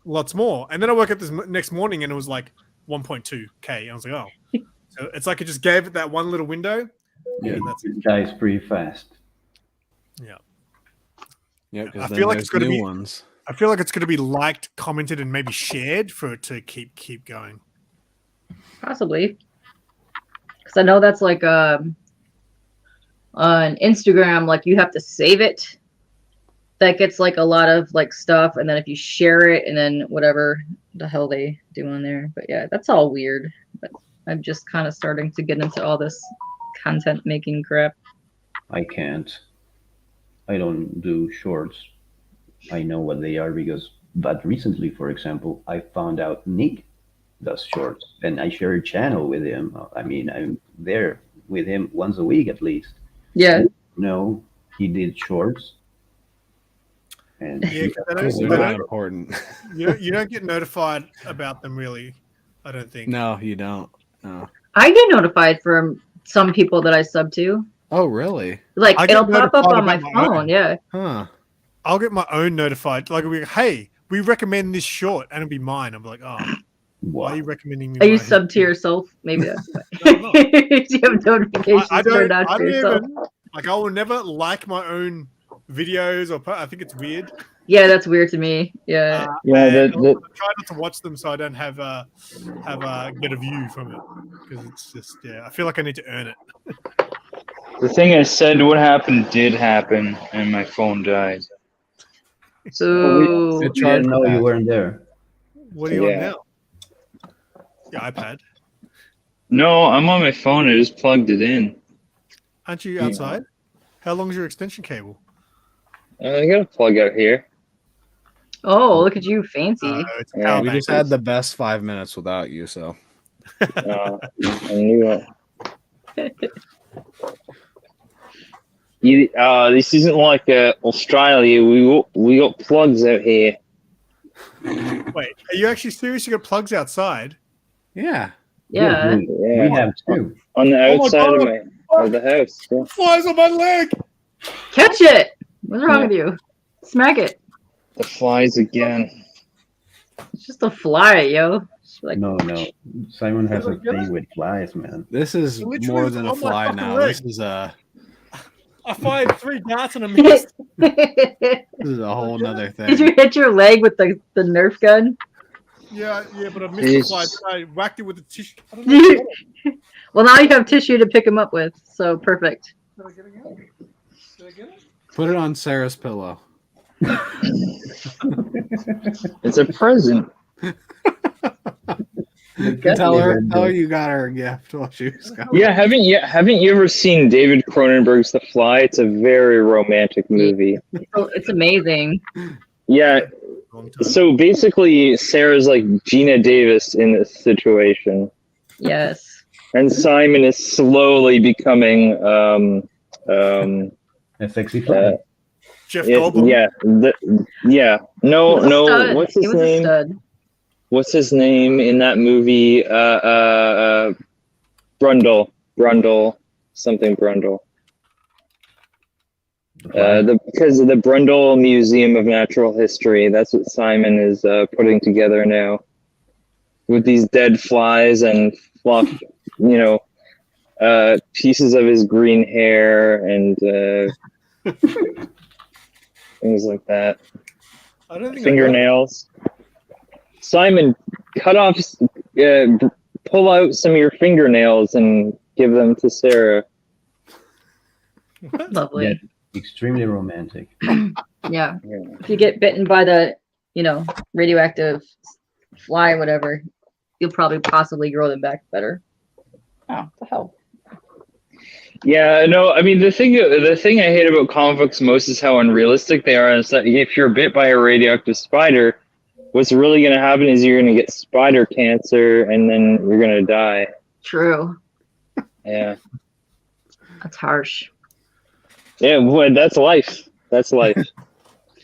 lots more. And then I woke up this next morning and it was like 1.2K. I was like, oh. So it's like it just gave it that one little window. Yeah. And that's it. It dies pretty fast. Yeah, I because feel then like there's it's gonna new be- ones. I feel like it's going to be liked, commented, and maybe shared for it to keep going. Possibly. Because I know that's like on Instagram, like you have to save it. That gets like a lot of like stuff, and then if you share it, and then whatever the hell they do on there. But yeah, that's all weird. But I'm just kind of starting to get into all this content making crap. I can't. I don't do shorts. I know what they are but recently, for example, I found out Nick does shorts, and I share a channel with him. I mean, I'm there with him once a week at least. Yeah. No, he did shorts, and Yeah, he 'cause got I Because don't- they're I not don't- important. you don't get notified about them really. I don't think. No, you don't. No. I get notified from some people that I sub to. Oh, really? Like I get it'll pop up notified on my about my own. phone. Yeah. Huh. I'll get my own notified. Like, it'll be, hey, we recommend this short, and it'll be mine. I'm like, oh, why are wow. you recommending me? Are you my- sub to yourself? Maybe that's why. No, I'm not. Do you have notifications I turned don't. on I for don't yourself? even like. I will never like my own videos I think it's weird. Yeah, that's weird to me. Yeah. Yeah, And that- I try not to watch them so I don't have get a view from it because it's just I feel like I need to earn it. The thing I said would happen did happen, and my phone died. So Good You charge didn't for know you that. weren't there. What are you Yeah. on now? Your iPad? No, I'm on my phone. I just plugged it in. Aren't you Yeah. outside? How long is your extension cable? I got a plug out here. oh, look at you, fancy. It's a Yeah, power We bank. just had the best 5 minutes without you, so. I knew it. This isn't like Australia. We got plugs out here. Wait, are you actually serious? You got plugs outside? Yeah. Yeah. We have two. On the Oh my outside God. of the house. Yeah. Flies on my leg. Catch it. What's wrong Yeah. with you? Smack it. The flies again. It's just a fly, yo. It's like, No. Simon has a Did I get thing with flies, man. This is Literally more was than a on my fly fucking now. leg. This is a I fired 3 darts and I missed. Did whole nother thing. you hit your leg with the Nerf gun? Yeah, but I missed the fly. Jesus. I whacked it with the tissue. I don't know if I got it. Well, now you have tissue to pick him up with, so perfect. Did I get it again? Did I get it? Put it on Sarah's pillow. It's a present. Tell her you got her a gift while she was gone. Yeah, haven't you ever seen David Cronenberg's The Fly? It's a very romantic movie. It's amazing. Yeah, Long time. so basically Sarah's like Gina Davis in this situation, Yes. and Simon is slowly becoming A sexy fly. Jeff Goldblum. no, Stud. what's He his was a name? stud. What's his name in that movie? Brundle, something Brundle. Because of the Brundle Museum of Natural History, that's what Simon is putting together now, with these dead flies and fluff, pieces of his green hair and things like that. I don't think I got it. Fingernails. Simon, pull out some of your fingernails and give them to Sarah. Lovely. Yeah. Extremely romantic. Yeah. Yeah. If you get bitten by the, radioactive fly or whatever, you'll probably possibly grow them back better. Oh, the hell. Yeah, no, I mean the thing I hate about comic books most is how unrealistic they are. And it's that if you're bit by a radioactive spider, what's really going to happen is you're going to get spider cancer and then you're going to die. True. Yeah. That's harsh. Yeah, well, that's life. That's life.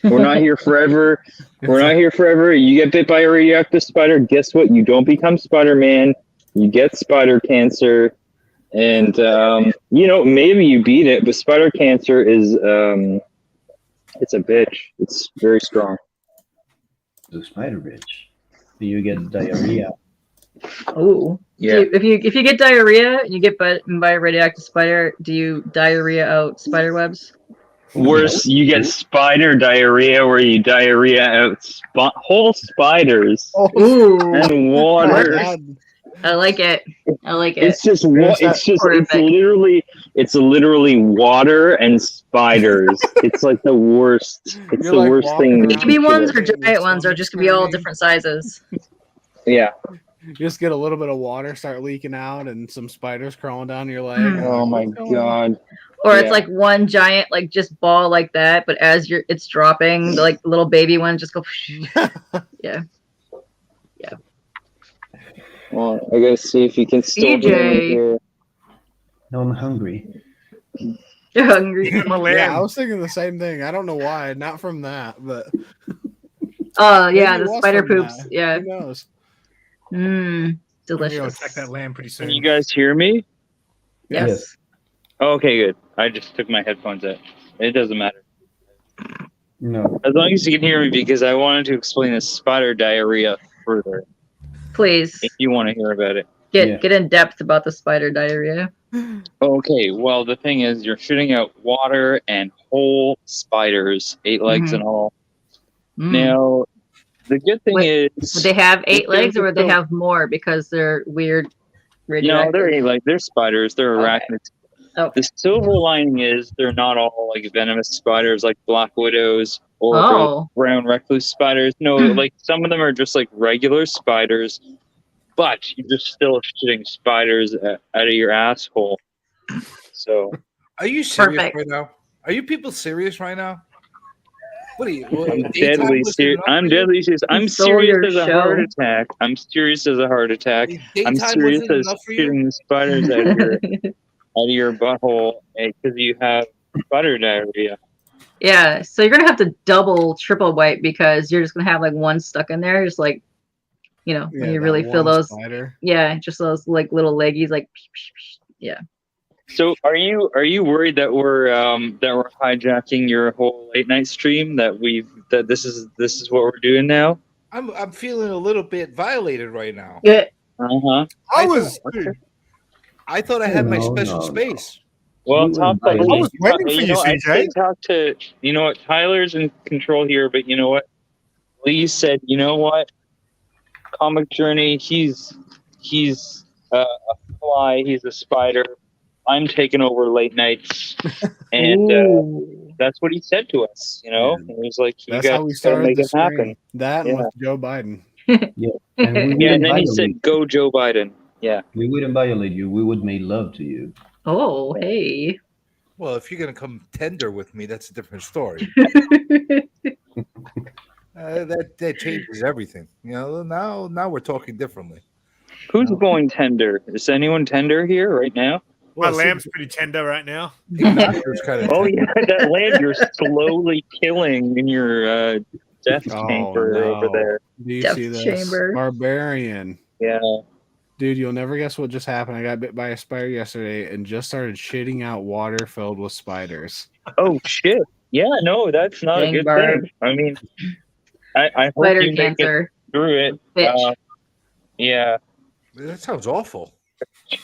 We're not here forever. We're not here forever. You get bit by a radioactive spider, guess what? You don't become Spider-Man. You get spider cancer. And, maybe you beat it, but spider cancer is, it's a bitch. It's very strong. The spider bitch. You get diarrhea. Oh. Yeah. If you get diarrhea and you get bitten by a radioactive spider, do you diarrhea out spider webs? Worse, you get spider diarrhea where you diarrhea out whole spiders Ooh, and water. I like it. I like it. It's just Horrific. it's literally water and spiders. It's like the worst. It's You're the like worst walking thing. around Baby ones or with your giant ones are stomach just gonna be all hurting. different sizes. Yeah. You just get a little bit of water start leaking out and some spiders crawling down your leg. Mm. Oh my What's going on? god. Or Yeah. it's like one giant, like just ball like that, but as it's dropping, the, like little baby ones just go. Yeah. Well, I gotta see if you can still get in CJ. here. No, I'm hungry. You're hungry. I'm a Yeah, I lamb. was thinking the same thing. I don't know why. Not from that, but Oh yeah, maybe it the was spider from poops. that. Yeah. Who knows? Mmm. I'm gonna go Delicious. attack that lamb pretty soon. Can you guys hear me? Yes. Yes. Okay, good. I just took my headphones out. It doesn't matter. No. As long as you can hear me, because I wanted to explain the spider diarrhea further. Please If you want to hear about it. Yeah. get in depth about the spider diarrhea. Okay, well, the thing is, you're shooting out water and whole spiders, 8 legs Mhm. and all. Mm. Now, the good thing Would is, they have 8 There's legs or would they still- have more because they're weird? no, radioactive? they're 8 legs. They're spiders. They're Okay. arachnids. Okay. The silver lining is they're not all like venomous spiders like black widows or Oh. brown recluse spiders. No, like some of them are just like regular spiders, but you're just still shooting spiders out of your asshole. So Are you serious Perfect. right now? Are you people serious right now? What are you? I'm deadly serious. I'm deadly serious. I'm stole serious your as a show. heart attack. I'm serious as a heart attack. I'm serious as shooting the spiders out of your butthole because you have spider diarrhea. Yeah, so you're gonna have to double, triple wipe because you're just gonna have like one stuck in there, just like, you know, when Yeah, you that really feel one those. spider. Yeah, just those like little leggies, like. Yeah. So are you worried that we're hijacking your whole late night stream that this is what we're doing now? I'm feeling a little bit violated right now. Yeah. Uh-huh. I thought I had my No, special no, no. space. Well, You top were level. I was waiting for you, I CJ. did talk to what Tyler's in control here, but you know what? Lee said, you know what? Comic Journey, he's a fly, he's a spider. I'm taking over late nights, and Ooh. that's what he said to us. You know, Yeah. it was like you That's how we guys gotta started make the it happen. stream. That and Yeah. with Joe Biden. And we Yeah, wouldn't and then he violate. said, "Go Joe Biden." Yeah. We wouldn't violate you. We would make love to you. Oh, hey. Well, if you're gonna come tender with me, that's a different story. That changes everything. You know, now we're talking differently. Who's going tender? Is anyone tender here right now? My Well, lamb's pretty tender right now. Ignacio's kind of Oh yeah, that lamb you're slowly killing in your death Oh, chamber over no. there. Do you Death see this? chamber. Barbarian. Yeah. Dude, you'll never guess what just happened. I got bit by a spider yesterday and just started shitting out water filled with spiders. Oh shit. Yeah, no, that's not Dang a good barb. thing. I mean, I hope Spider you make it cancer. through it. Bitch. Yeah. That sounds awful.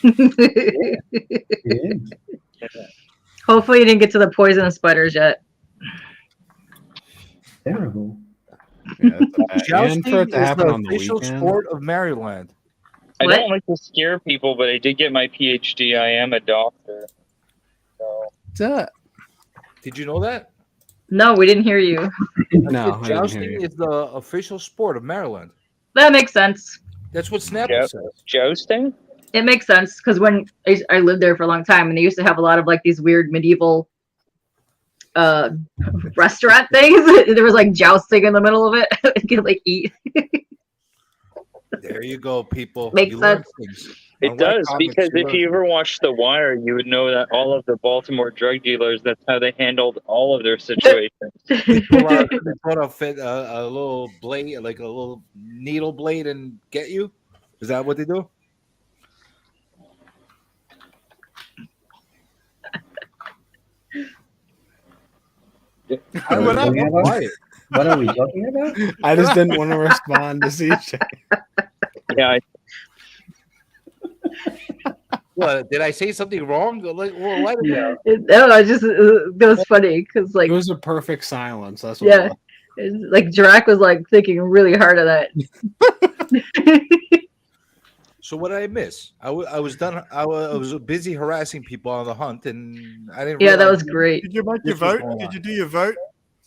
It is. Hopefully you didn't get to the poisonous spiders yet. Terrible. Yeah, that's bad. And Jousting for it is to happen the on the official weekend. sport of Maryland. I What? don't like to scare people, but I did get my PhD. I am a doctor. So What's that? Did you know that? No, we didn't hear you. No, I didn't hear Jousting you. is the official sport of Maryland. That makes sense. That's what Snapple Yeah. says. jousting? It makes sense because when I lived there for a long time, and they used to have a lot of like these weird medieval restaurant things. There was like jousting in the middle of it. You could like eat. There you go, people. Makes You learn sense. things. It On does, webcomics, because if learn you ever watched The Wire, you would know that all of the Baltimore drug dealers, that's how they handled all of their situations. They pull out a little blade, like a little needle blade, and get you. Is that what they do? I What would are we not talking about? quiet. What are we talking about? I just didn't want to respond to CJ. Yeah, What did I say something wrong? Like, well, why did No, I just that was funny because like It was a perfect silence. That's what yeah, it was. it's like Drac was like thinking really hard of that. So what did I miss? I was done. I was busy harassing people on the hunt, and I didn't. Yeah, that realize was great. Did you make your This was vote? going Did on. you do your vote,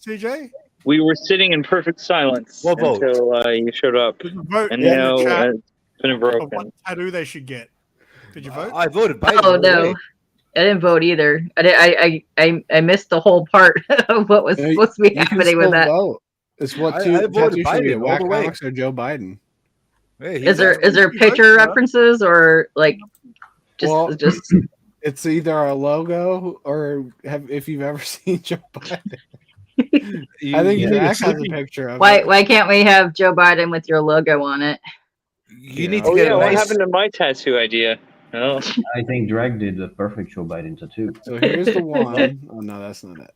CJ? We were sitting in perfect silence What vote? until you showed up, Did you vote and in now the chat it's been of what broken. tattoo they should get? Did you vote? I voted Biden. Oh right no, away. I didn't vote either. I missed the whole part of what was Yeah, supposed to be You can happening with still that. vote. It's what I two voted tattoos should Biden get, all Whack the way. Comics or Joe Biden. Hey, Is there he's- there you picture vote, huh? references or like just Well, just It's either a logo or if you've ever seen Joe Biden. I think you Zach has a need picture of why it. why can't we have Joe Biden with your logo on it? you need to Oh get yeah, a what nice. happened to my tattoo idea? Oh, I think Drag did the perfect Joe Biden tattoo. So here's the one. Oh no, that's not it.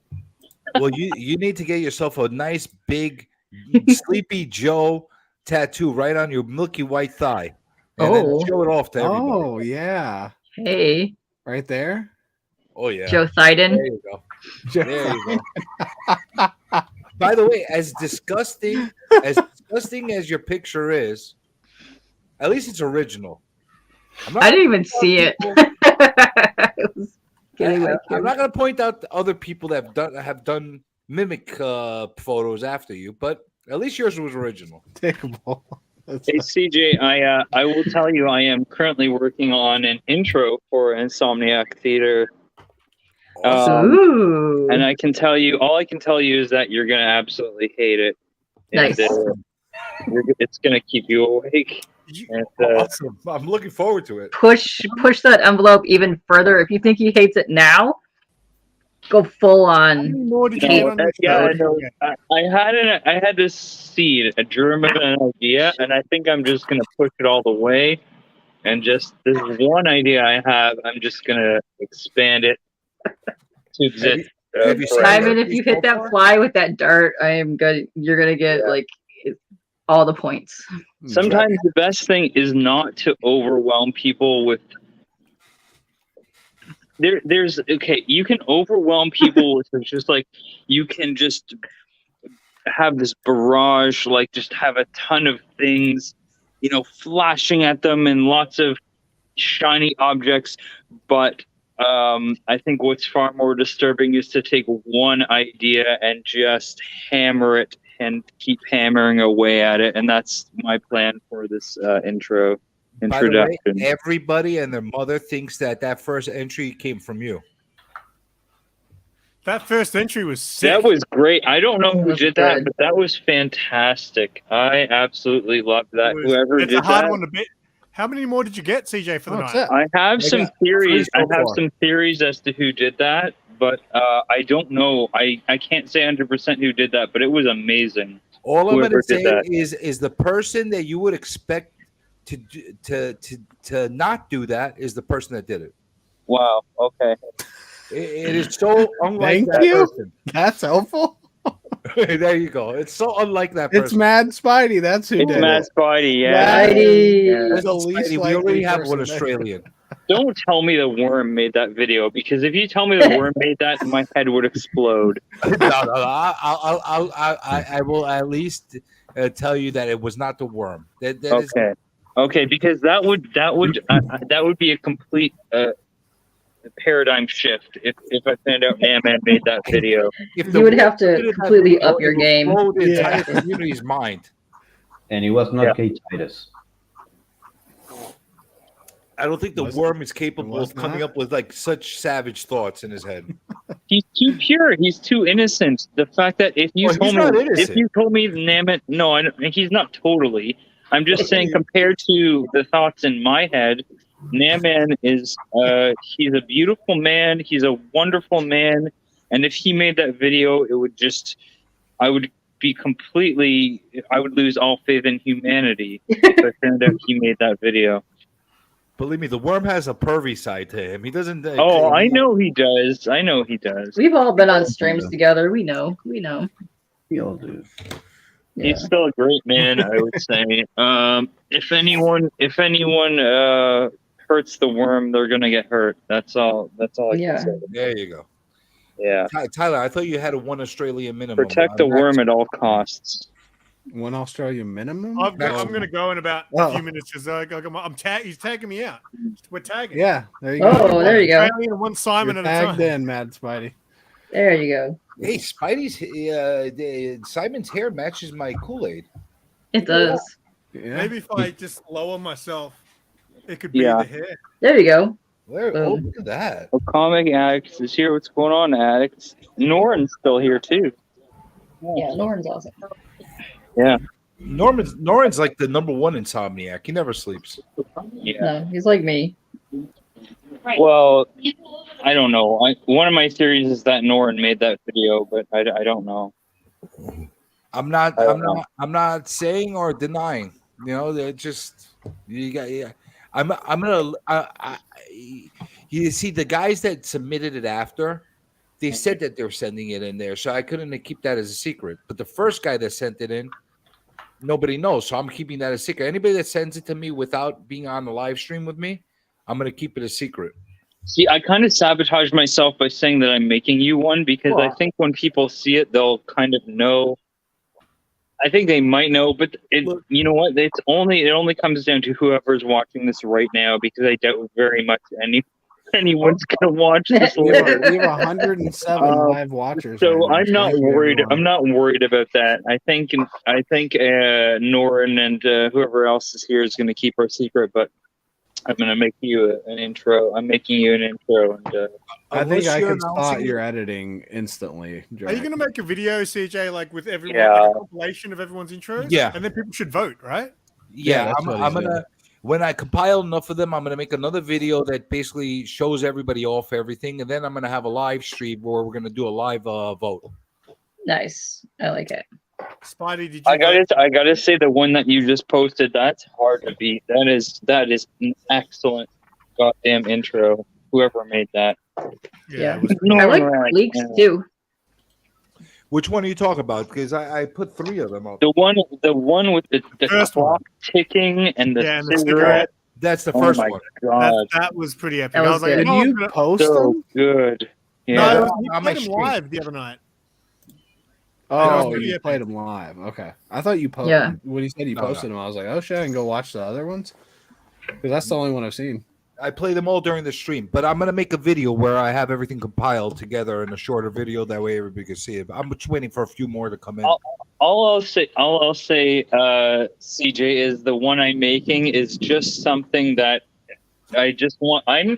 Well, you need to get yourself a nice big Sleepy Joe tattoo right on your milky white thigh, and then Oh. show it off to everybody. Oh yeah, Hey, right there. Oh yeah, Joe Biden. there you go. There you go. By the way, as disgusting as your picture is, at least it's original. I'm not I didn't gonna even point out see it. people- I was kidding my I'm kid. not going to point out the other people that have done mimic photos after you, but at least yours was original. Takeable. That's hey CJ, I will tell you, I am currently working on an intro for Insomniac Theater. Ooh. And I can tell you, all I can tell you is that you're gonna absolutely hate it. Nice. It's gonna keep you awake. And, Awesome. I'm looking forward to it. push that envelope even further. If you think he hates it now, go full How on. many more did you Hate get on this yeah, vote? I had this seed, a germ of an idea, and I think I'm just gonna push it all the way. And just this one idea I have, I'm just gonna expand it to exist. have you seen forever. Simon, if you hit that fly with that dart, I am good. You're gonna get like all the points. Sometimes the best thing is not to overwhelm people with. There's okay. You can overwhelm people with just like you can just have this barrage, like just have a ton of things, flashing at them and lots of shiny objects. But I think what's far more disturbing is to take one idea and just hammer it and keep hammering away at it. And that's my plan for this By the introduction. way, everybody and their mother thinks that first entry came from you. That first entry was sick. That was great. I don't know who That's did that, good. but that was fantastic. I absolutely loved that. It was- Whoever it's did a hard that. one to beat. How many more did you get, CJ, for the That's night? it. I have I some got theories. three I so have far. some theories as to who did that, but I don't know. I can't say 100% who did that, but it was amazing. All I'm going Whoever to did say that. is the person that you would expect to not do that is the person that did it. Wow. Okay. It is so unlike Thank that you. person. That's helpful. There you go. It's so unlike that person. It's Mad Spidey. That's who It's did Matt it. Spidey. Yeah. Spidey. Yeah. That's the least Spidey, we likely already have one person that- Australian. Don't tell me the worm made that video, because if you tell me the worm made that, my head would explode. No, I will at least tell you that it was not the worm. That is- Okay, because that would be a complete paradigm shift if I found out Man made that video. if You would worm have to did that completely video, up your it would game. blow the Yeah. entire community's mind. And it was not Yeah. Kate Titus. I don't think the Was- worm is capable was of coming not? up with like such savage thoughts in his head. He's too pure. He's too innocent. The fact that if you Well, he's told not me innocent. Namit, no, he's not totally. I'm just saying compared to the thoughts in my head, Naman is he's a beautiful man. He's a wonderful man, and if he made that video, it would just I would lose all faith in humanity if I found out he made that video. Believe me, the worm has a pervy side to him. He doesn't. Oh, I know he does. I know he does. We've all been on streams together. We know. We all do. Yeah. He's still a great man, I would say. If anyone hurts the worm, they're gonna get hurt. That's all. That's all I Yeah. can say. There you go. Yeah. Tyler, I thought you had a 1 Australian minimum. Protect the worm at all costs. 1 Australian minimum. I'm going to go in about a Oh. few minutes because he's tagging me out. We're tagging. Yeah, there you go. Oh, there you go. Australian and one Simon You're at a tagged time. in, Mad Spidey. There you go. Hey, Spidey's Simon's hair matches my Kool-Aid. It does. Yeah. Maybe if I just lower myself, it could be Yeah. the hair. There you go. Where? Oh, look at that. Well, Comic Addicts is here. What's going on, Addicts? Norton's still here too. Yeah, Lauren's awesome. Yeah. Norman's like the #1 insomniac. He never sleeps. Yeah. No, he's like me. Well, I don't know. One of my theories is that Norton made that video, but I don't know. I'm not saying or denying. You know, they're just you got. Yeah, I'm gonna. You see, the guys that submitted it after, they said that they're sending it in there, so I couldn't keep that as a secret. But the first guy that sent it in, nobody knows, so I'm keeping that a secret. Anybody that sends it to me without being on the live stream with me, I'm gonna keep it a secret. See, I kind of sabotaged myself by saying that I'm making you one because I think when people see it, they'll kind of know. I think they might know, but you know what? It only comes down to whoever's watching this right now because I doubt very much anyone's gonna watch this. We have live. 107 live watchers. So right now. I'm not Thank you, worried. everyone. I'm not worried about that. I think Norton and whoever else is here is going to keep our secret. But I'm going to make you an intro. I'm making you an intro, and I think I can announcing spot it? your editing instantly. Are you Jack. going to make a video, CJ, like with everyone, Yeah. like a compilation of everyone's intros? Yeah. And then people should vote, right? Yeah, Yeah, that's what I'm he's gonna. When I compile enough of them, I'm gonna make another video that basically shows everybody off everything, and then I'm gonna have a live stream where we're gonna do a live vote. Nice. I like it. Spidey, did you? I vote? gotta say the one that you just posted. That's hard to beat. That is an excellent goddamn intro. Whoever made that. Yeah. it was- I like Right, leaks yeah. too. Which one are you talking about? Because I put 3 of them up. The one with the First clock ticking and the Yeah, and the cigarette. That's the Oh first my one. God, that was pretty epic. That I was was like, good. Did no, I'm you gonna- post so them? good. No, Yeah. it was, we On my played him stream. live the other night. Oh, pretty you epic. played them live. Okay, I thought you posted. Yeah. When you said you No, posted them, I was like, oh shit, I can go watch the other ones because that's the only one I've seen. I play them all during the stream, but I'm gonna make a video where I have everything compiled together in a shorter video. That way, everybody can see it. I'm just waiting for a few more to come in. All I'll say, CJ, is the one I'm making is just something that I just want. I'm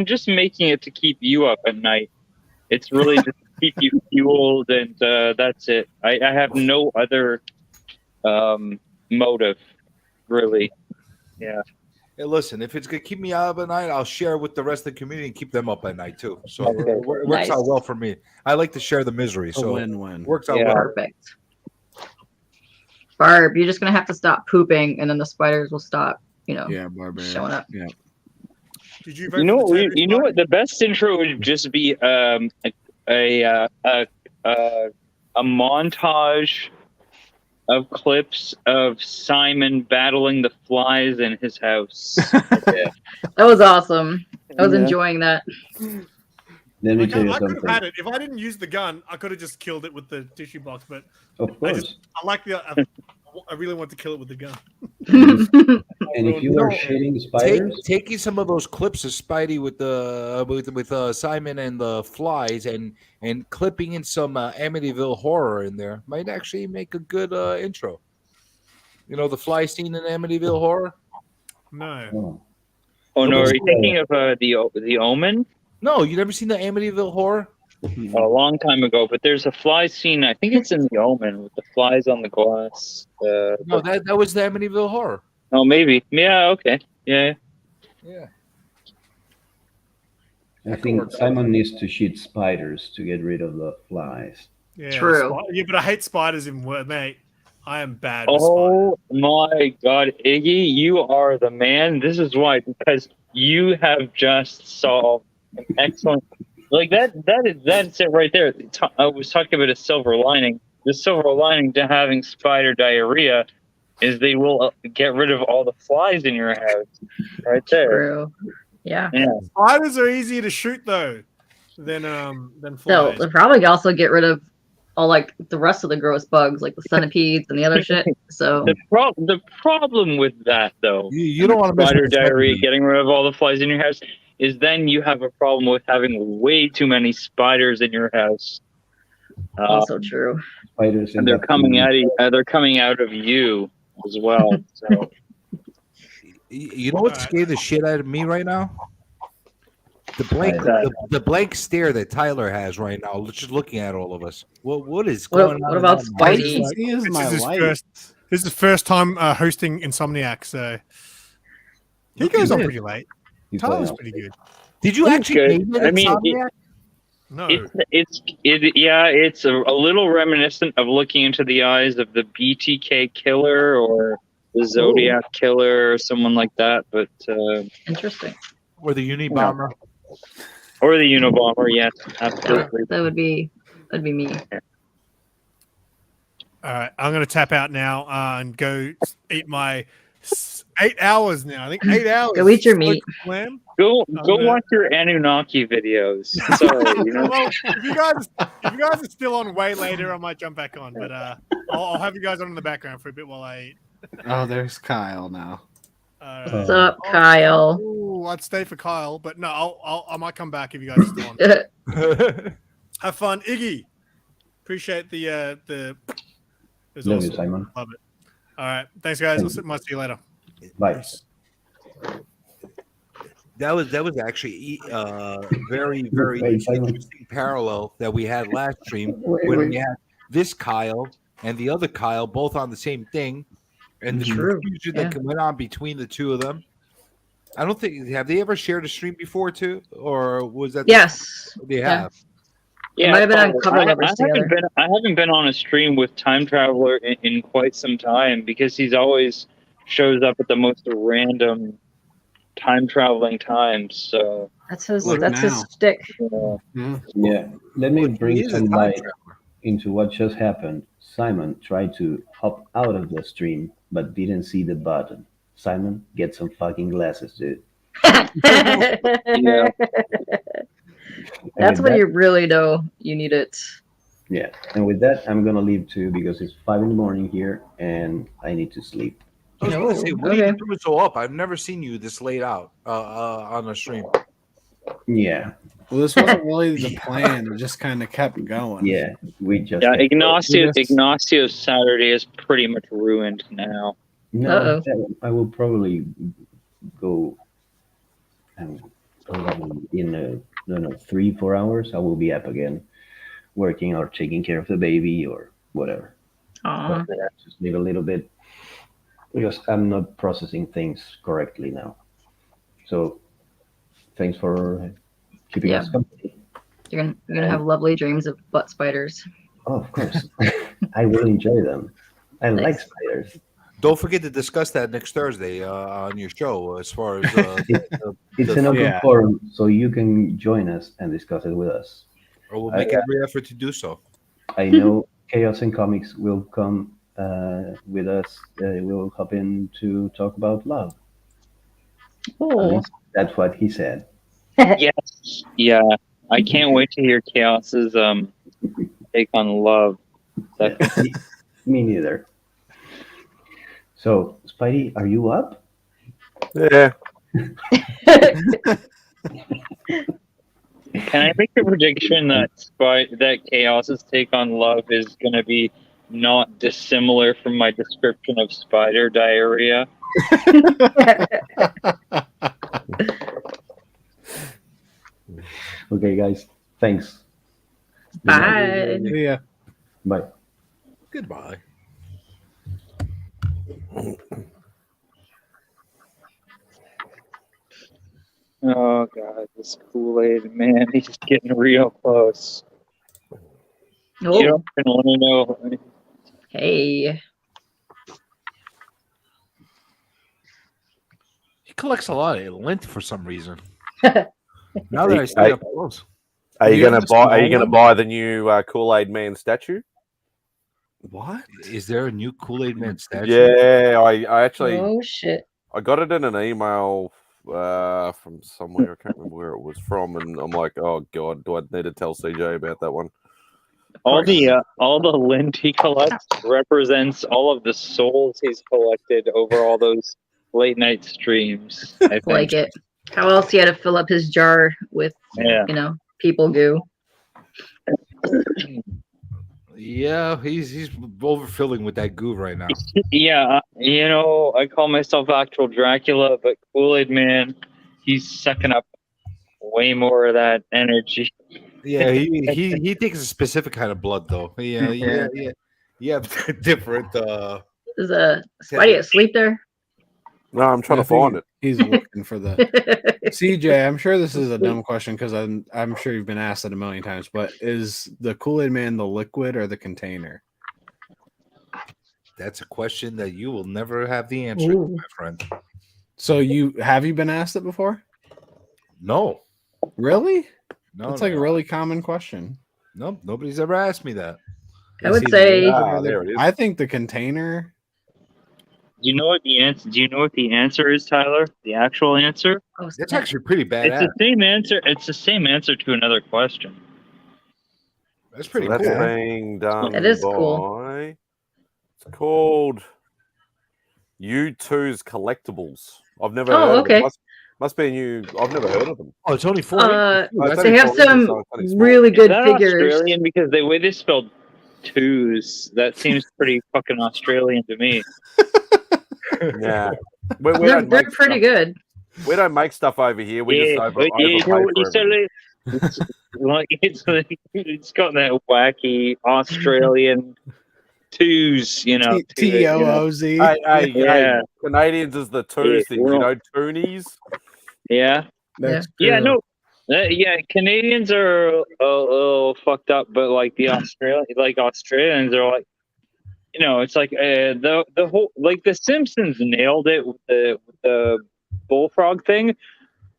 just making it to keep you up at night. It's really just to keep you fueled, and that's it. I have no other motive, really. Yeah. Hey, listen, if it's gonna keep me up at night, I'll share with the rest of the community and keep them up at night too. So Okay. it works Nice. out well for me. I like to share the misery, A so it win-win. works out Yeah. well. Perfect. Barb, you're just gonna have to stop pooping, and then the spiders will stop. Yeah, barbarian. Showing up. Yeah. Did you vote You know, for the Tattoo you know Spidey? what? The best intro would just be a montage of clips of Simon battling the flies in his house. That was awesome. I was Yeah. enjoying that. Let me Like, tell you I could have something. had it if I didn't use the gun. I could have just killed it with the tissue box. But Of I course. just I like the. I really want to kill it with the gun. And if you are shooting spiders, Taking some of those clips of Spidey with the with Simon and the flies and clipping in some Amityville horror in there might actually make a good intro. You know the fly scene in Amityville horror? No. oh, Oh no, are you Yeah. thinking of the Omen? No, you never seen the Amityville horror? A long time ago, but there's a fly scene. I think it's in the Omen with the flies on the glass. No, that was the Amityville horror. Oh, maybe. Yeah. Okay. Yeah. Yeah. I think Simon needs to shoot spiders to get rid of the flies. Yeah, True. Yeah, but I hate spiders even worse, mate. I am bad with spiders. Oh my God, Iggy, you are the man. This is why, because you have just solved an excellent. Like that's it right there. I was talking about a silver lining. The silver lining to having spider diarrhea is they will get rid of all the flies in your house. Right there. True. Yeah. Yeah. Spiders are easier to shoot though than flies. They'll probably also get rid of all like the rest of the gross bugs, like the centipedes and the other shit. So The problem with that though, You don't want to mess spider with diarrhea, centipede. getting rid of all the flies in your house, is then you have a problem with having way too many spiders in your house. also true. Spiders And they're coming out of they're coming out of you as well. So You know what scared the shit out of me right now? The blank, Spiders. the blank stare that Tyler has right now, just looking at all of us. What is What- going on? what in about that mind? Spidey? He is This my is his light. first. This is the first time hosting Insomniac, so he goes on pretty late. He's Tyler's like, pretty good. Did you He's actually good. name it I mean, Insomniac? No, it's a little reminiscent of looking into the eyes of the BTK killer or the Zodiac killer or someone like that, but Interesting. Or the Unabomber? or the Unabomber, yes, absolutely. That'd be me. all right. I'm gonna tap out now and go eat my 8 hours now. I think 8 hours. Go eat your meat. Lamb. Go gonna- watch your Anunnaki videos. Sorry, you know. Well, if you guys are still on way later, I might jump back on. But I'll have you guys on in the background for a bit while I eat. Oh, there's Kyle now. What's up, Kyle? Ooh, I'd stay for Kyle, but no, I might come back if you guys are still on. Have fun, Iggy. Appreciate the. It was love you, awesome. Simon. Love it. All right, thanks guys. I'll see you later. Bye. Peace. That was actually very, very Wait, Simon. interesting parallel that we had last stream Wait, when wait. we had this Kyle and the other Kyle both on the same thing, and the True. confusion Yeah. that went on between the two of them. I don't think have they ever shared a stream before too, or was that Yes. they Yeah. have? It might have been on Cover Lovers together. I haven't been on a stream with Time Traveler in quite some time because he's always shows up at the most random time traveling times. So That's his. Look That's his now. stick. Yeah, let me He bring is a some time light traveler. into what just happened. Simon tried to hop out of the stream, but didn't see the button. Simon, get some fucking glasses, dude. yeah, And That's with when that- you really know you need it. Yeah, and with that, I'm gonna leave too because it's 5 a.m. here and I need to sleep. I was going to say, Oh, what are you okay. doing so up? I've never seen you this late out on a stream. Yeah, Well, this wasn't really the plan. It just kind of kept going. yeah, we just yeah. Yes. Ignacio's Saturday is pretty much ruined now. No, I will probably go and in 3-4 hours. I will be up again, working or taking care of the baby or whatever. Aw. But just need a little bit because I'm not processing things correctly now. So thanks for keeping Yeah. us company. You're gonna have lovely dreams of butt spiders. Oh, of course, I will enjoy them. I like Nice. spiders. Don't forget to discuss that next Thursday on your show as far as It's an open Yeah. forum, so you can join us and discuss it with us. or we'll make every effort to do so. I know Chaos and Comics will come with us. We'll hop in to talk about love. At Oh, least that's what he said. Yes, yeah. I can't wait to hear Chaos's take on love. That- Me neither. So, Spidey, are you up? Yeah. Can I make a prediction that that Chaos's take on love is going to be not dissimilar from my description of spider diarrhea? Okay, guys. Thanks. bye. Yeah. Bye. Goodbye. Oh god, this Kool-Aid man, he's getting real close. You Oh, don't even want to know. hey. He collects a lot of lint for some reason. Now that I stay Hey. up close. Are you You gonna have the buy? Are you small gonna one? buy the new Kool-Aid Man statue? What? Is there a new Kool-Aid Man statue? Yeah, I actually Oh shit. I got it in an email from somewhere. I can't remember where it was from, and I'm like, oh god, do I need to tell CJ about that one? All the lint he collects represents all of the souls he's collected over all those late night streams. I think. Like it. How else he had to fill up his jar with, Yeah. you know, people goo. Yeah, he's overfilling with that goo right now. Yeah, you know, I call myself actual Dracula, but Kool-Aid Man, he's sucking up way more of that energy. Yeah, he takes a specific kind of blood though. Yeah. Different. Is Spidey asleep there? No, I'm trying to find it. He's looking for the CJ. I'm sure this is a dumb question because I'm sure you've been asked it a million times. But is the Kool-Aid Man the liquid or the container? That's a question that you will never have the answer to, my friend. So have you been asked it before? No. Really? No, it's like a really common question. Nope, nobody's ever asked me that. I would say there it is. I think the container. You know what the answer? Do you know what the answer is, Tyler? The actual answer? Oh, That's actually pretty It's badass. the same answer. It's the same answer to another question. That's pretty That's cool. being done That is by. cool. It's called U2's Collectibles. I've never Oh, heard okay. of them. Must be a new. I've never heard of them. Oh, it's only 4. That's they only have 4 inches, some so it's only small. really Is good that figures. Australian? Because the way they spelled twos, that seems pretty fucking Australian to me. Yeah, They're pretty good. We don't make stuff over here. We just but you know what you overpay said? for everything. It's got that wacky Australian twos, you know. TOOZ. Hey, Yeah. Canadians is the twos Yeah, things, you know, toonies. Yeah. That's Yeah, true. no. Canadians are a little fucked up, but like Australians are like, you know, it's like the whole, like the Simpsons nailed it with the bullfrog thing,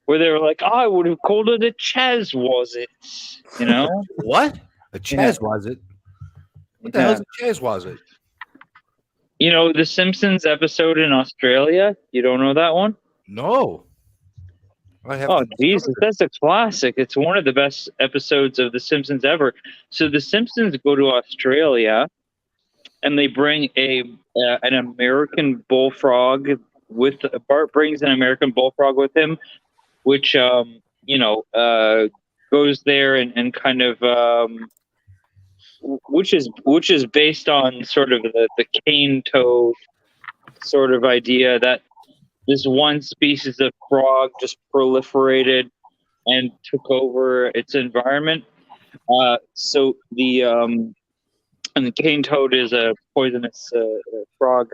where they were like, oh, I would have called it a Chaz, was it? You know? What? A Chaz was it? What the hell is a Chaz was it? You know, the Simpsons episode in Australia? You don't know that one? No. Oh, Jesus, that's a classic. It's one of the best episodes of The Simpsons ever. So the Simpsons go to Australia, and they bring an American bullfrog with Bart brings an American bullfrog with him, which goes there and kind of which is based on sort of the cane toad sort of idea that this one species of frog just proliferated and took over its environment. So the cane toad is a poisonous frog.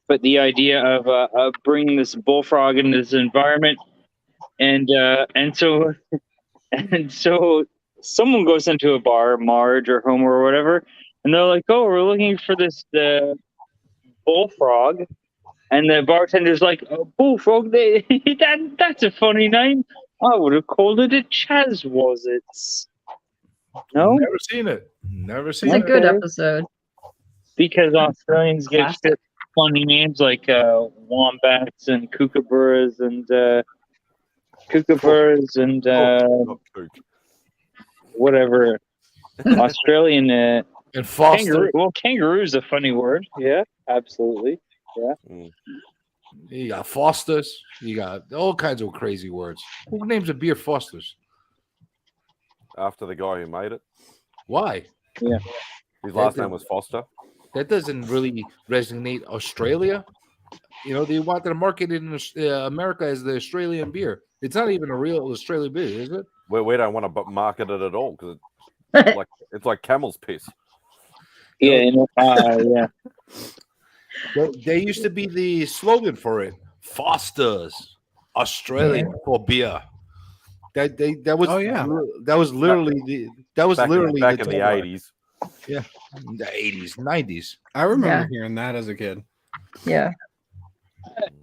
But the idea of bringing this bullfrog into this environment, and so someone goes into a bar, Marge or Homer or whatever, and they're like, "Oh, we're looking for this bullfrog," and the bartender's like, "Oh, bullfrog? That's a funny name. I would have called it a Chaz, was it?" No, Never seen it. Never seen It's a it. good episode. because Australians get shit funny names like wombats and kookaburras and Not kook. whatever Australian And Foster. kangaroo. Well, kangaroo is a funny word. Yeah, absolutely. You got Fosters. You got all kinds of crazy words. Who names a beer Fosters? After the guy who made it. Why? Yeah. His last name was Foster. That doesn't really resonate Australia. You know, they wanted to market it in America as the Australian beer. It's not even a real Australian beer, is it? We don't want to market it at all because it's like camel's piss. Yeah, yeah. They used to be the slogan for it. Foster's Australian for beer. That was Oh, yeah. that was literally Back in the tagline. 80s. Yeah, the 80s, 90s. I remember hearing that as a kid. Yeah.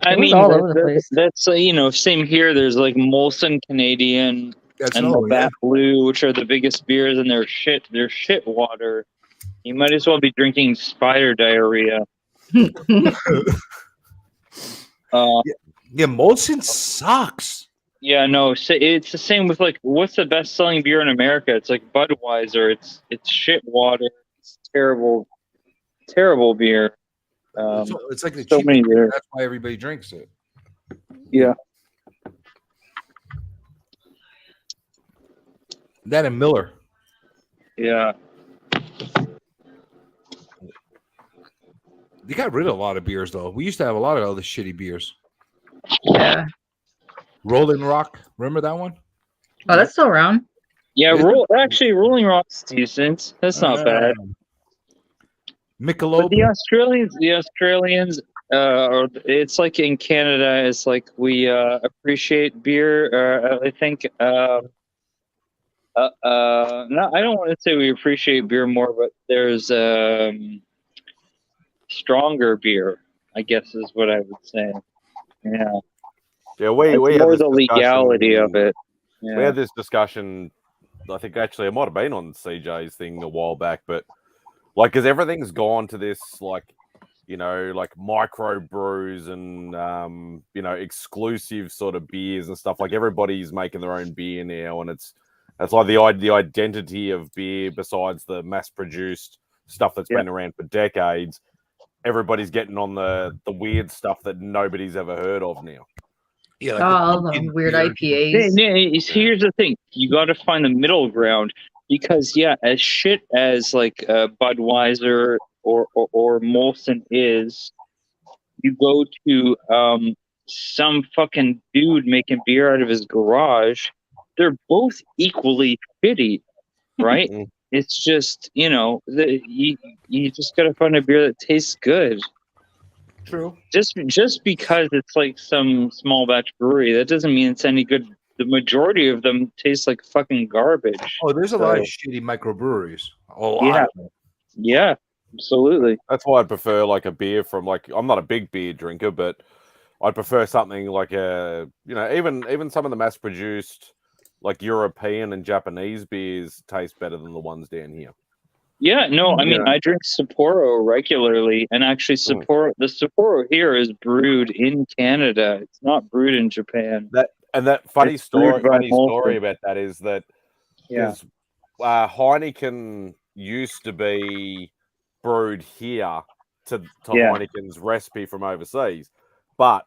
I It was mean, all over the place. that's same here. There's like Molson Canadian, That's and no, the Bat Blue, which are the biggest beers, and they're shit water. You might as well be drinking spider diarrhea. Yeah, Molson sucks. Yeah, no, it's the same with like, what's the best selling beer in America? It's like Budweiser. It's shit water. It's terrible beer. It's like the so cheap many beer. beers. That's why everybody drinks it. Yeah. That and Miller. Yeah. They got rid of a lot of beers though. We used to have a lot of other shitty beers. Yeah. Rolling Rock, remember that one? Oh, that's still around. Yeah, Is it? Rolling Rock's decent. That's not bad. Michelob. But the Australians, it's like in Canada, it's like we appreciate beer. I think, no, I don't want to say we appreciate beer more, but there's stronger beer, I guess is what I would say. Yeah. Yeah, we It's had more this the legality of it. Yeah. We had this discussion. I think actually it might have been on CJ's thing a while back, but like, because everything's gone to this, like, you know, like micro brews and you know, exclusive sort of beers and stuff. Like everybody's making their own beer now, and it's like the identity of beer, besides the mass produced stuff that's been around for decades. Everybody's getting on the weird stuff that nobody's ever heard of now. Yeah, all the weird IPAs. Here's the thing: you got to find the middle ground, because as shit as like Budweiser or Molson is, you go to some fucking dude making beer out of his garage. They're both equally shitty, right? It's just, you know, you just gotta find a beer that tastes good. True. Just because it's like some small batch brewery, that doesn't mean it's any good. The majority of them taste like fucking garbage. Oh, there's a lot of shitty microbreweries. A lot. Yeah. Yeah, absolutely. That's why I'd prefer like a beer from, like, I'm not a big beer drinker, but I'd prefer something like a, you know, even some of the mass produced like European and Japanese beers taste better than the ones down here. Yeah, no, I mean, I drink Sapporo regularly, and actually the Sapporo here is brewed in Canada. It's not brewed in Japan. That funny story about that is that Heineken used to be brewed here to Heineken's recipe from overseas. But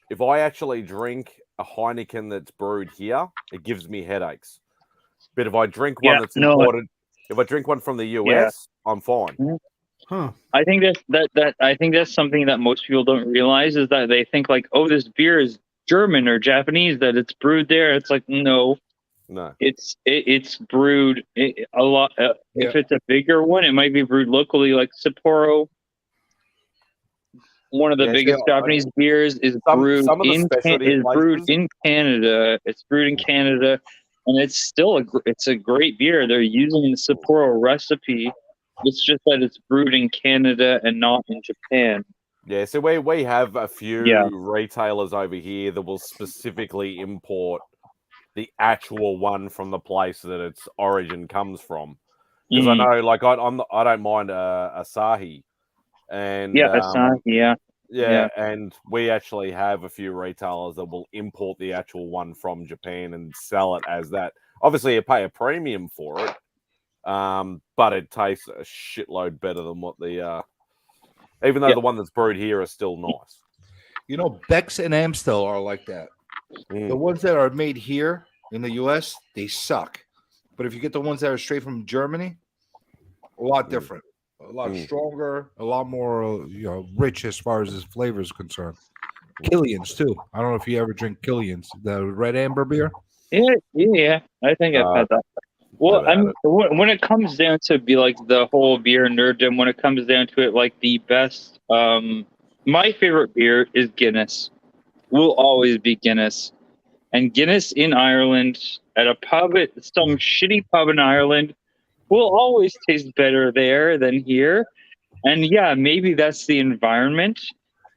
if I actually drink a Heineken that's brewed here, it gives me headaches. But if I drink one that's imported, if I drink one from the US, I'm fine. Huh. I think that's something that most people don't realize, is that they think like, oh, this beer is German or Japanese, that it's brewed there. It's like, no, it's brewed a lot. If it's a bigger one, it might be brewed locally, like Sapporo. One of the biggest Japanese beers is brewed in Canada. It's brewed in Canada, and it's still it's a great beer. They're using the Sapporo recipe. It's just that it's brewed in Canada and not in Japan. Yeah, so we have a few retailers over here that will specifically import the actual one from the place that its origin comes from. Because I know, like, I don't mind Asahi. And Asahi, and we actually have a few retailers that will import the actual one from Japan and sell it as that. Obviously, you pay a premium for it, but it tastes a shitload better than what the even though the one that's brewed here is still nice. You know, Beck's and Amstel are like that. The ones that are made here in the US, they suck. But if you get the ones that are straight from Germany, a lot different, a lot stronger, a lot more, rich as far as its flavor is concerned. Killian's too. I don't know if you ever drink Killian's, the red amber beer. Yeah. I think I've had that. Well, I mean, when it comes down to be like the whole beer nerddom, when it comes down to it, like the best, my favorite beer is Guinness. Will always be Guinness. And Guinness in Ireland at a pub, at some shitty pub in Ireland, will always taste better there than here. And yeah, maybe that's the environment.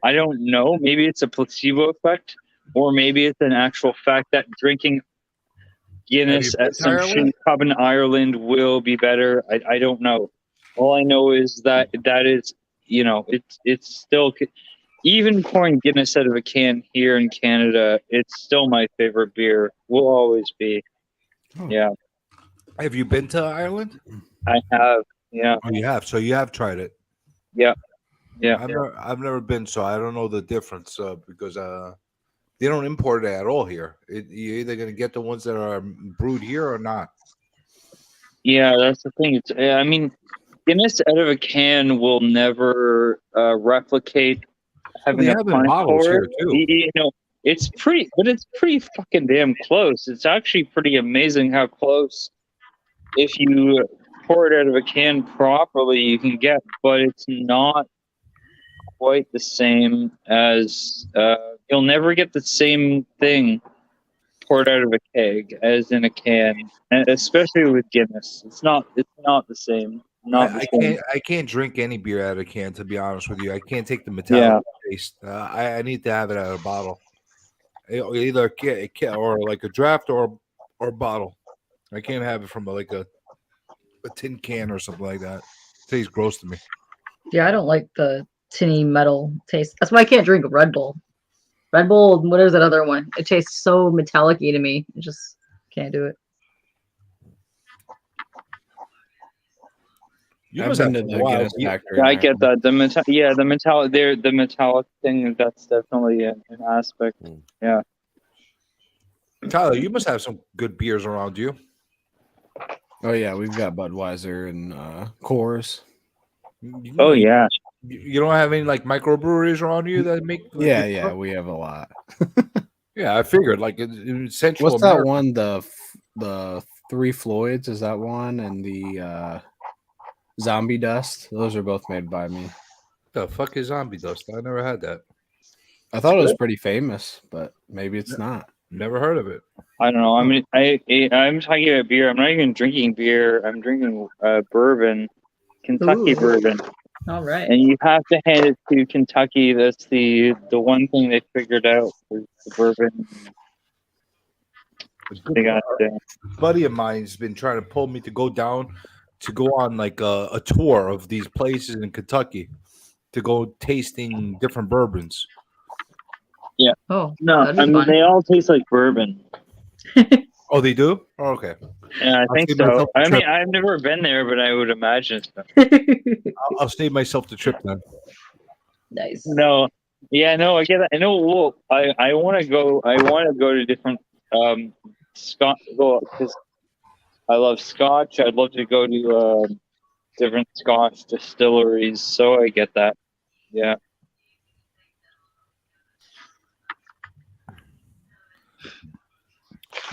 I don't know. Maybe it's a placebo effect, or maybe it's an actual fact that drinking Guinness been at to some Ireland? shitty pub in Ireland will be better. I don't know. All I know is that is, you know, it's still, even pouring Guinness out of a can here in Canada, it's still my favorite beer. Will always be. Oh. Yeah, Have you been to Ireland? I have. Yeah, Oh, you have. So you have tried it. yeah, yeah. I've never been, so I don't know the difference because they don't import it at all here. You're either gonna get the ones that are brewed here or not. Yeah, that's the thing. It's, I mean, Guinness out of a can will never replicate having They a have it in pint bottles pour. here too. You know, it's pretty, but it's pretty fucking damn close. It's actually pretty amazing how close, if you pour it out of a can properly, you can get, but it's not quite the same as you'll never get the same thing poured out of a keg as in a can, and especially with Guinness. It's not the same. Not the same. I can't drink any beer out of a can, to be honest with you. I can't take the Yeah. metallic taste. I need to have it out of a bottle, either a can or like a draft or bottle. I can't have it from like a tin can or something like that. It tastes gross to me. Yeah, I don't like the tinny metal taste. That's why I can't drink Red Bull. Red Bull, what is that other one? It tastes so metallic-y to me. I just can't do it. You I've must been have to some the wild- Guinness factory. Yeah, I in get Ireland. that. The metallic thing. That's definitely an aspect. Yeah. Tyler, you must have some good beers around you. Oh yeah, we've got Budweiser and Coors. Oh yeah. You don't have any like microbreweries around you that make? like, Yeah, good yeah, stuff? we have a lot. Yeah, I figured like in Central What's America. that one? The Three Floyds is that one, and the Zombie Dust. Those are both made by me. The fuck is Zombie Dust? I never had that. I thought it was pretty famous, but maybe it's not. Never heard of it. I don't know. I mean, I'm talking about beer. I'm not even drinking beer. I'm drinking bourbon, Kentucky Ooh. bourbon. All right. And you have to hand it to Kentucky. That's the one thing they figured out was the bourbon. They got A buddy of mine's been trying to pull me to go on like a tour of these places in Kentucky to go tasting different bourbons. Oh, No, that'd be I mean fun. they all taste like bourbon. Oh, they do? Oh, okay. Yeah, I I'll think save so. myself the I mean, trip. I've never been there, but I would imagine so. I'll save myself the trip then. Nice. No, yeah, no, I get that. I know. Well, I want to go. I want to go to different because I love Scotch. I'd love to go to different Scotch distilleries. So I get that. Yeah.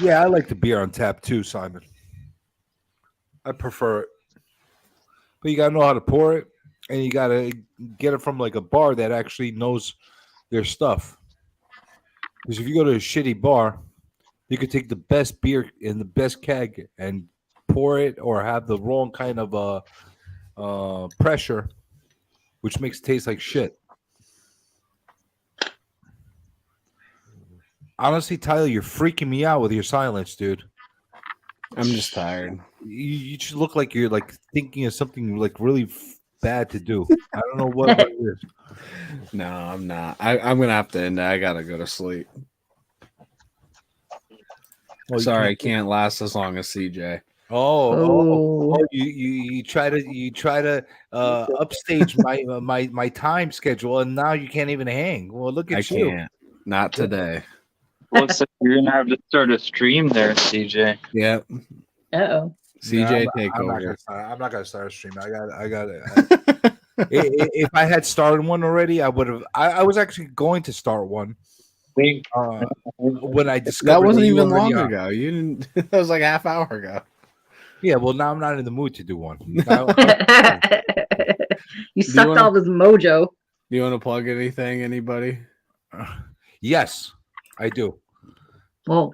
Yeah, I like the beer on tap too, Simon. I prefer it. But you gotta know how to pour it, and you gotta get it from like a bar that actually knows their stuff. Because if you go to a shitty bar, you could take the best beer in the best keg and pour it, or have the wrong kind of pressure, which makes it taste like shit. Honestly, Tyler, you're freaking me out with your silence, dude. I'm just tired. You just look like you're like thinking of something like really bad to do. I don't know what it is. No, I'm not. I'm gonna have to end it. I gotta go to sleep. Well, Sorry, I can't last as long as CJ. Oh. You try to upstage my time schedule, and now you can't even hang. Well, look I at you. can't. Not today. Looks like you're gonna have to start a stream there, CJ. Yep. Uh-oh. CJ No, take I'm not over. gonna start. I'm not gonna start a stream. I got it. If I had started one already, I would have. I was actually going to start one. When I discovered That wasn't you even already long are. ago. You didn't. That was like a half hour ago. You Yeah, well, now I'm not in the mood to do one. sucked wanna- all this mojo. Do you want to plug anything? Anybody? Yes, I do. Well,